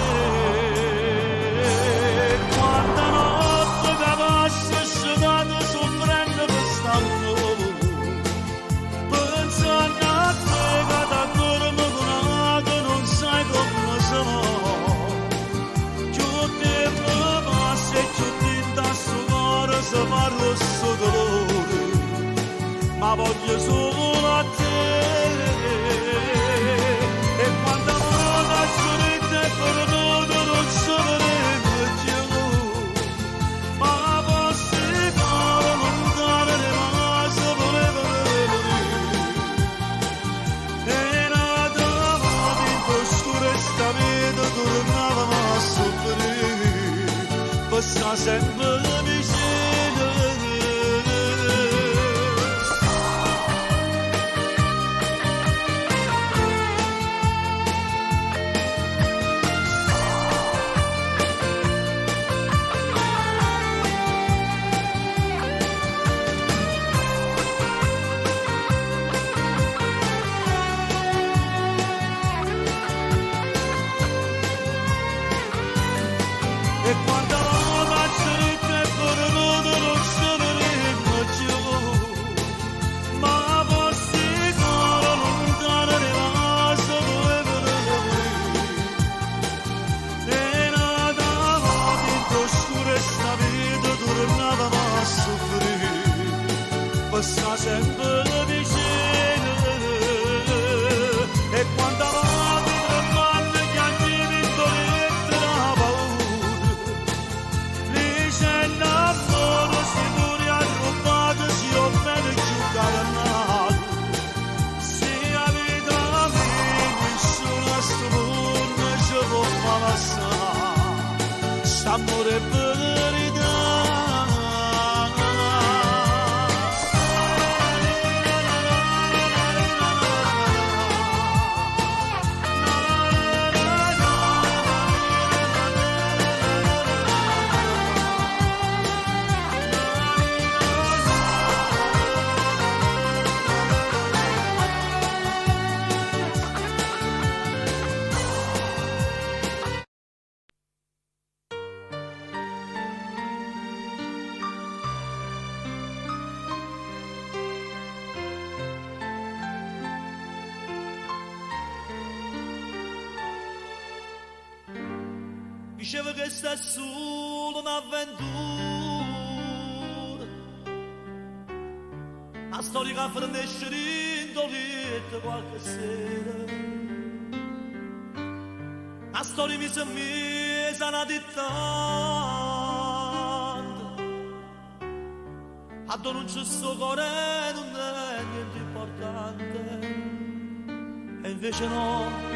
quanta notte che passa scivolata soffrendo per stanco, pensando a te che t'ancora mi conato non sai come sono. Più tempo passa e più tinta sto cuore se parlo sto dolore, ma voglio solo a te. E quando la sorella è perduta non sapremo più, ma posso fare lontano le mani voleva venire. E nata mattina oscura e sta vita tornavamo a soffrire, passa sempre vicino. E quando la mazzetta è perduta non sapremo più, ma posso fare lontano le mani voleva venire. E nata mattina oscura e sta vita tornavamo a soffrire, passa sempre vicino. E quando la mattina che anche vittoria la paura, l'amore si pure arrubbato, si offende giocare a nato. Se la vita mia nessuno a sto mondo ci può far passare, st'amore è verità. Diceva che sta solo un'avventura, la storia che finisce indolita qualche sera, la storia mi si è messa una dittante, a non c'è sto cuore non è niente importante, e invece no,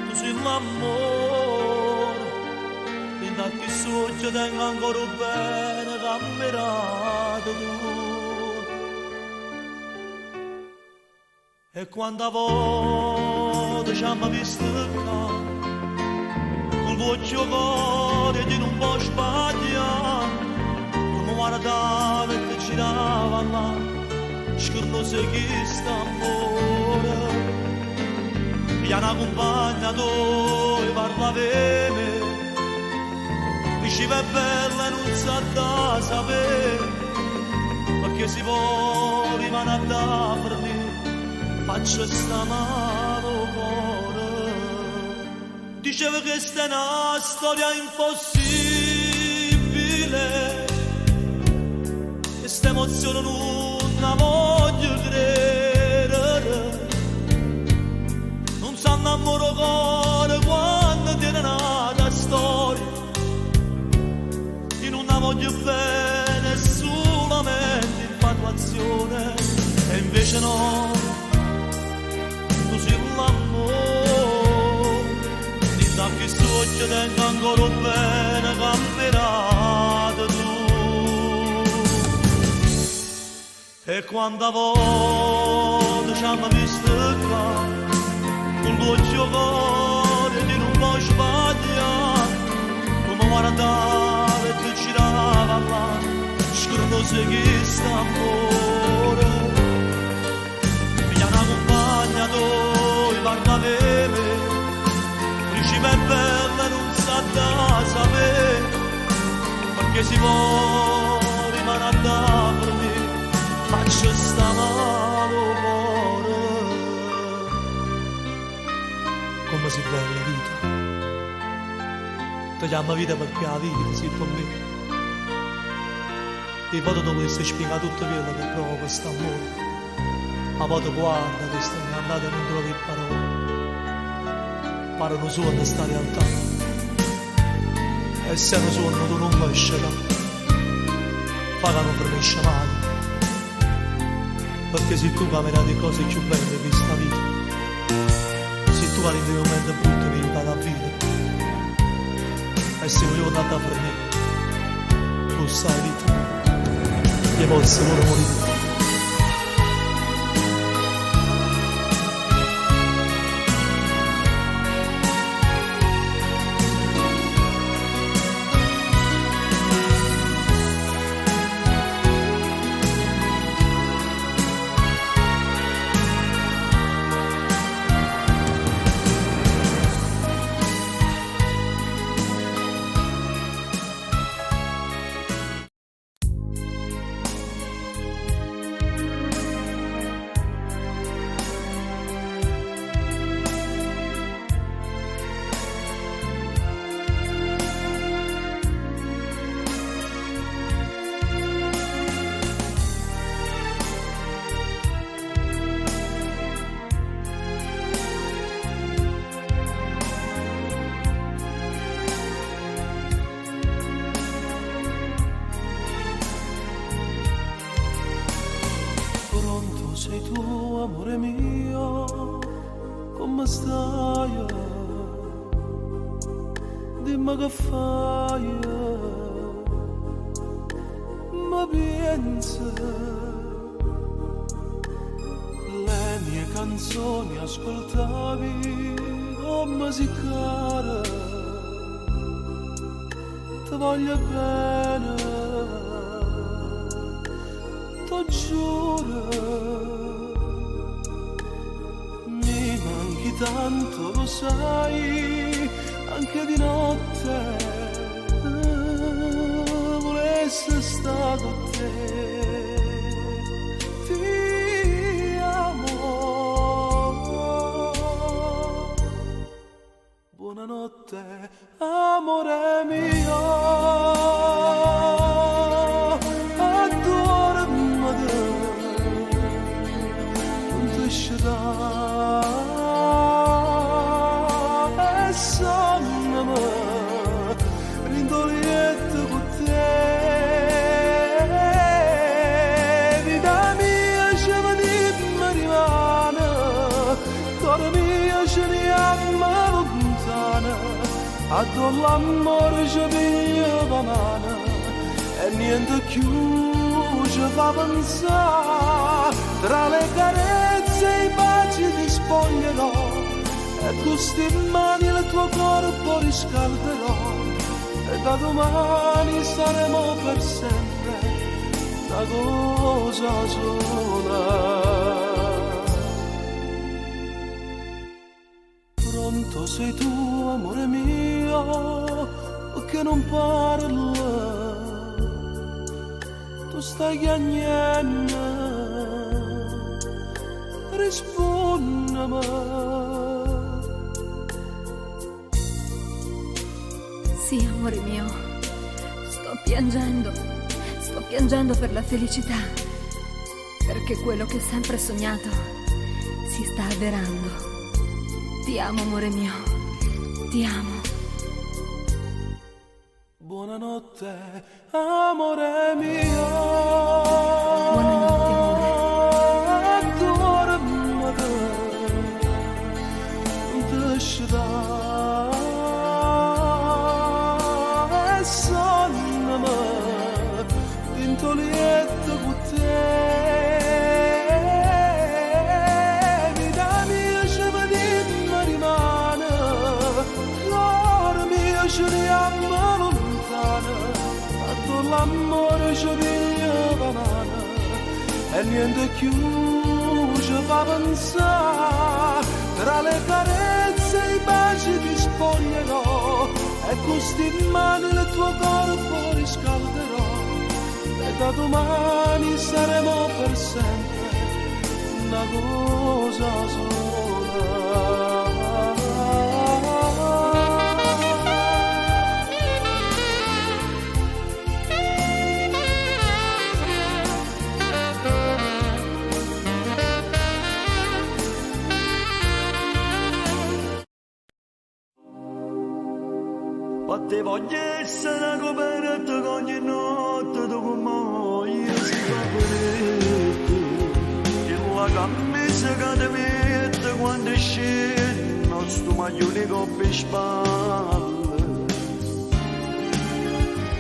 tu sei l'amore, e da chi soggia tengo ancora bene cammerato tu. E quando a volte ci hanno visto qua, col voce cuore di non può sbagliare, come guardava e ti girava là, scorno se chi sta amore. E una compagna dove parlava me, diceva è bella e non sa da sapere, perché si può rimanere da per me. Faccio sta mano cuore. Diceva che sta è una storia impossibile, e sta emozione non la voglio credere. Non sa innamoro cuore quando tiene nata storia, io non la voglio bene, solamente infatuazione, e invece no, l'amore, di da che soggia tengo ancora bene cammerato tu. E quando a volte ci hanno visto qua, con l'occhio cuore di non può sbagliare, come guardava e ti girava là, scorno se chi sta amore. Dove parlava me, diceva è bella e non sa da sapere, perché si può rimanere da per me, faccio sta mano cuore. Come si bella la vita, ti chiama vita perché la vita si per me, e poi dovresti spiegare tutto quello che provo questo amore. Ma poi tu guarda che stai andando e non trovi parole, parlano solo sta realtà, e se non sono tu non mi escerà, fa che non finisce mai, perché se tu camerai di cose più belle di questa vita, se tu hai dei momenti brutti mi aiuta a vivere, e se voglio andare a per me, tu sai vita, e poi se vuole morire. Sei tu, amore mio, come stai? Dimmi che fai, ma pensa, le mie canzoni ascoltavi come si cara, ti voglio bene, ti giuro. Tanto lo sai, anche di notte volesse stare con te. Ti amo. Buonanotte. Buonanotte, amore mio, addormati, non ti scerà, e sonnami, rindolietto con te, vita mia, ce ne rimane, cuore mio, ce ne ama lontana, a tu l'amore ci piglia la mano e niente più ci fa pensare, tra le carezze e i baci ti spoglierò e queste mani il tuo corpo riscalderò e da domani saremo per sempre una cosa sola. Pronto sei tu, amore mio, perché non parli? Tu stai chiagnando, rispondimi. Sì, amore mio, sto piangendo per la felicità, perché quello che ho sempre sognato si sta avverando. Ti amo, amore mio, ti amo. Buonanotte, amore mio. Buonanotte, amore. Addormati, non ti lascerà, e sonnami, tinto lieto con te. Ce ne ama lontana, quando l'amore ci piglia la mano e niente più ci fa pensare, tra le carezze e i baci ti spoglierò e questi mani il tuo corpo riscalderò e da domani saremo per sempre una cosa sola. Te voglio essere coperto ogni notte dopo io si coperto e la camisa che ti mette quando scendo sto maglione con spalle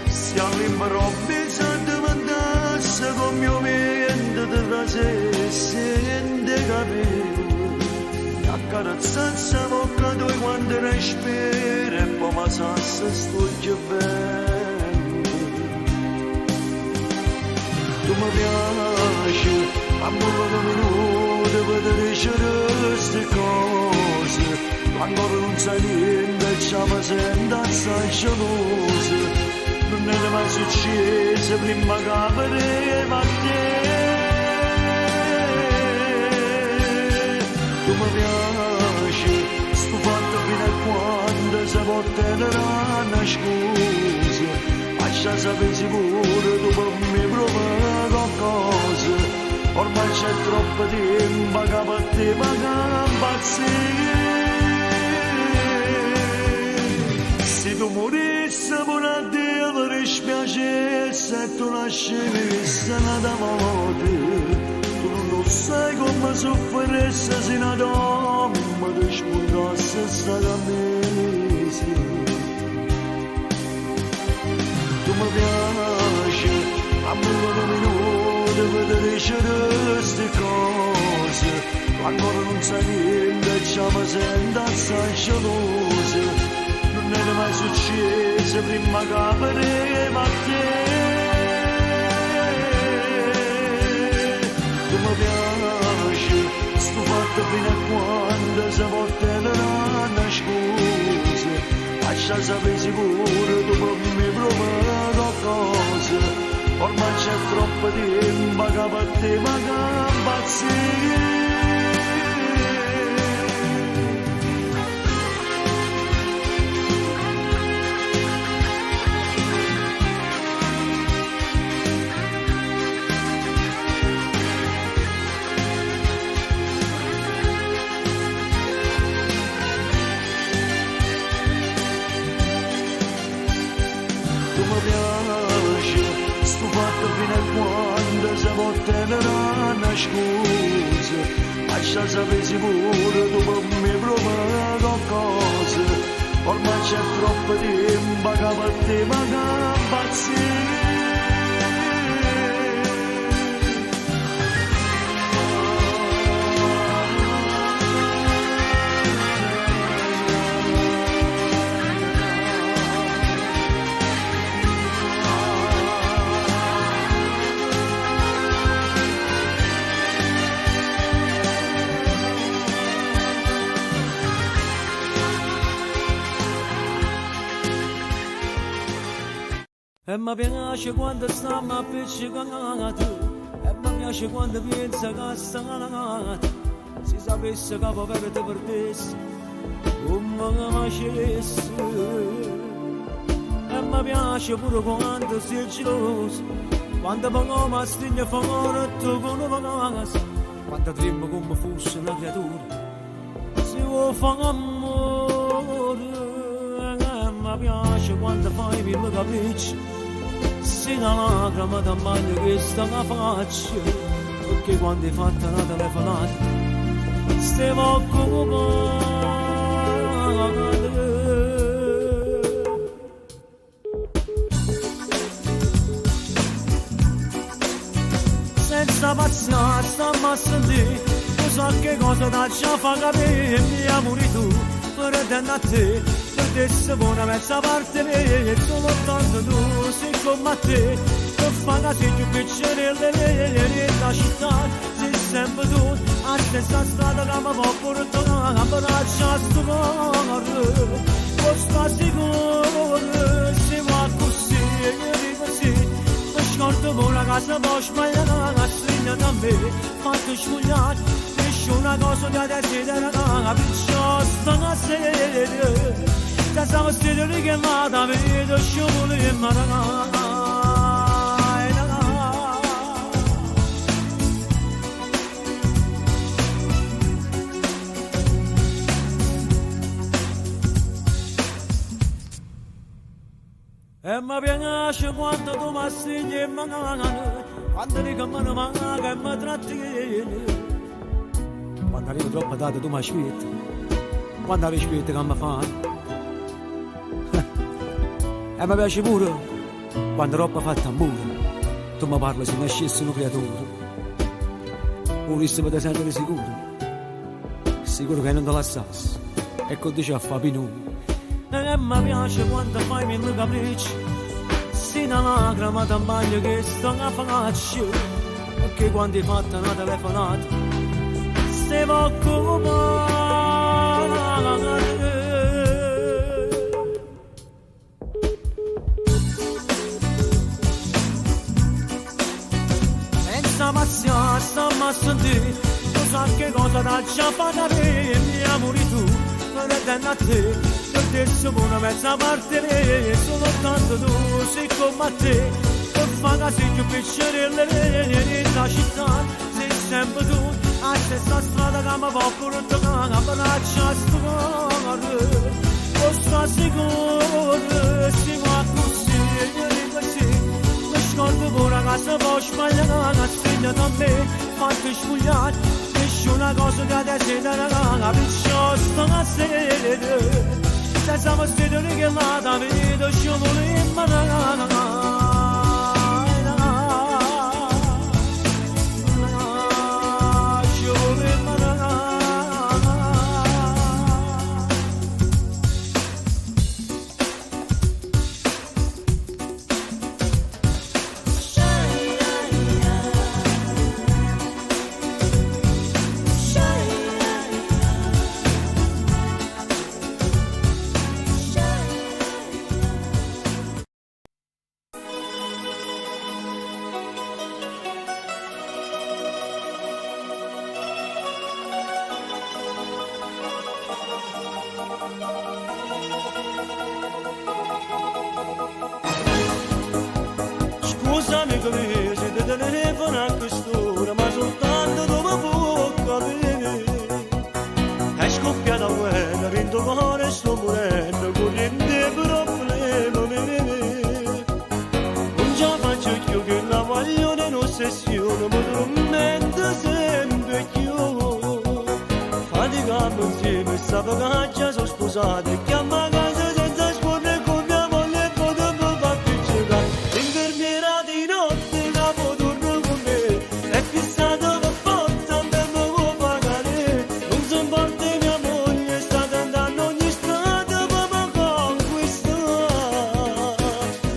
se all'improvviso ti mandasse con mio vento ti trasesse in te capelli accarezzarsi la bocca tua quando respiri e poi mi sassa sto bene. Tu mi piaci, ancora un minuto per dire queste cose, ancora non sai niente e ci mi sento assai geloso, non è mai successo prima che vedeva a te. Tu mi piaci, sto fatto fino a quando si può tenere una scusa, lascia sapere sicuro tu per me provare qualcosa, ormai c'è troppo tempo che per te mi impazzire. Se tu morissi per a Dio ti dispiacesse e tu nascessi nata morte, tu non sai come sofferesse se una donna ti spuntasse sta camisa. Tu mi piaci, ancora un minuto per dire queste cose, ancora non sai niente e ci mi sento assai geloso, non è mai successo prima che vedeva a te. Tu mi piaci, sto fatto fino a quando si può tenere una scusa, lascia sapere sicuro tu per me provare qualcosa, ormai c'è troppo tempo che per te mi impazzire. può tenere una scusa, lascia sapere pure tu per me provare qualcosa, ormai c'è troppo tempo che per te manca impazzire. E mi piace quando stiamo appiccicati, e mi piace quando pensa che stanotte si sapesse che povero ti perdessi, come mi facessi. E mi piace pure quando sei geloso, quando poi mi stigni fuori e tu con una casa, quando tremmo come fosse una creatura, si vuole fare amore. E mi piace quando fai mille capricci, si una lacrima da bagno che sta la faccia, perché quando hai fatto una telefonata stiamo occupati. Senza pazienza stiamo a sentire, tu sai che cosa da già fa capire, mi amori tu, per te a te. Se buona mezza parte mia, sono tanto tu, sei come te, per fare sei più piacere la città, sei sempre tu, a stessa strada che mi può portare, a braccia sto cuore, posso sicuro, se va così, così, mi scordo con una casa, poi sbagliare, la stringa da me, fatto sfogliare, nessuna cosa da desidera, perciò sta sera. Siamo stati richiamati, vedo sciopero e maranà. E mi piace quando tu mi stigni e manca, quando dico che mi manca e mi trattieni. Quando arrivo troppo tardi tu mi aspetti, quando aspetti che mi fai. E mi piace pure quando roba fatta a muro, tu mi parli se nascesse una creatura. Volessi per te sentire sicuro, sicuro che non te lassassi, e con dice a fa pinù. E mi piace quando fai mille capricci, si una lacrima da bagno che sta a faccia, perché quando hai fatto una telefonata stiamo occupati. Pazienza, stiamo a sentire, tu sai che cosa da già fa capire, mi amori tu, per te a te, per te sono una mezza parte mia, sono tanto tu, sei come te, per fare sei più piacere la città, sei sempre tu, a stessa strada che mi può portare, a braccia sto cuore, posso sicuro, si va così, scordo con una casa poi sbagliata, stringa da me, fatto sfogliare, nessuna cosa che desidera, perciò sta sera, se siamo stati richiamati, vedo sciopero in mano. un'ossessione, ma tormenta sempre più. Faticammo insieme, sapeva che già sono sposate, chiama a casa senza scorrere con mia moglie e poi non mi fa più giocare. L'infermiera di notte capo torna con me, è fissata per forza, non mi può pagare. Non si importa mia moglie, sta tentando ogni strada per mi conquistare.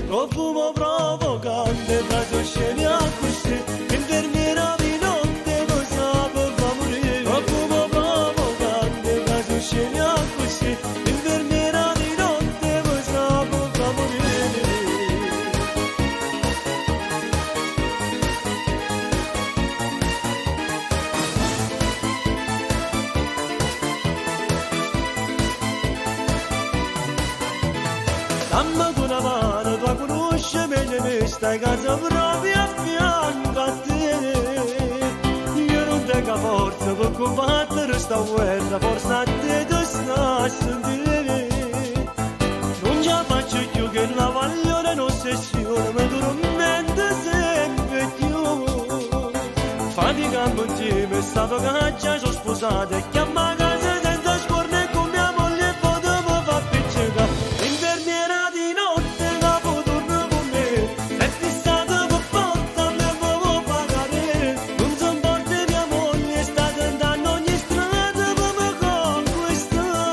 Profumo provocante, brazo sceni a così, l'infermiera di notte lo sa per fa morire. Profumo provocante, brazo sceni a così, l'infermiera di notte lo sa per fa morire. Dammi con una mano, tu conosci meglio me, stai in casa proprio a fianco a te. Io non tengo forza per combattere sta guerra, forse a te ti sta a sentire. Non ce la faccio più che la voglio un'ossessione, mi tormenta sempre più. Faticammo insieme, stavo che già sono sposate, e chiama a casa senza scorrere con mia moglie e poi dopo fa piccicare. L'infermiera di notte capo torna con me, è fissata per forza, non mi può pagare. Non si importa mia moglie, sta tentando ogni strada per mi conquistare.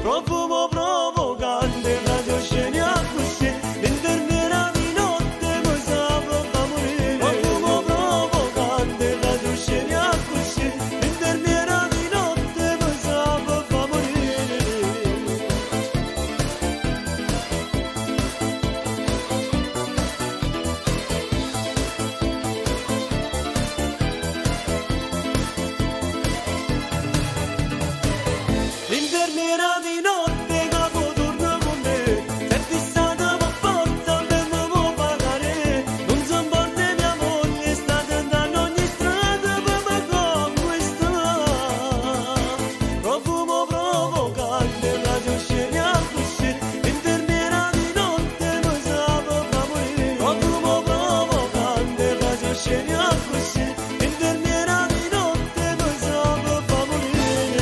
Profumo provocante, radio sceni a così, l'infermiera di notte mi sa per fa morire. Profumo provocante, radio sceni a così, l'infermiera di notte mi sa per fa morire. L'infermiera di notte capo torna con me, è fissata per forza, non mi può pagare. Non si importa mia moglie, sta tentando ogni strada per mi conquistare. Profumo provocante, radio sceni a così, l'infermiera di notte mi sa per fa morire. Profumo provocante, radio sceni a così, l'infermiera di notte mi sa per fa morire.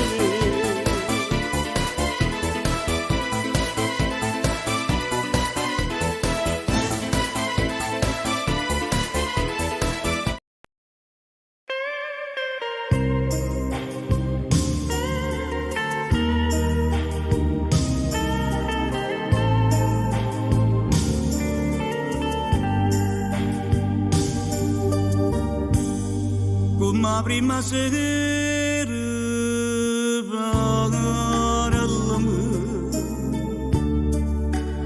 Come la prima sera parallami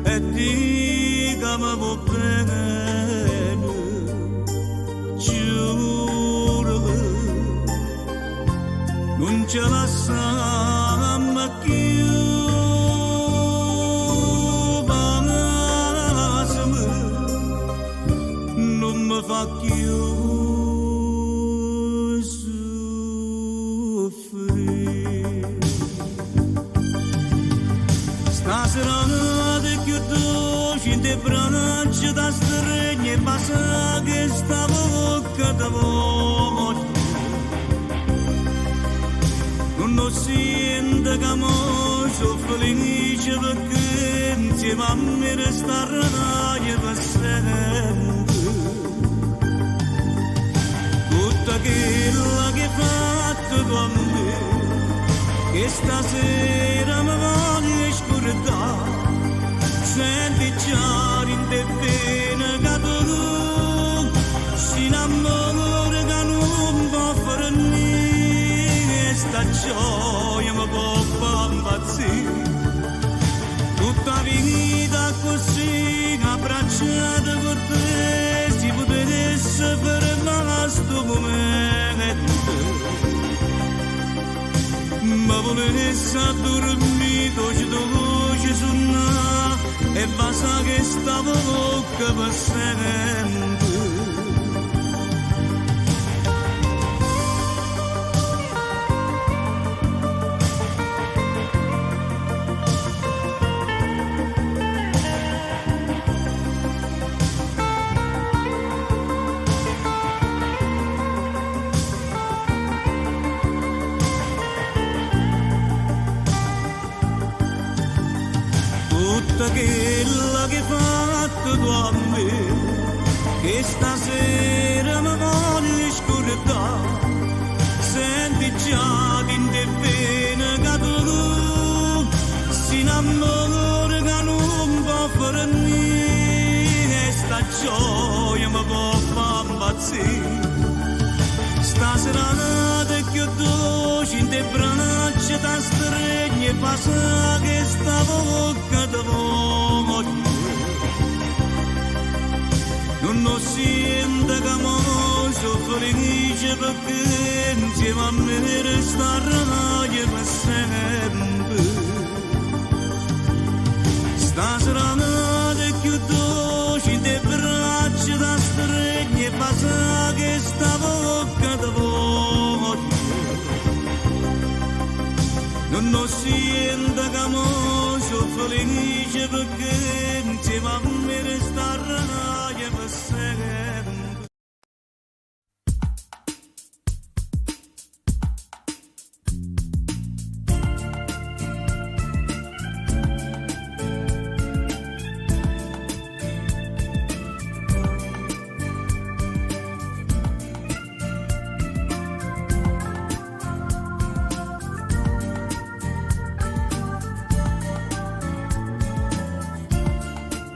e dica mi può bene, giurami, non ce la lasciamo più. Passami, non mi fa più soffrire. Stasera ti chiudo in te braccia da stregno e passa che sta bocca da voce. Non sento che mo sono felice perché insieme a me resterai per sempre. Tutta quella che hai fatto con me, che stasera mi voglio scordare. Senti già in te bene che tu si innamora che non può fare niente. Sta gioia mi può far impazzire. Tutta vita così abbracciata con te, si potesse fermare sto momento. Ma volesse dormire, ci voce suona e basta che stavo bocca per sempre. tutta quella che hai fatto tu a me, che stasera mi voglio scordare. Senti già in te pena che tu si innamora che non può fare niente, e sta gioia mi può far impazzire. Stasera che dolce in te braccia ti stringe e fa sa che sta bocca ti voglio. Non sento che sono felice perché insieme a me resterai per sempre. Stasera che dolce in te braccia ti stringe e fa sa che sta bocca ti voglio. Non sento che sono felice perché insieme a me resterai per sempre.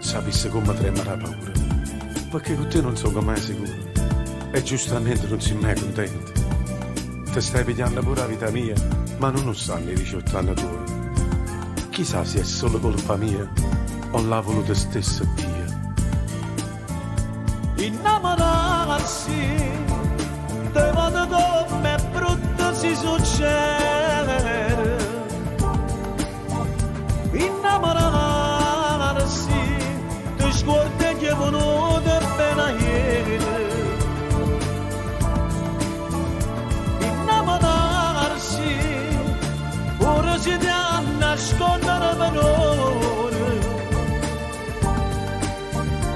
Sapesse come tremare la paura, perché con te non sono mai sicuro e giustamente non si mai contento. Ti stai pigliando pure la vita mia, ma non lo sanno i 18 anni tuoi. Chissà se è solo colpa mia o l'ha voluto stesso Dio. Innamorarsi te modo come è brutto si succede. Innamorarsi ti scordi che è venuto appena ieri. Innamorarsi ora si dà a nascondere valore.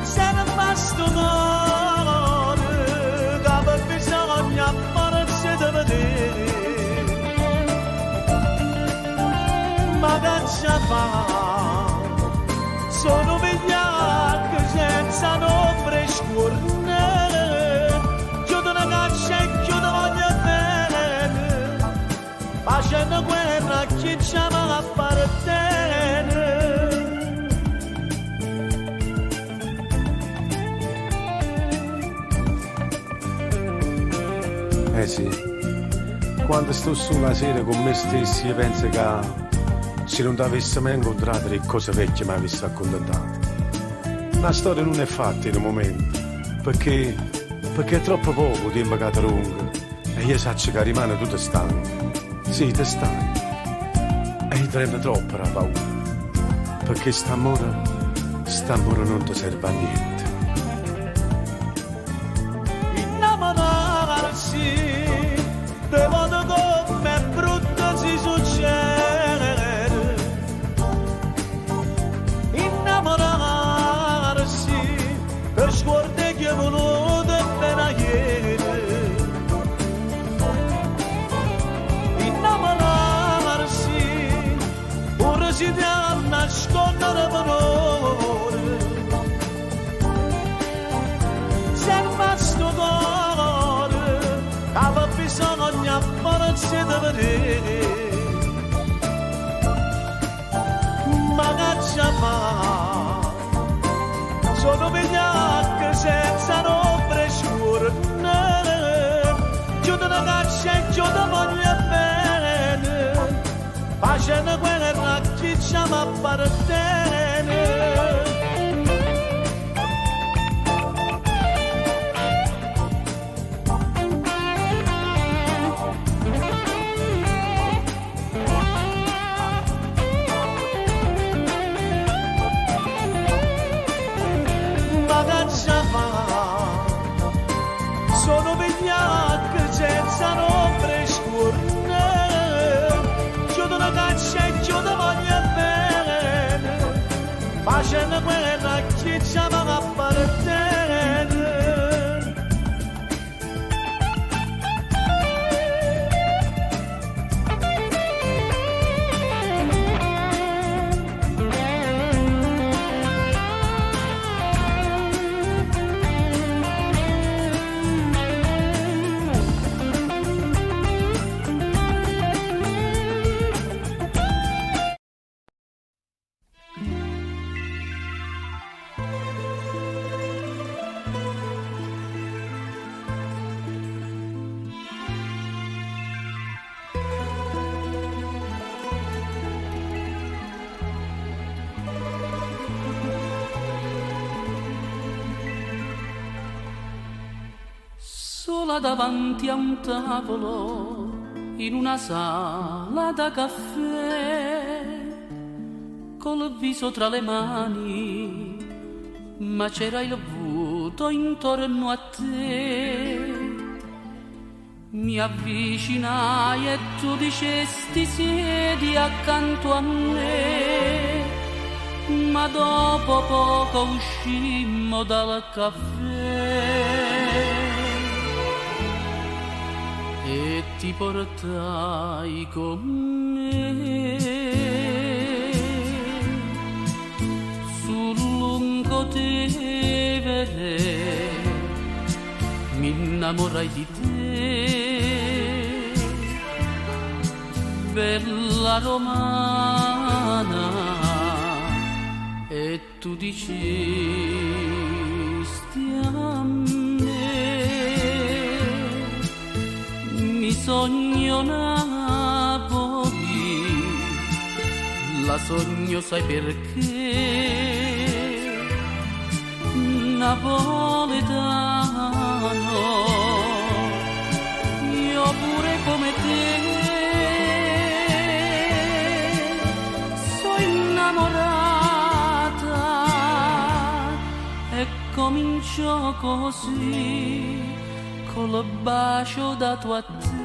Se ne basta un'ora che per bisogna ammarsi di vedere. Ma che ci fa? Sono vigliacchi senza nombre scurne. Chiudo una caccia e chiudo voglio bene, facendo guerra a chi ci appartiene. Eh sì, quando sto sulla sera con me stessi io penso che se non ti avessi mai incontrato le cose vecchie mi avessi accontentato. La storia non è fatta in un momento, perché è troppo poco tempo che ti lungo e io so che rimane tutto stanco. Sì, ti stanco. E io tremo troppo la paura, perché st'amore non ti serve a niente. Innamorarsi te modo come è brutto si succede. Innamorarsi per scordi che è venuto appena ieri. Innamorarsi ora si dà a nascondere valore. Se ne basta cuore che bisogna ammarsi di vedere. Ma che ci fa? Sono vigliacchi senza nombre scurne. Chiudo una caccia e chiudo voglio bene, facendo guerra a chi ci appartiene. Sono vigliacchi senza nombre scurne. Chiudo una caccia e chiudo voglio bene, facendo guerra a chi ci appartiene. sola davanti a un tavolo in una sala da caffè, col viso tra le mani, ma c'era il vuoto intorno a te. Mi avvicinai e tu dicesti siedi accanto a me, ma dopo poco uscimmo dal caffè e ti portai con me sul lungotevere, mi innamorai di te, bella romana, e tu dicesti a me, mi sogno Napoli, la sogno sai perché, napoletano, io pure come te, sono innamorata e comincio così, col bacio dato a te.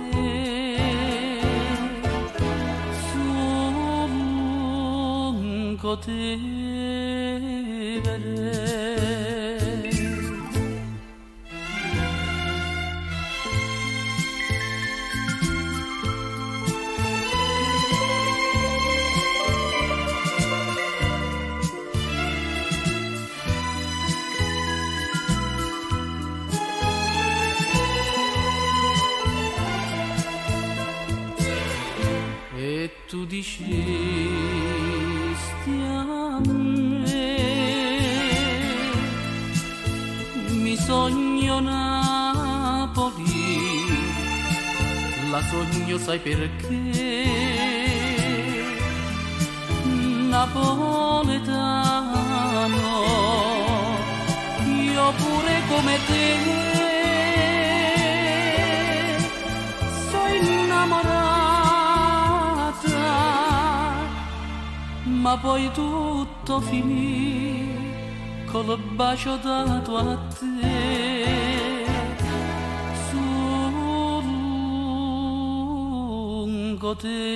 E tu dicesti a me, mi sogno Napoli, la sogno sai perché, napoletano, io pure come te, sono innamorata, ma poi tutto finì col bacio dato a te sul lungotevere.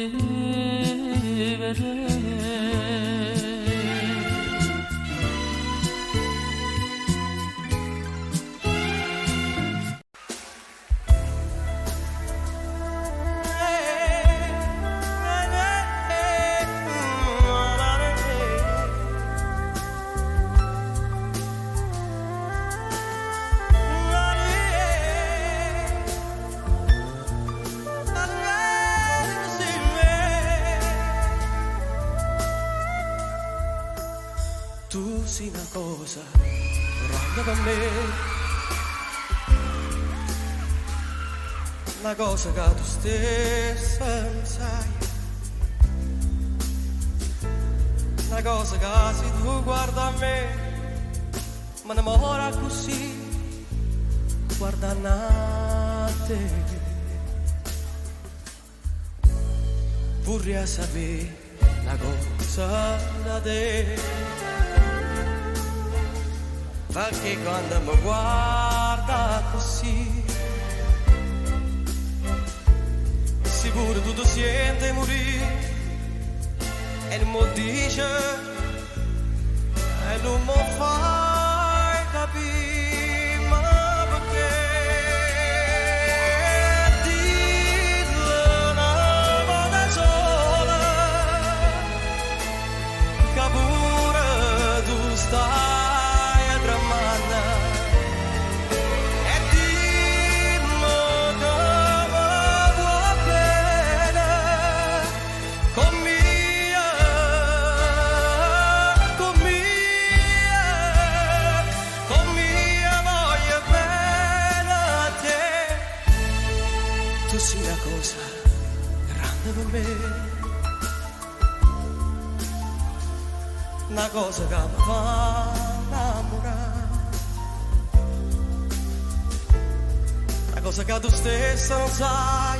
Tu sei una cosa grande per me, una cosa che tu stessa non sai, una cosa che se tu guarda a me mi innamora così, guarda a te. Vorrei sapere una cosa da te, perché quando mi guarda così, sicuro tu ti senti morire, e non mi dice, e non mi fai capire, ma perché? Dillo una volta sola, che pure tu stai una cosa che mi fa innamorare, una la cosa che tu stessa non sai,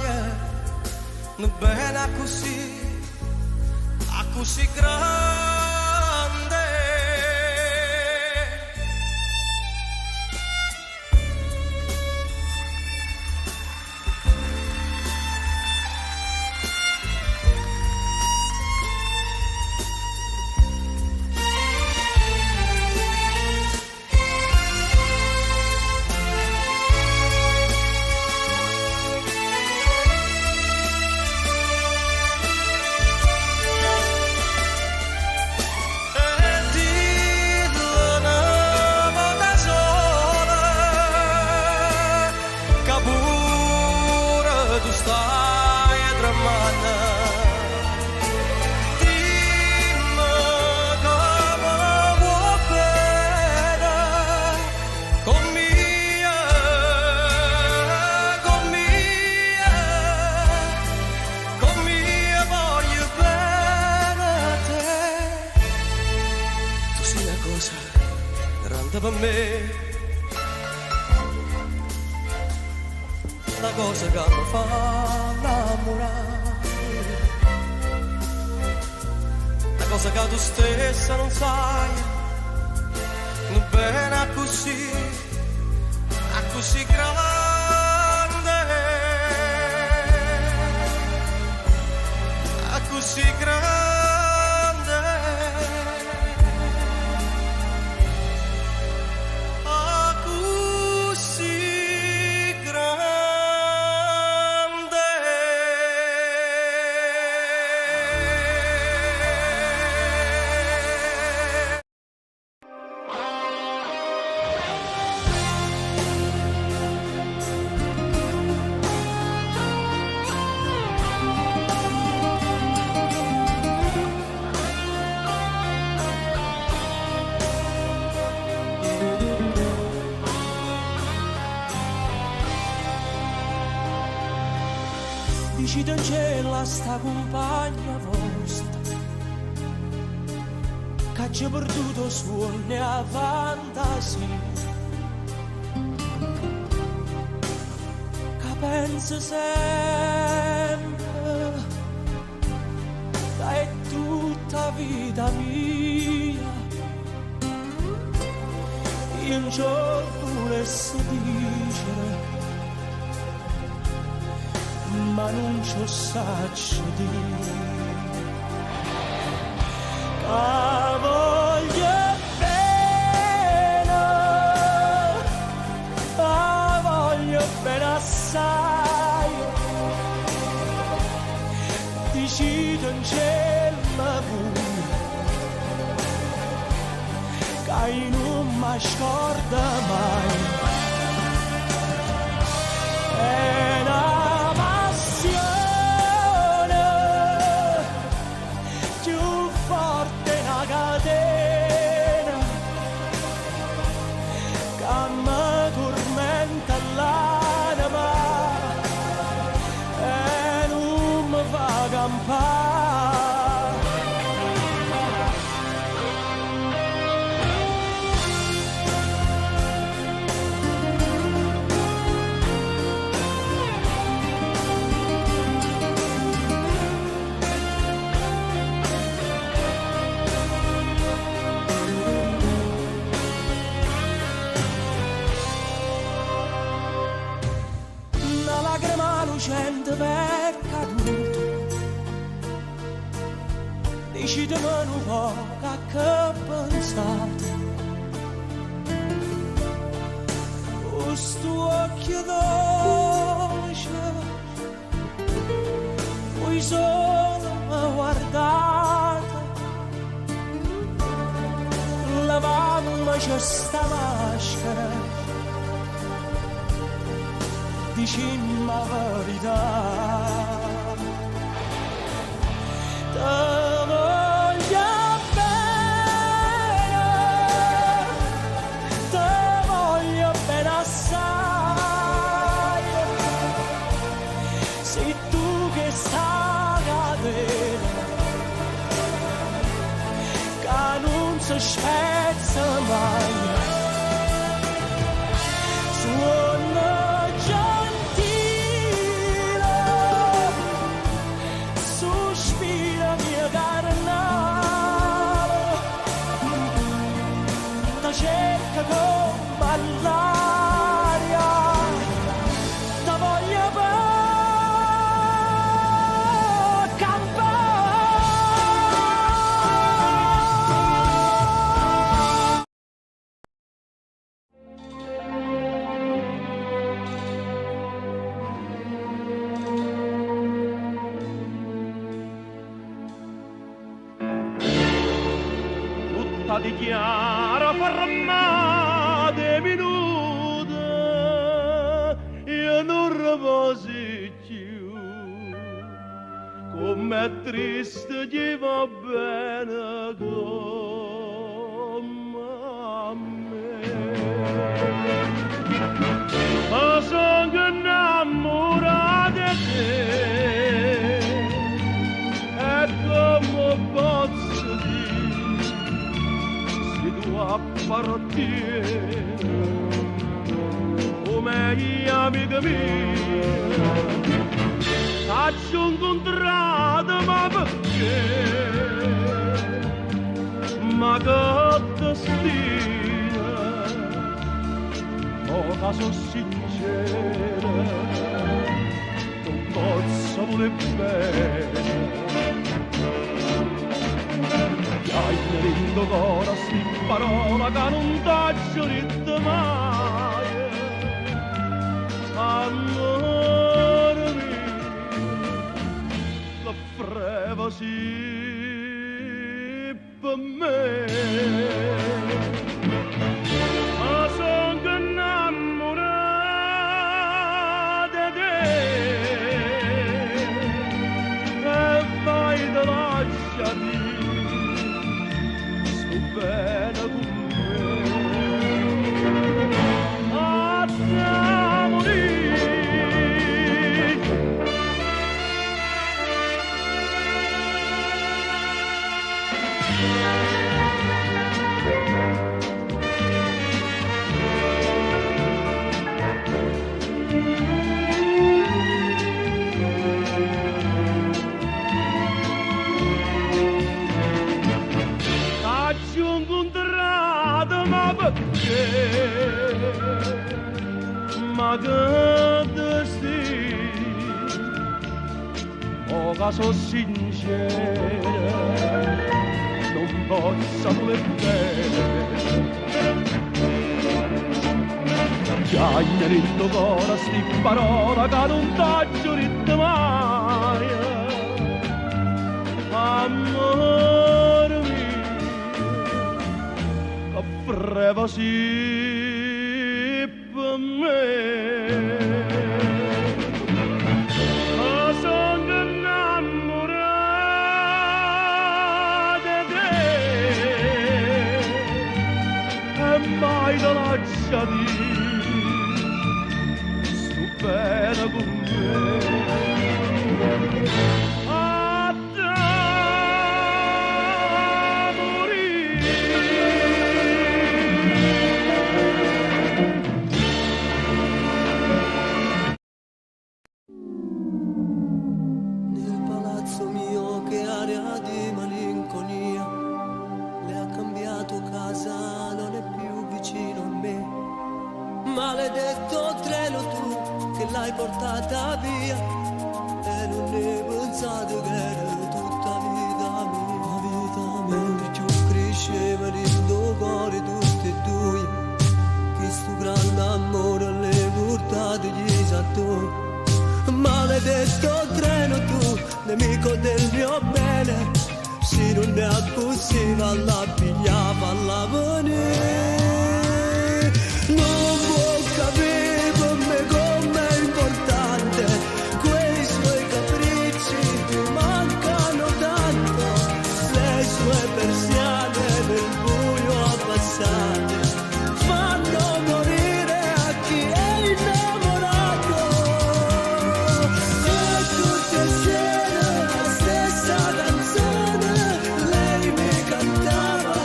non bene a così grande. Per me la cosa che mi fa innamorare, la cosa che tu stessa non sai, non bene a così grande, a così grande. Dici in cielo a sta compagna vostra che ci ha perduto suoni a fantasia, che pensa sempre che è tutta vita mia. Io non ci volessi dire, ma non ci saccio dire che voglio bene assai. Decido in cielo che non mi scorda mai. È una passione più forte una catena che mi tormenta l'anima e non mi fa campare. Lucente per caduto, decidimi un po' che pensate. Questo occhio dolce, voi solo mi guardate, lavammoci sta maschera, dicimmi la verità. Te voglio bene assai. Sei tu che stai cadendo, che non si spezza mai. Suona già una cerca come l'aria, ta voglia per campare. Tutta dichiara fermate minute, io non riposi più, com'è triste gli va bene come a me. Ma sono innamorata di te, e come posso dire, se tu appartieni come gli amici miei, t'ho incontrato ma perché? Ma che destino, ora sono sincera, non posso voler bene. Hai nel cuore sti parola che non t'ho detto mai, amore mio, che freva sì per me. Ma sono innamorata di te, e vai da lasciarmi bene con me, a te morire. Ma che destino, ora sono sincera, non posso voler bene. Già nel tuo cuore sti parola che non t'ho detto mai, amore mio, che freva sì per me. Ma sono innamorata di te, e mai te lascia dire, sto bene con me. A te morire. Nel palazzo mio che aria di malinconia, le ha cambiato casa, non è più vicino a me. Maledetto treno tu che l'hai portata via, e non ne pensato che era tutta vita mia. Mentre più cresceva nel tuo cuore tutte e due, che sto grande amore le portate gli sattori. Maledetto treno tu, nemico del mio bene, se non è possibile alla piglia falla venire. Non può capire per me com'è importante, quei suoi capricci mi mancano tanto, le sue persiane nel buio abbassate fanno morire a chi è innamorato. E tutte insieme la stessa canzone lei mi cantava,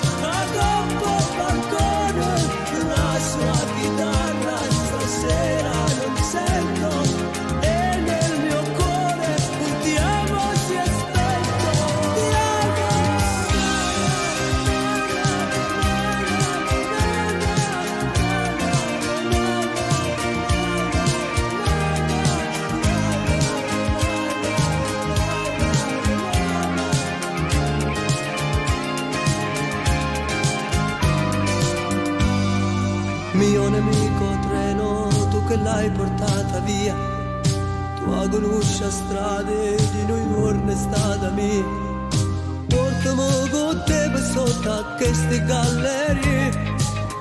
mio nemico treno, tu che l'hai portata via, tu conosci strade di New York è stata mia, portami con te per sotto a queste gallerie,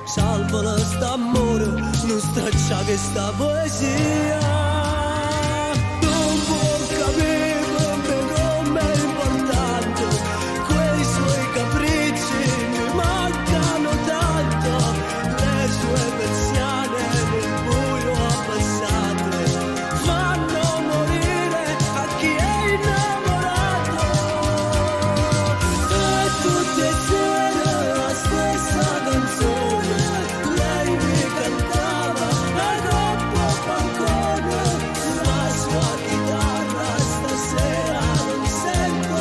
salvala sta amore, non straccia che sta poesia, non può capire come è importante, quei suoi capricci mi mancano tanto, le sue persiane nel buio abbassate fanno morire a chi è innamorato, e tutte sere la stessa canzone, lei mi cantava a troppo balcone, la sua chitarra stasera non sento,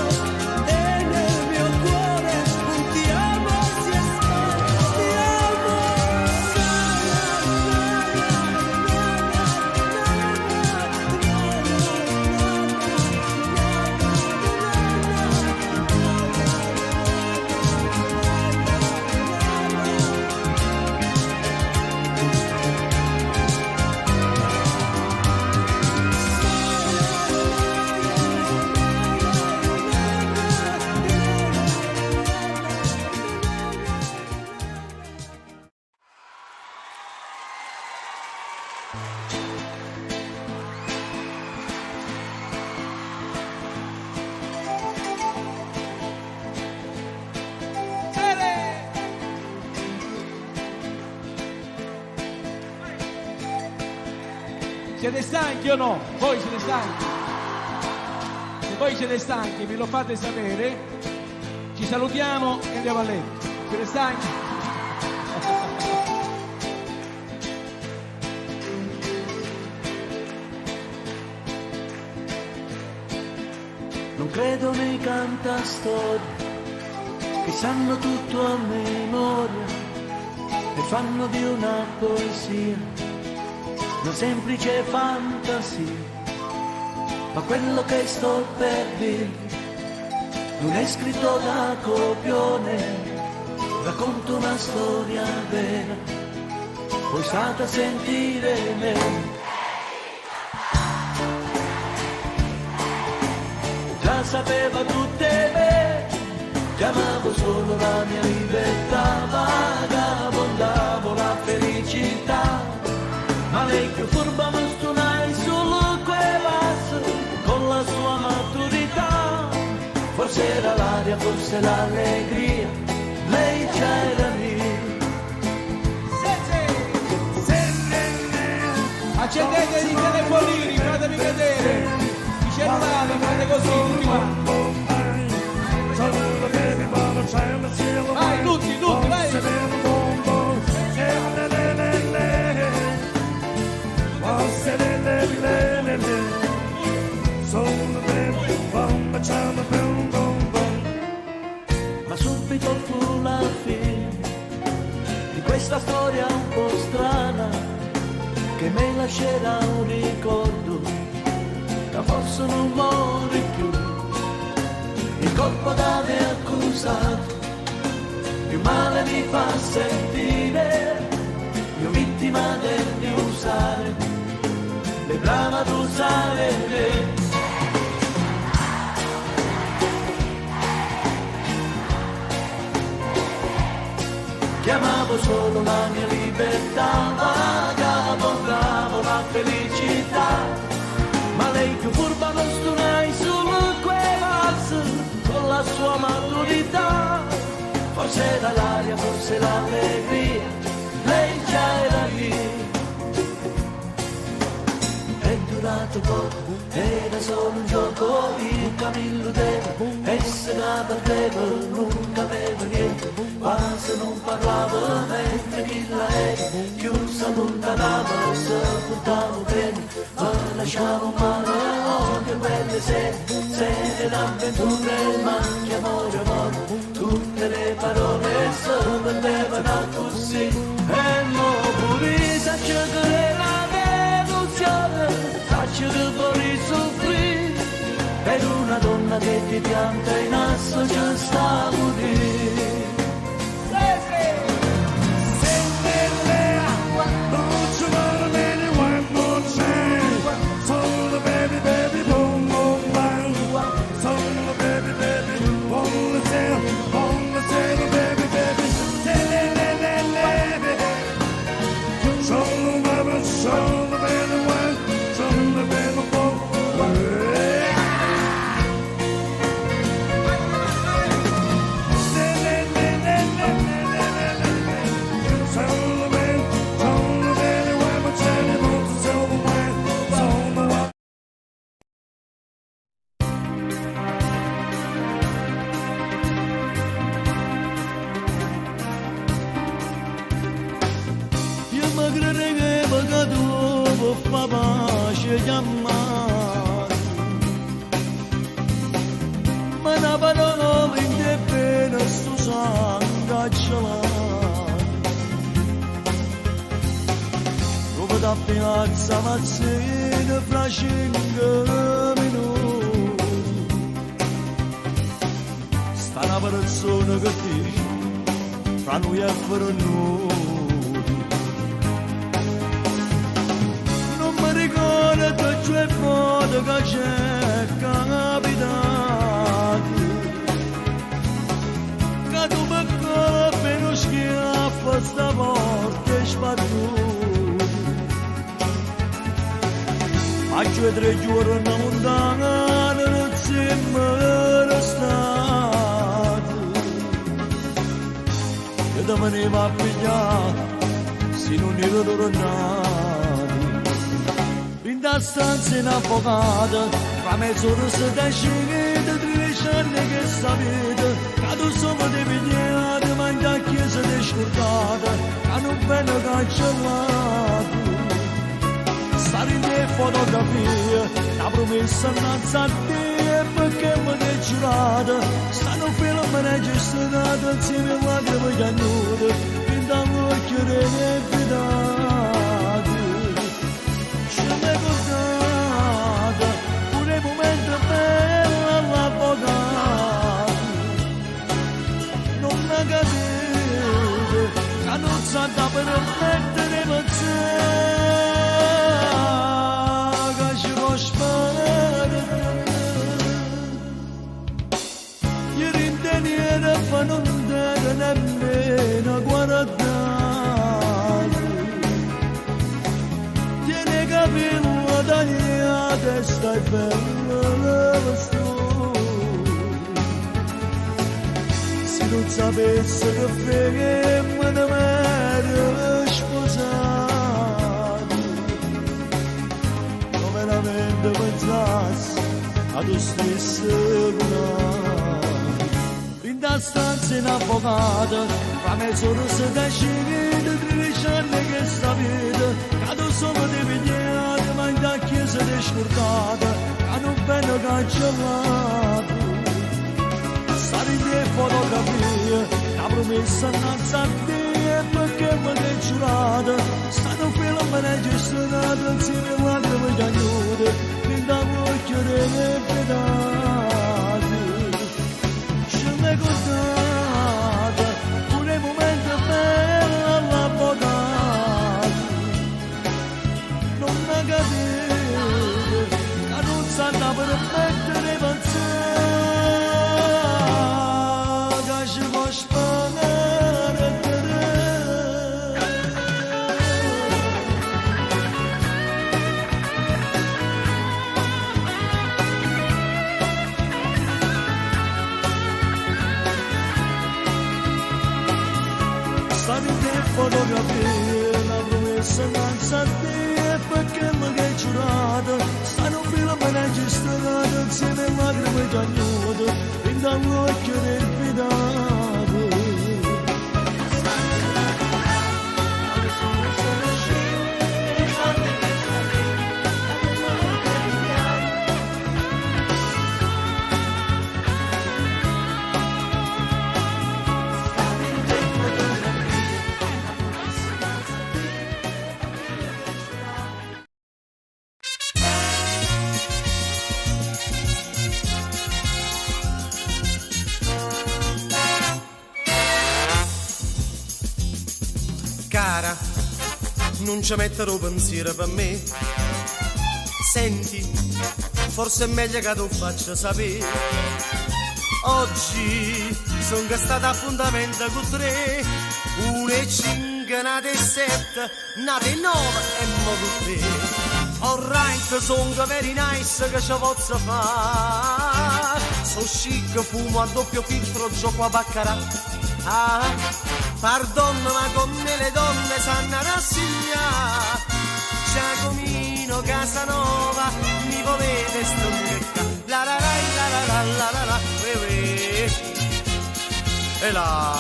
e nel mio cuore un ti amo si è spento, ti amo. Siete stanchi o no? Voi siete stanchi? Se voi siete stanchi me lo fate sapere, ci salutiamo e andiamo a letto. Siete stanchi? Non credo nei cantastorie che sanno tutto a memoria e fanno di una poesia una semplice fantasia, ma quello che sto per dire non è scritto da copione, racconto una storia vera, poi state a sentire me. Già sapeva tutte me, chiamavo solo la mia libertà, vagabondavo la felicità, ma lei più furba mi stunai solo quell'asso, con la sua maturità, forse era l'aria, forse l'allegria, lei già era mia. Accendete i telefonini, fatemi vedere, i cellulari, fate così, tutti quanti. Vai, tutti, vai! Ma subito fu la fine di questa storia un po' strana che me lascerà un ricordo da forse non muore più. Il colpo da me accusato più male mi fa sentire, io vittima del usare le brava ad usare me. Chiamavo solo la mia libertà, vagabondavo la felicità, ma lei più furba non stunai solo quell'alzo, con la sua maturità, forse era l'aria, forse l'allegria, lei già era lì. È durato poco, era solo un gioco, io che mi illudevo, e se la perdevo, nunca avevo niente, quasi non parlavo, mentre chi la era, chiusa allontanava, se portavo bene, ma lasciavo male, oh che belle sere d'avventure, ma che amore, amore, tutte le parole si perdevano così, e mo pure sa cercare la faccio che vorrei soffrire per una donna che ti pianta in asso già sta a morire. mi crede che peccato fa pace chiamare ma la parola vende bene sto sangue come da piazza Mazzina fra 5 minuti sta una persona che dice fra noi e per noi non mi ricordo che c'è modo che c'è capitato che tu mi coppi uno schiaffo stavolta è sbattuto a 2-3 giorni a montagna non sembra stato e da me ne va a pigliare se non ne vedo tornato in da stanza in avvocato fra mezz'ora si decide 13 anni che sapete che tu sono di pigliate ma in da chiesa di scordata che non viene cancellato stare in te fotografie la promessa innanzi a te perché mi hai giurato stanno film registrato insieme a lacrime piagnute fin da occhio delle fidate ci mi ricordate pure i momenti belli all'avvocato non mi capite che non sa da permettere pensare fa non deve nemmeno guardare tiene capello tagliato e stai bella la storia se non sapesse che frega me ne ero sposato non veramente pensassi a tu stesso da stanza in avvocato fra mezz'ora si decide 13 anni che sapete che tu sono di pigliate ma in da chiesa di scordata che non viene cancellato stare in te fotografie la promessa innanzi a te perché mi hai giurato stanno film registrato insieme a lacrime piagnute fin da occhio delle fidate ricordate pure i momenti belli all'avvocato non mi capite che non sa da permettere pensare che ci può spaventare fotografie la promessa innanzi a te perché mi hai giurato stanno film registrato insieme a lacrime piagnute fin dall'occhio del fidato Cara, non ci metterò pensiero per me. Senti, forse è meglio che tu faccia sapere. Oggi sono stata appuntamento con 3, 1 e 5, nate e 7, nate e 9 e mo con 3. Alright, sono very nice che ci posso fare. So chic, fumo a doppio filtro, gioco a baccarà. Ah, pardon, ma come le donne sanno rassegnare. Giacomino Casanova mi volete stronchecca. La la la la la la la la e là.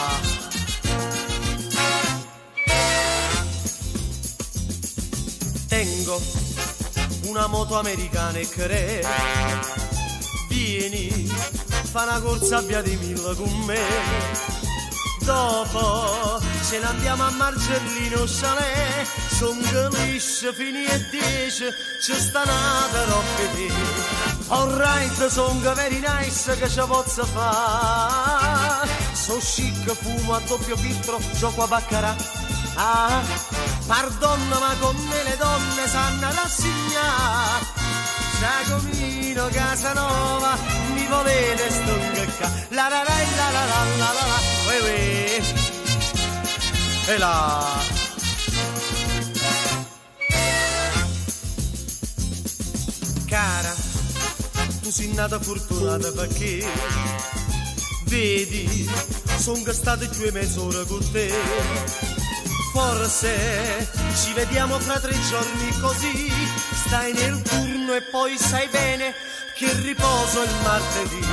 dentro una moto americana e che vieni, fa una corsa a via di Mille con me. Dopo ce ne andiamo a Marcellino Chalet, son gelisce fini e 10, ci sta nata roba di. Alright, son very nice che ci posso fa. So chic, fumo a doppio filtro, gioco a baccarà. Ah, pardonna ma con me le donne sanno rassegnare. Giacomino Casanova, mi volete stungacca. La la la la la la la la la, uè uè. E là. Cara, tu sei nata fortunata perché vedi, son state 2 mezz'ora con te. Forse ci vediamo fra 3 giorni così, stai nel turno e poi sai bene che riposo il martedì.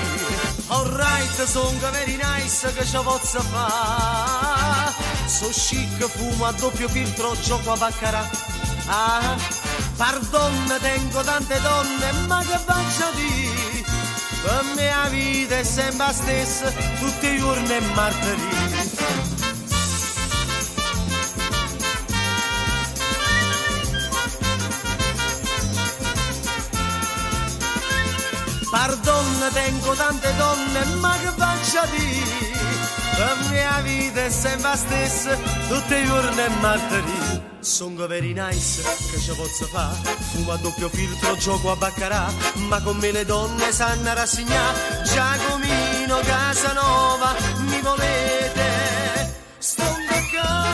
Alright, son very nice che ci posso fa. So chic, fumo a doppio filtro, gioco a baccarà. Ah, pardonna, tengo tante donne, ma che faccio di? Per me la vita è sempre la stessa, tutti i giorni è martedì. Pardonna, tengo tante donne, ma che faccio di? La mia vita è sempre la stessa, tutti i giorni è martedì. Sono very nice, che ci posso fare? Fumo a doppio filtro, gioco a baccarà, ma con me le donne sanno rassegnare. Giacomino Casanova, mi volete stungacca?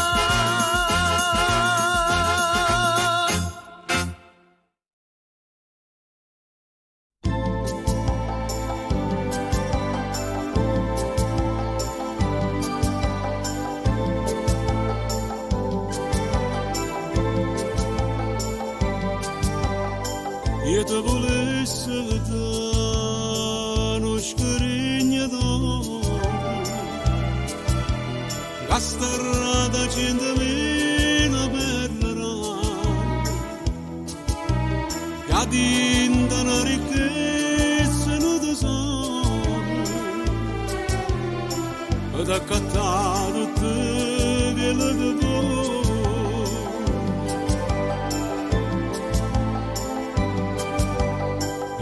Io te volessi vedere uno scrigno d'oro, la strada centomila perderà, che dinta una ricchezza non tesoro, ed accattato te quello che vuoi.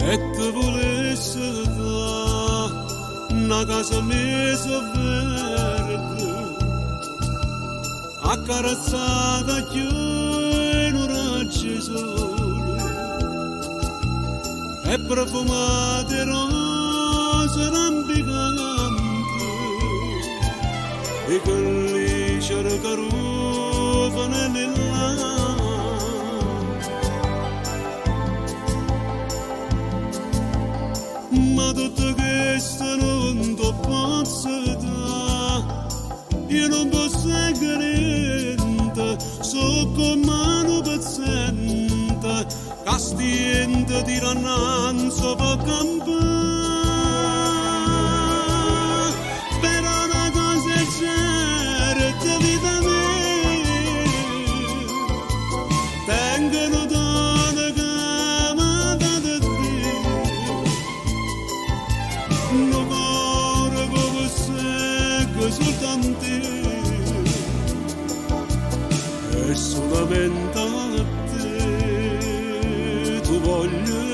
E te volesse da una casa mesa verde, accarezzata più in un raggio sole, e profumate rose rampicanti, e che lì c'era carufane nell'acqua. Ma tutto questo non ti posso dare, io non posso niente, so come un pezzente, che stiente di rannanzo per campare. Però una cosa è certa, vita mia, tengono donne che amate di te. Non cuore come secco soltanto e solamente a te tu voglio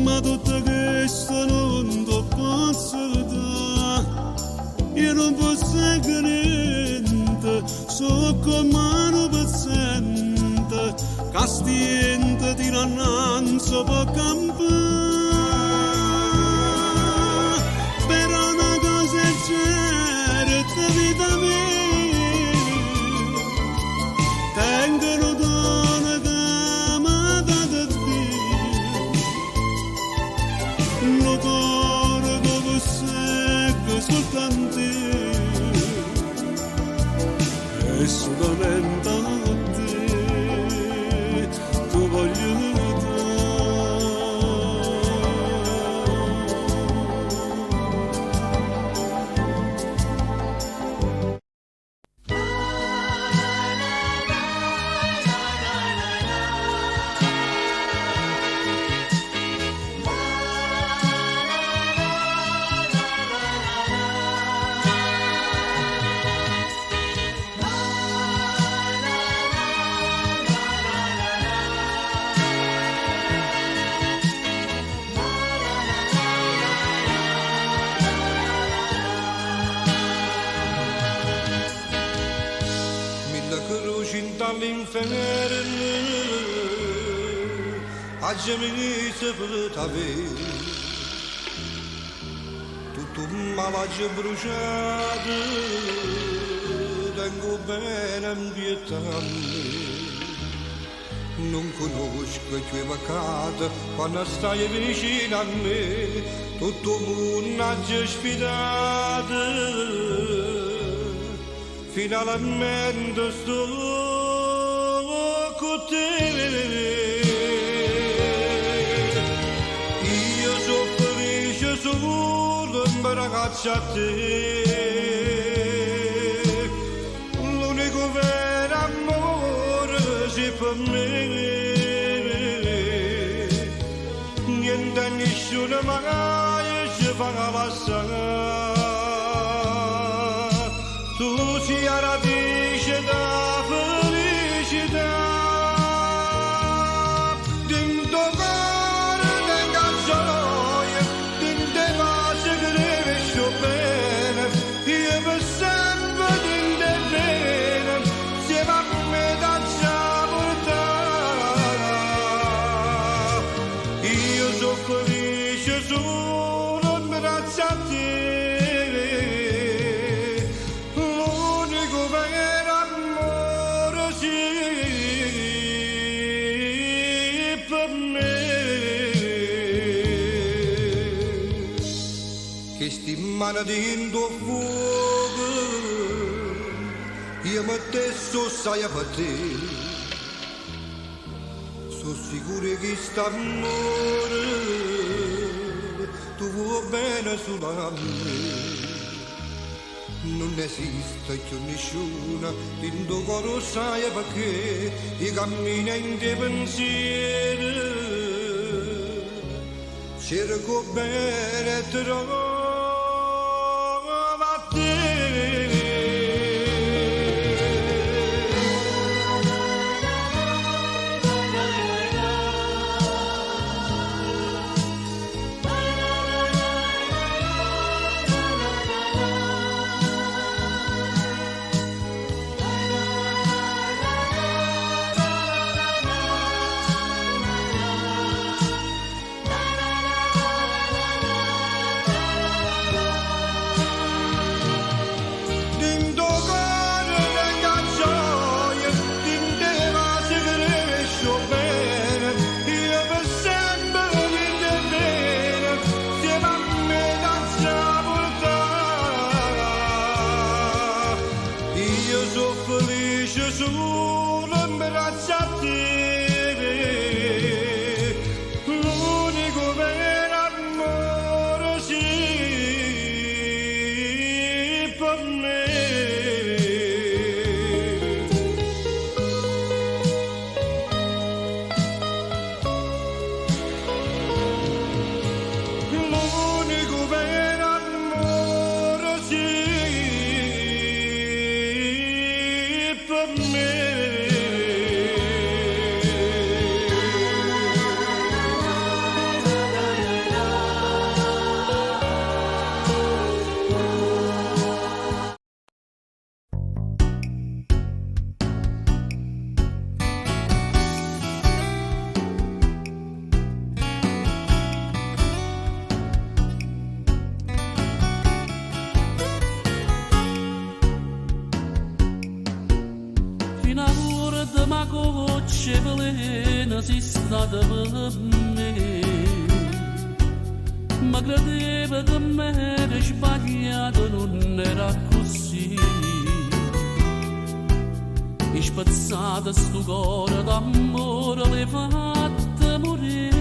ma tutto questo non ti posso dare, io non posso niente, so come un pezzente, che stiente di rannanzo per campare. Però una cosa è certa, lo cuore dove secca soltanto e solamente a te tu voglio all'inferno aggiamini se plutave tutto un malagio bruciato tengo bene ambientando non conosco i tuoi peccati quando stai vicino a me tutto il mondo ha già sfidato finalmente sto con te io sono felice solo in ragazza a te l'unico vero amore sei per me niente nessuno mai ci fa passare tu sei la radice da felicità dentro cuore tenga gioia dentro pace che deve sto bene io per sempre dentro bene se va come da già portare io sono felice solo in braccio a te mano dentro fuoco io me stesso sai a te sono sicuro che sta amore tu vuoi bene solo a me non esiste più nessuno dentro cuore sai perché io cammino in te pensieri cerco bene trovo velena si sta da me ma credeva che m'era sbagliato, non era così. E spazzata sto cuore d'amore l'hai fatta morire,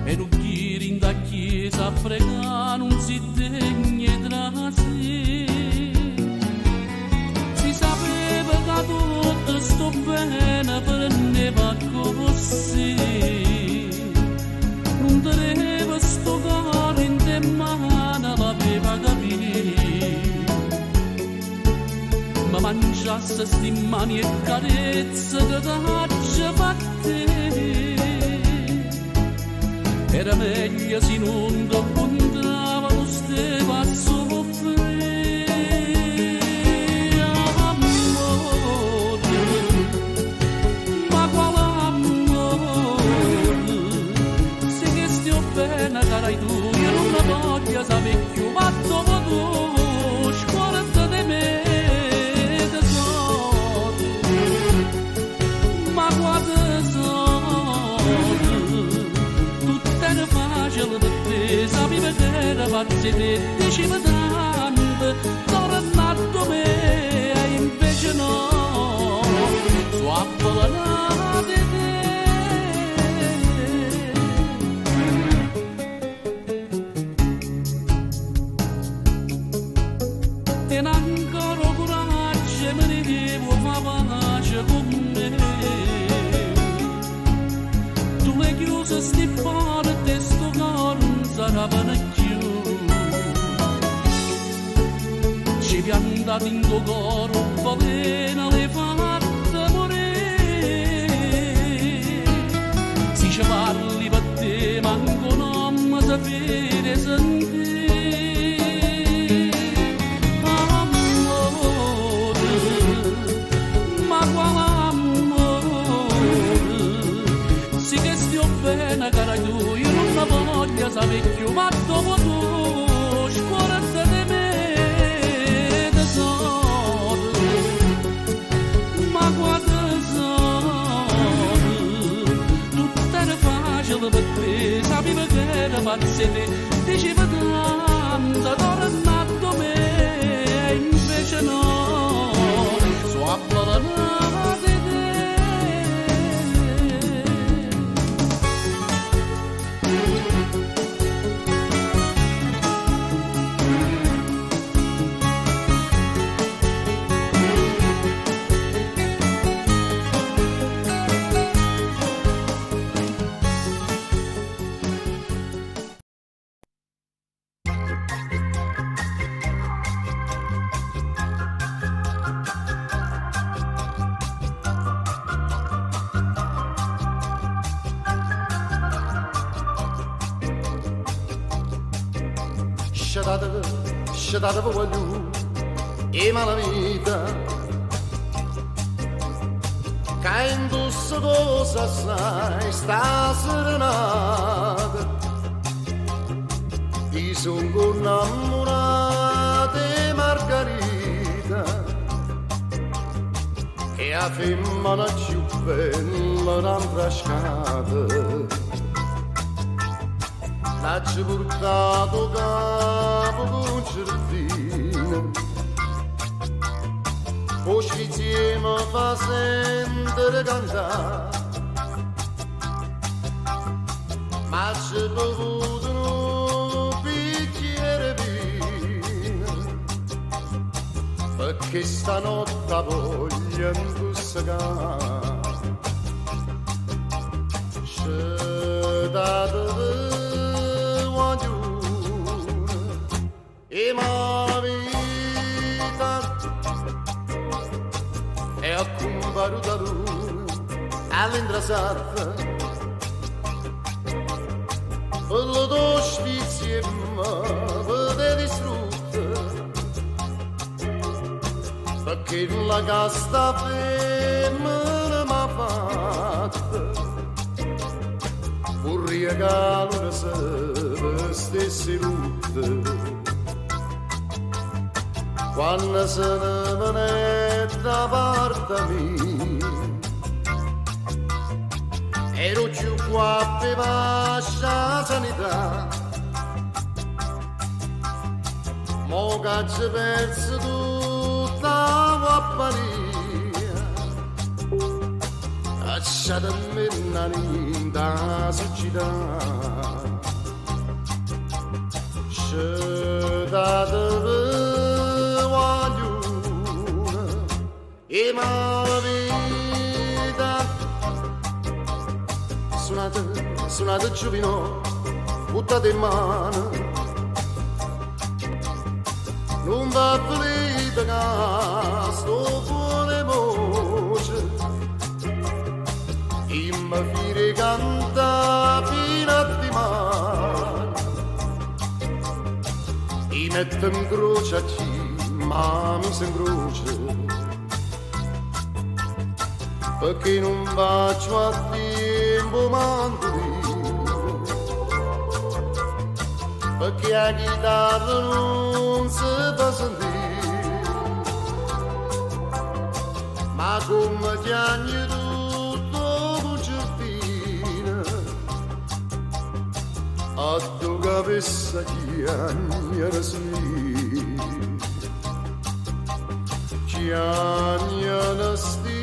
e non chiedi in da chiesa a pregare non si degna tra sé. Si sapeva che tutto sto bene prendeva così, non teneva sto cuore in te mano, l'aveva capito. Ma mangiasse sti mani e carezze che t'ha fatte, era meglio se non ti incontrava lo steva a soffrire. Amore, ma quale amore, se che stia bene carai tu, io non la voglio sapere più, ma dopo tu scorda di me. Sapeva che era pazzi te, diceva tanto, tornato me, e invece no, su appallanate te. E ancora coraggio me ne devo fare pace con me. Tu le chiuse sti porte, sto cuore sarà più, ci piantati in tuo coro, povera le fatta morire. Si ci parli per te, manco non mi sapere sentire. Amore, ma quale amore, sì che stia bene cara tu, io non la voglio sapere più, ma dopo tu scorda di me, tesoro, ma guarda tesoro, tutto era facile per te, sapeva che era pazzi te, diceva tanto, tornato me, e invece no, su appallanate te. Scedato voglio e mala vita che indossa cosa sai sta serenata ti sono innamorata di Margherita che a femmina più bella d'altra scata. L'ha portato capo con certino, poi insieme fa sentire cantare, ma c'è bevuto un bicchiere vino, perché stanotte voglio intossicare. Scedato e ma vita è accumbaruta lui all'indrasarta quello do spizzi e ma vede distrutta perché la casta femmina m'ha fatta un regalo che se stessi tutte. Quando se ne viene da parte mia ero più qua per lasciare sanità. Mo che ci perso tutta la compagnia, lasciatemi da società. Datevi guaglione e malavita, suonate giovino, buttate in mano, non va finita che sto fuori voce, e mi fire canta fino a di mano. Mi metto in croce a chi, ma mi si incrocia, perché non faccio a tempo mandolino, perché la chitarra non si fa sentire, ma come chiagni tutto concertina, a tu capisci chi era sì, chi era sì.